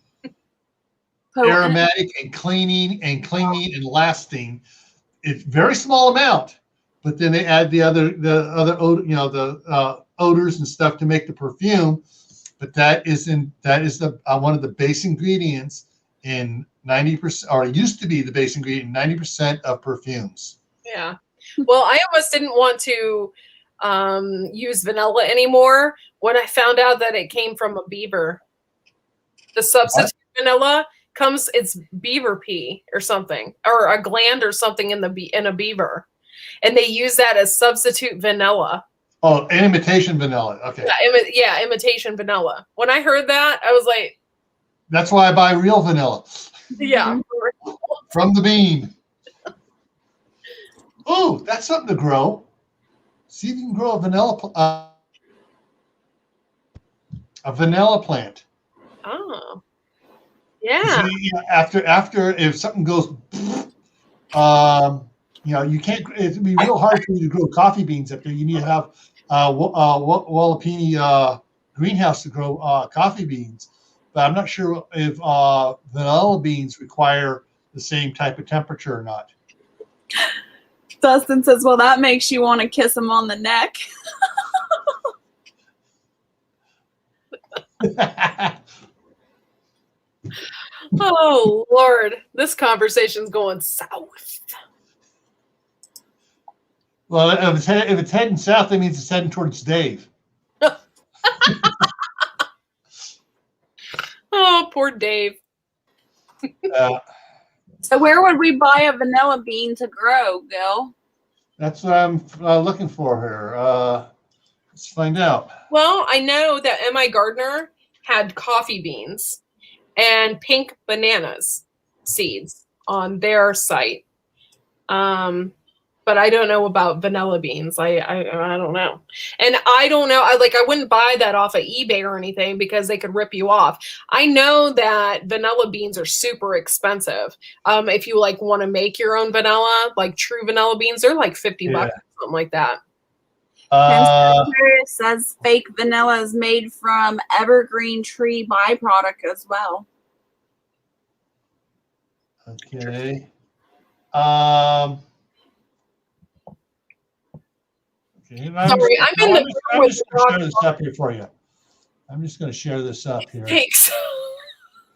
aromatic and cleaning and lasting. It's very small amount, but then they add the other odors and stuff to make the perfume. But that is the one of the base ingredients in 90%, or it used to be the base ingredient in 90% of perfumes. Yeah. Well, I almost didn't want to use vanilla anymore when I found out that it came from a beaver. The substitute vanilla it's beaver pee or something, or a gland or something in a beaver, and they use that as substitute vanilla. Oh, imitation vanilla. Okay. Yeah, imitation vanilla. When I heard that, I was like, that's why I buy real vanilla. Yeah. From the bean. Oh, that's something to grow. See if you can grow a vanilla plant. Oh. Yeah. See, after if something goes, you can't. It'd be real hard for you to grow coffee beans up there. You need to have Wallapini greenhouse to grow coffee beans. But I'm not sure if vanilla beans require the same type of temperature or not. Dustin says, well, that makes you want to kiss him on the neck. Oh, Lord. This conversation's going south. Well, if it's heading south, that means it's heading towards Dave. Oh, poor Dave. So where would we buy a vanilla bean to grow, Gil? That's what I'm looking for here. Let's find out. Well, I know that M.I. Gardner had coffee beans and pink bananas seeds on their site. But I don't know about vanilla beans. I don't know. And I don't know. I wouldn't buy that off of eBay or anything because they could rip you off. I know that vanilla beans are super expensive. If you want to make your own vanilla, like true vanilla beans, they're like $50, something like that. It says fake vanilla is made from evergreen tree byproduct as well. Okay. Okay. Sorry, I'm in the room I'm with just the going to share dog. this up here for you. I'm just going to share this up here. Thanks.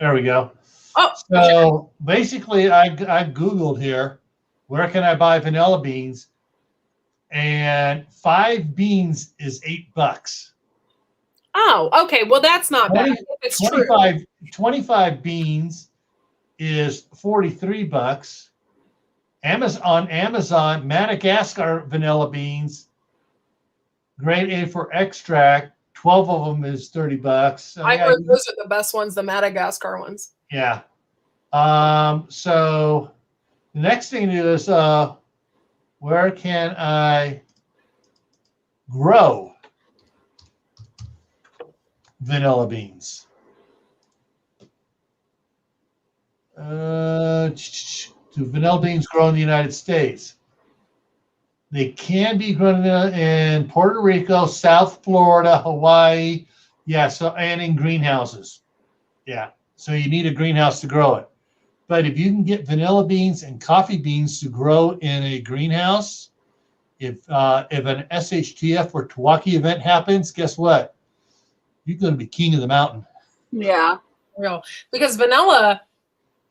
There we go. Oh, So basically, I Googled here, where can I buy vanilla beans? And 5 beans is $8. oh, okay. Well, that's not bad. It's true. 25 beans is $43. Amazon, Madagascar vanilla beans, grade A for extract. 12 of them is $30. So, I yeah, heard those are the best ones, the Madagascar ones. yeah. So the next thing to do is where can I grow vanilla beans? Do vanilla beans grow in the United States? They can be grown in Puerto Rico, South Florida, Hawaii. Yeah, so and in greenhouses. Yeah, so you need a greenhouse to grow it. But if you can get vanilla beans and coffee beans to grow in a greenhouse, if an SHTF or Milwaukee event happens, guess what? You're going to be king of the mountain. Yeah. Real. Because vanilla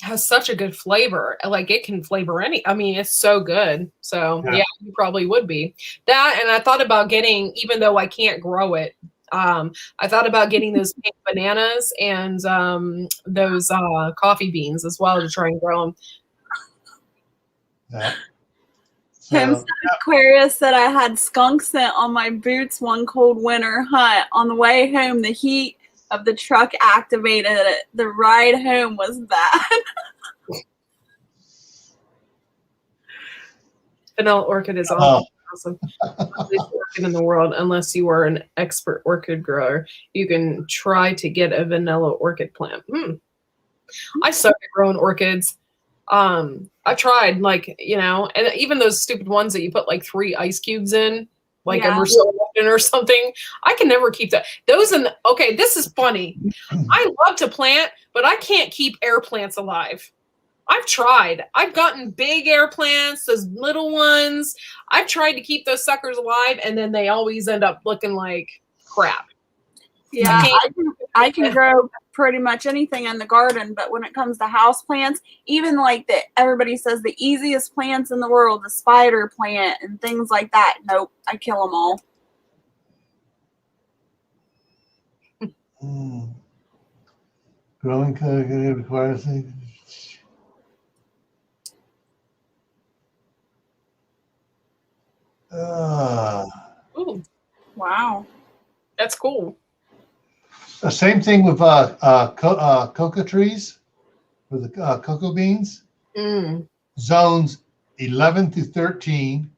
has such a good flavor. Like it can flavor I mean, it's so good. So yeah, you probably would be. That, and I thought about getting, even though I can't grow it, I thought about getting those pink bananas and those coffee beans as well to try and grow them. Yeah. Tim said Aquarius said I had skunk scent on my boots one cold winter hunt. On the way home, the heat of the truck activated it. The ride home was bad. Vanilla orchid is awesome. Orchid in the world, unless you are an expert orchid grower, you can try to get a vanilla orchid plant. I suck at growing orchids. I've tried, like, you know, and even those stupid ones that you put like 3 ice cubes in, like every so often or something. I can never keep that. Those okay, this is funny. I love to plant, but I can't keep air plants alive. I've tried. I've gotten big air plants, those little ones. I've tried to keep those suckers alive, and then they always end up looking like crap. Yeah, I can grow pretty much anything in the garden, but when it comes to house plants, even like everybody says the easiest plants in the world, the spider plant and things like that, nope, I kill them all. Growing cocoa requires Ooh, wow, that's cool. The same thing with cocoa trees, with the cocoa beans. Zones 11 to 13.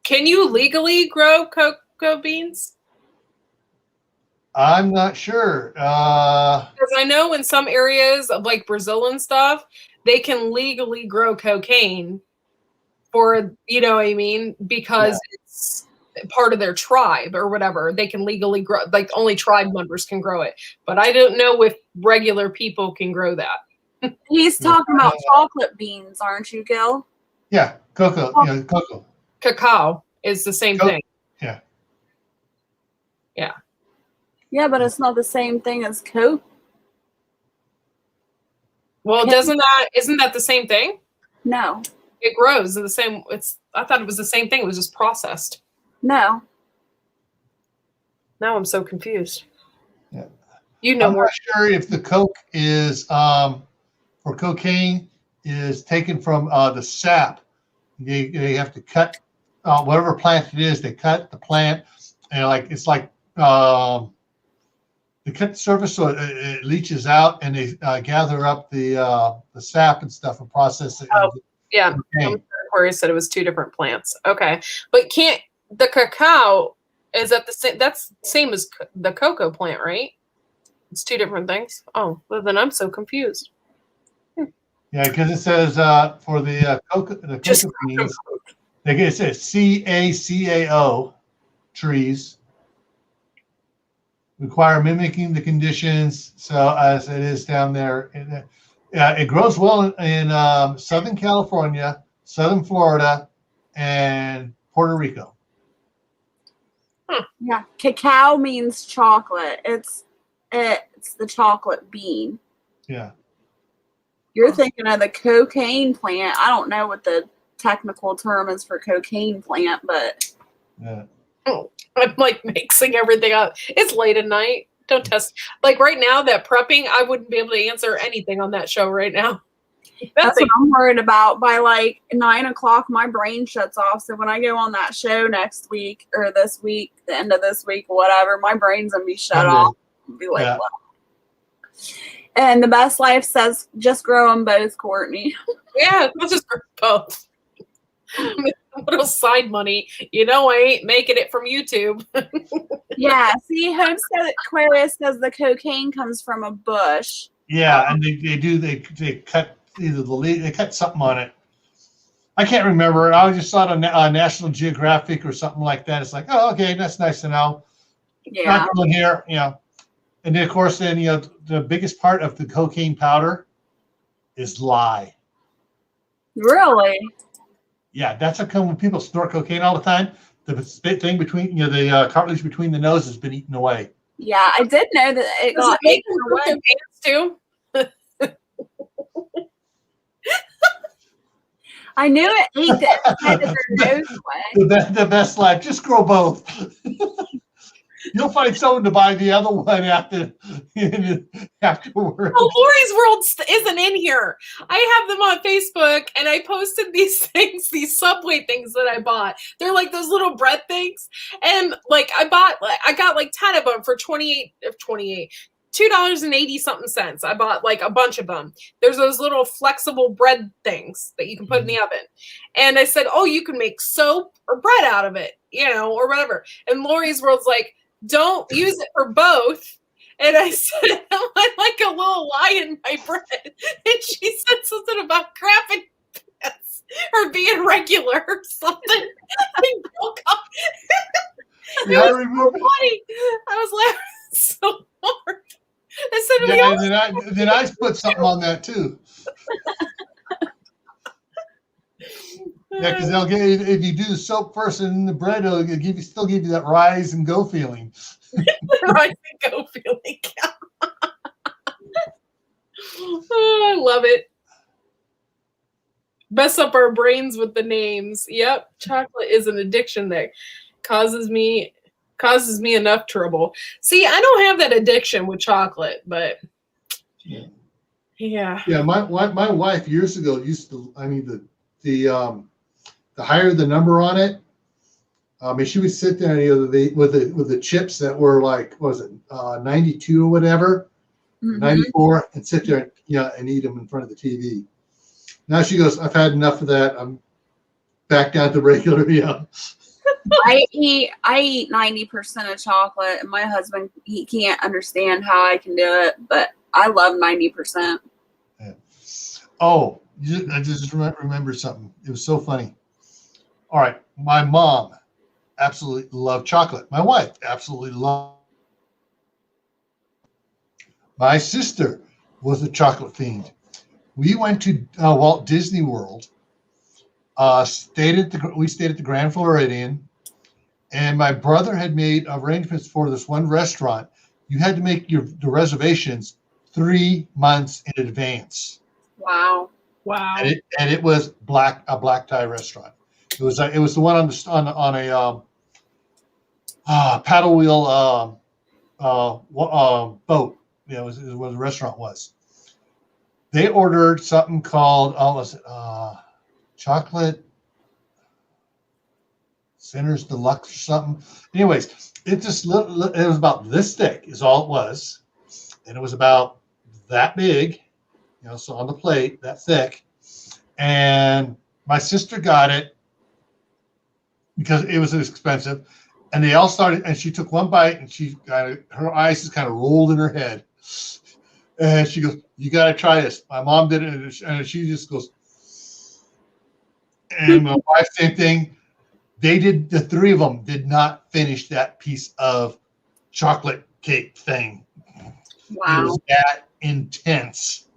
Can you legally grow cocoa beans? I'm not sure. Because I know in some areas of like Brazil and stuff, they can legally grow cocaine for, you know what I mean? Because it's part of their tribe or whatever. They can legally grow, like only tribe members can grow it. But I don't know if regular people can grow that. He's talking about chocolate beans, aren't you, Gil? Yeah, cocoa. Yeah, cocoa. Cacao is the same thing. Yeah. Yeah. Yeah, but it's not the same thing as Coke. Well, isn't that the same thing? No. It grows the same. I thought it was the same thing. It was just processed. No. Now I'm so confused. Yeah. You know I'm more. not sure if the coke is for cocaine is taken from the sap. They have to cut whatever plant it is. They cut the plant, and it's like they cut the surface so it leaches out, and they gather up the sap and stuff and process it. Yeah, Corey said it was 2 different plants. Okay, but can't the cacao, is that the same? That's same as the cocoa plant, right? It's 2 different things. Oh, well, then I'm so confused. Yeah, because it says for the cocoa beans, it says CACAO trees require mimicking the conditions. So as it is down there, Yeah, it grows well in Southern California, Southern Florida, and Puerto Rico. Yeah, cacao means chocolate. It's the chocolate bean. Yeah. You're thinking of the cocaine plant. I don't know what the technical term is for cocaine plant, but Yeah. I'm like mixing everything up. It's late at night. Don't test. Like right now, that prepping, I wouldn't be able to answer anything on that show right now. that's what I'm worried about. By like 9 o'clock, my brain shuts off. So when I go on that show next week or this week, the end of this week, whatever, my brain's gonna be shut off. I'll be like, Yeah. what? And the best life says, just grow them both, Cortney. Yeah, let's just both. Little side money. You know, I ain't making it from YouTube. Yeah. See, Homestead Aquarius says the cocaine comes from a bush. Yeah, and they cut either the leaf, they cut something on it. I can't remember it. I just saw it on National Geographic or something like that. It's like, oh, okay, that's nice to know. Yeah. Not going here, you know. And then of course, then the biggest part of the cocaine powder is lye. Really? Yeah, that's how come when people snort cocaine all the time, the thing between the cartilage between the nose has been eaten away. Yeah, I did know that it Does got it make eaten them put their away. pants too? I knew it ate the inside of their nose away. The best life, just grow both. You'll find someone to buy the other one afterwards. Oh, Lori's World isn't in here. I have them on Facebook, and I posted these things, these Subway things that I bought. They're like those little bread things, and like I got like 10 of them for $2.80 something. I bought like a bunch of them. There's those little flexible bread things that you can put in the oven, and I said, "Oh, you can make soap or bread out of it, or whatever." And Lori's World's like, "Don't use it for both." And I said, "I like a little lie in my bread." And she said something about crapping pants or being regular or something. And broke up. It Yeah, I was remember. so funny. I was laughing so hard. I said, "We Yeah, always and then I put something on that too. Yeah, because they'll get if you do the soap first and then the bread, it'll still give you that rise and go feeling. rise and go feeling." Oh, I love it. Mess up our brains with the names. Yep, chocolate is an addiction that causes me enough trouble. See, I don't have that addiction with chocolate, but yeah. Yeah, my wife years ago used to. I mean, the higher the number on it, she would sit there with the chips that were like, what was it, 92 or whatever, 94, and sit there and eat them in front of the TV. Now she goes, "I've had enough of that. I'm back down to regular." I eat 90% of chocolate, and my husband, he can't understand how I can do it, but I love 90%. Yeah. Oh, I just remember something. It was so funny. All right, my mom absolutely loved chocolate. My wife absolutely loved. My sister was a chocolate fiend. We went to Walt Disney World. We stayed at the Grand Floridian, and my brother had made arrangements for this one restaurant. You had to make the reservations 3 months in advance. Wow. And it was a black tie restaurant. It was the one on a paddle wheel boat. Was where the restaurant was. They ordered something called chocolate Center's Deluxe or something. Anyways, it was about this thick is all it was, and it was about that big, so on the plate that thick. And my sister got it because it was expensive, and they all started. And she took one bite, and her eyes just kind of rolled in her head, and she goes, "You got to try this." My mom did it, and she just goes. And my wife, same thing. The three of them did not finish that piece of chocolate cake thing. Wow. It was that intense.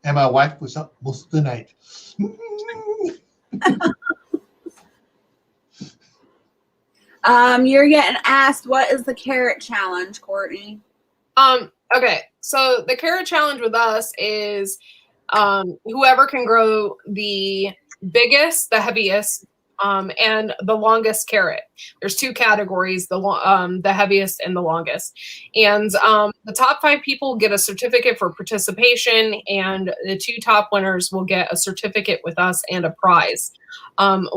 and my wife was up most of the night. You're getting asked, what is the carrot challenge, Courtney? Okay, so the carrot challenge with us is whoever can grow the biggest, the heaviest, and the longest carrot. There's 2 categories: the heaviest and the longest. And the top 5 people get a certificate for participation, and the 2 top winners will get a certificate with us and a prize.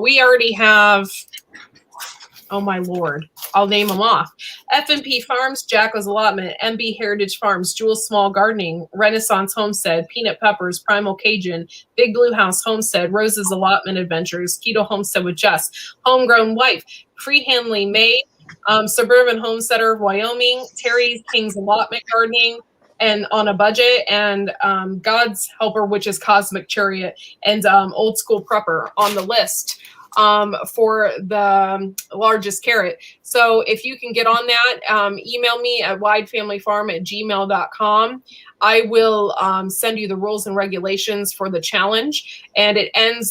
We already have. Oh my Lord. I'll name them off. F&P Farms, Jacko's Allotment, MB Heritage Farms, Jewel's Small Gardening, Renaissance Homestead, Peanut Peppers, Primal Cajun, Big Blue House Homestead, Rose's Allotment Adventures, Keto Homestead with Jess, Homegrown Wife, Freehandly Made, Suburban Homesteader of Wyoming, Terry's King's Allotment Gardening, and On a Budget, and God's Helper, which is Cosmic Chariot, and Old School Prepper on the list for the largest carrot. So if you can get on that, email me at widefamilyfarm@gmail.com. I will send you the rules and regulations for the challenge, and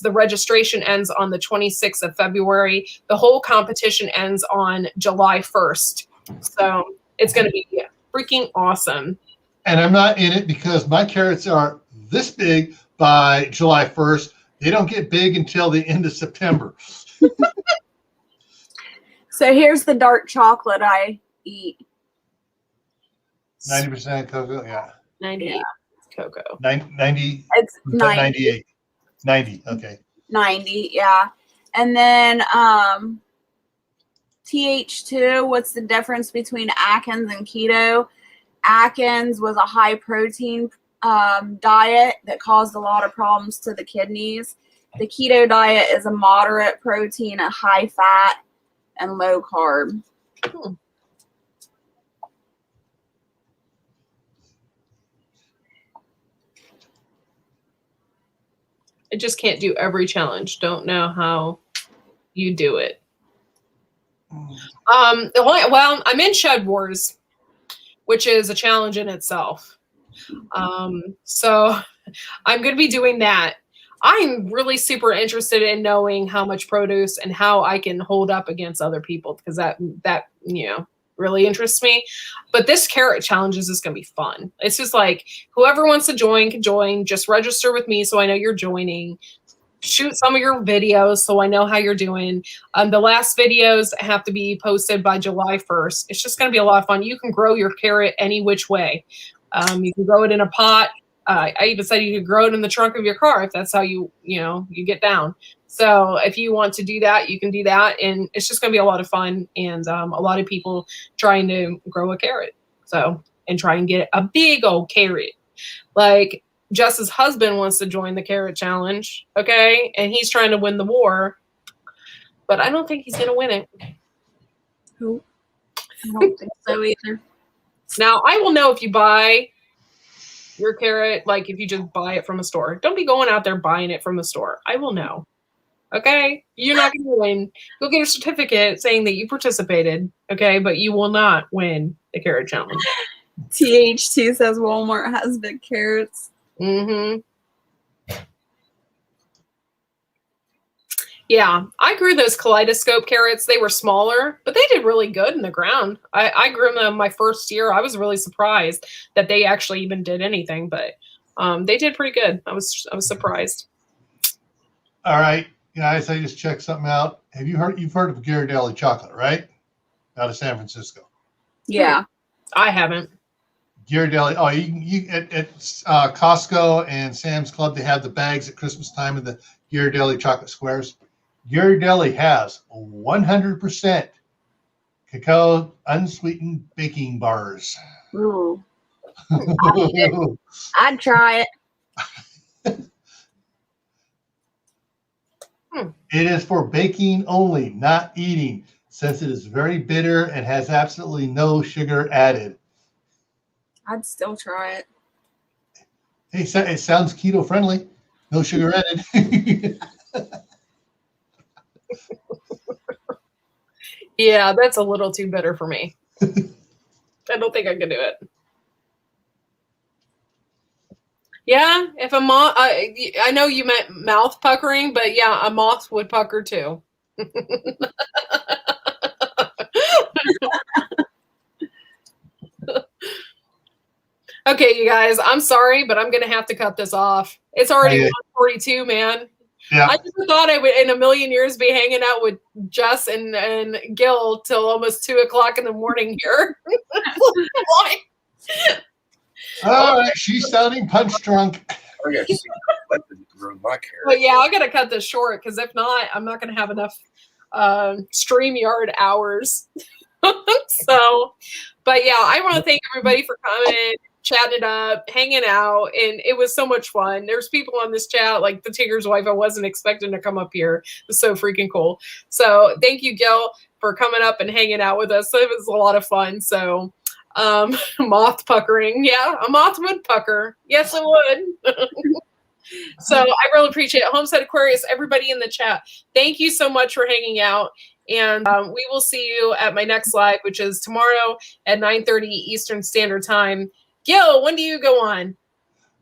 the registration ends on the 26th of February. The whole competition ends on July 1st. So it's going to be freaking awesome. And I'm not in it because my carrots are this big by July 1st. They don't get big until the end of September. So here's the dark chocolate I eat. 90% cocoa, yeah. 98 cocoa. 90. It's 98. 90, okay. 90, yeah. And then TH2, what's the difference between Atkins and keto? Atkins was a high protein diet that caused a lot of problems to the kidneys. The keto diet is a moderate protein, a high fat, and low carb. I just can't do every challenge. Don't know how you do it. Well, I'm in Shed Wars, which is a challenge in itself. So I'm going to be doing that. I'm really super interested in knowing how much produce and how I can hold up against other people, because that really interests me. But this carrot challenge is just going to be fun. It's just like whoever wants to join can join. Just register with me so I know you're joining. Shoot some of your videos so I know how you're doing. The last videos have to be posted by July 1st. It's just going to be a lot of fun. You can grow your carrot any which way. You can grow it in a pot. I even said you could grow it in the trunk of your car if that's how you get down. So if you want to do that, you can do that. And it's just going to be a lot of fun, and a lot of people trying to grow a carrot. So, and try and get a big old carrot. Like Jess's husband wants to join the carrot challenge. Okay. And he's trying to win the war, but I don't think he's going to win it. Who? I don't think so either. Now I will know if you buy your carrot, like if you just buy it from a store. Don't be going out there buying it from a store. I will know. Okay? You're not going to win. You'll get a certificate saying that you participated. Okay? But you will not win the carrot challenge. TH2 says Walmart has big carrots. Mm-hmm. Yeah, I grew those kaleidoscope carrots. They were smaller, but they did really good in the ground. I grew them my first year. I was really surprised that they actually even did anything, but they did pretty good. I was surprised. All right, guys, I just checked something out. You've heard of Ghirardelli chocolate, right? Out of San Francisco. Yeah. I haven't. Ghirardelli. Oh, you at Costco and Sam's Club, they have the bags at Christmas time of the Ghirardelli chocolate squares. Ghirardelli has 100% cacao unsweetened baking bars. Ooh. I'd try it. It is for baking only, not eating, since it is very bitter and has absolutely no sugar added. I'd still try it. Hey, it sounds keto friendly. No sugar added. Yeah, that's a little too bitter for me. I don't think I can do it. Yeah, if a moth, I know you meant mouth puckering, but yeah, a moth would pucker too. Okay, you guys, I'm sorry, but I'm going to have to cut this off. It's already 1:42, man. Yeah. I just thought I would, in a million years, be hanging out with Jess and Gil till almost 2:00 in the morning here. Why? All right, she's sounding punch drunk. I got to see what ruined my character. But yeah, I got to cut this short because if not, I'm not going to have enough StreamYard hours. So, but yeah, I want to thank everybody for coming, chatting it up, hanging out, and it was so much fun. There's people on this chat, like the Tinker's wife. I wasn't expecting to come up here. It was so freaking cool. So thank you, Gil, for coming up and hanging out with us. It was a lot of fun. So moth puckering. Yeah, a moth would pucker. Yes, it would. So I really appreciate it. Homestead Aquarius, everybody in the chat, thank you so much for hanging out. And we will see you at my next live, which is tomorrow at 9:30 Eastern Standard Time. Gil, when do you go on?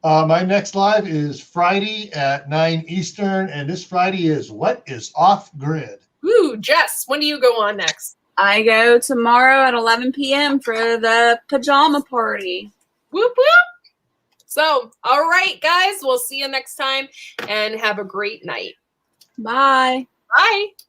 My next live is Friday at 9 Eastern, and this Friday is What is Off Grid? Ooh, Jess, when do you go on next? I go tomorrow at 11 p.m. for the pajama party. Whoop, whoop. So, all right, guys, we'll see you next time, and have a great night. Bye. Bye.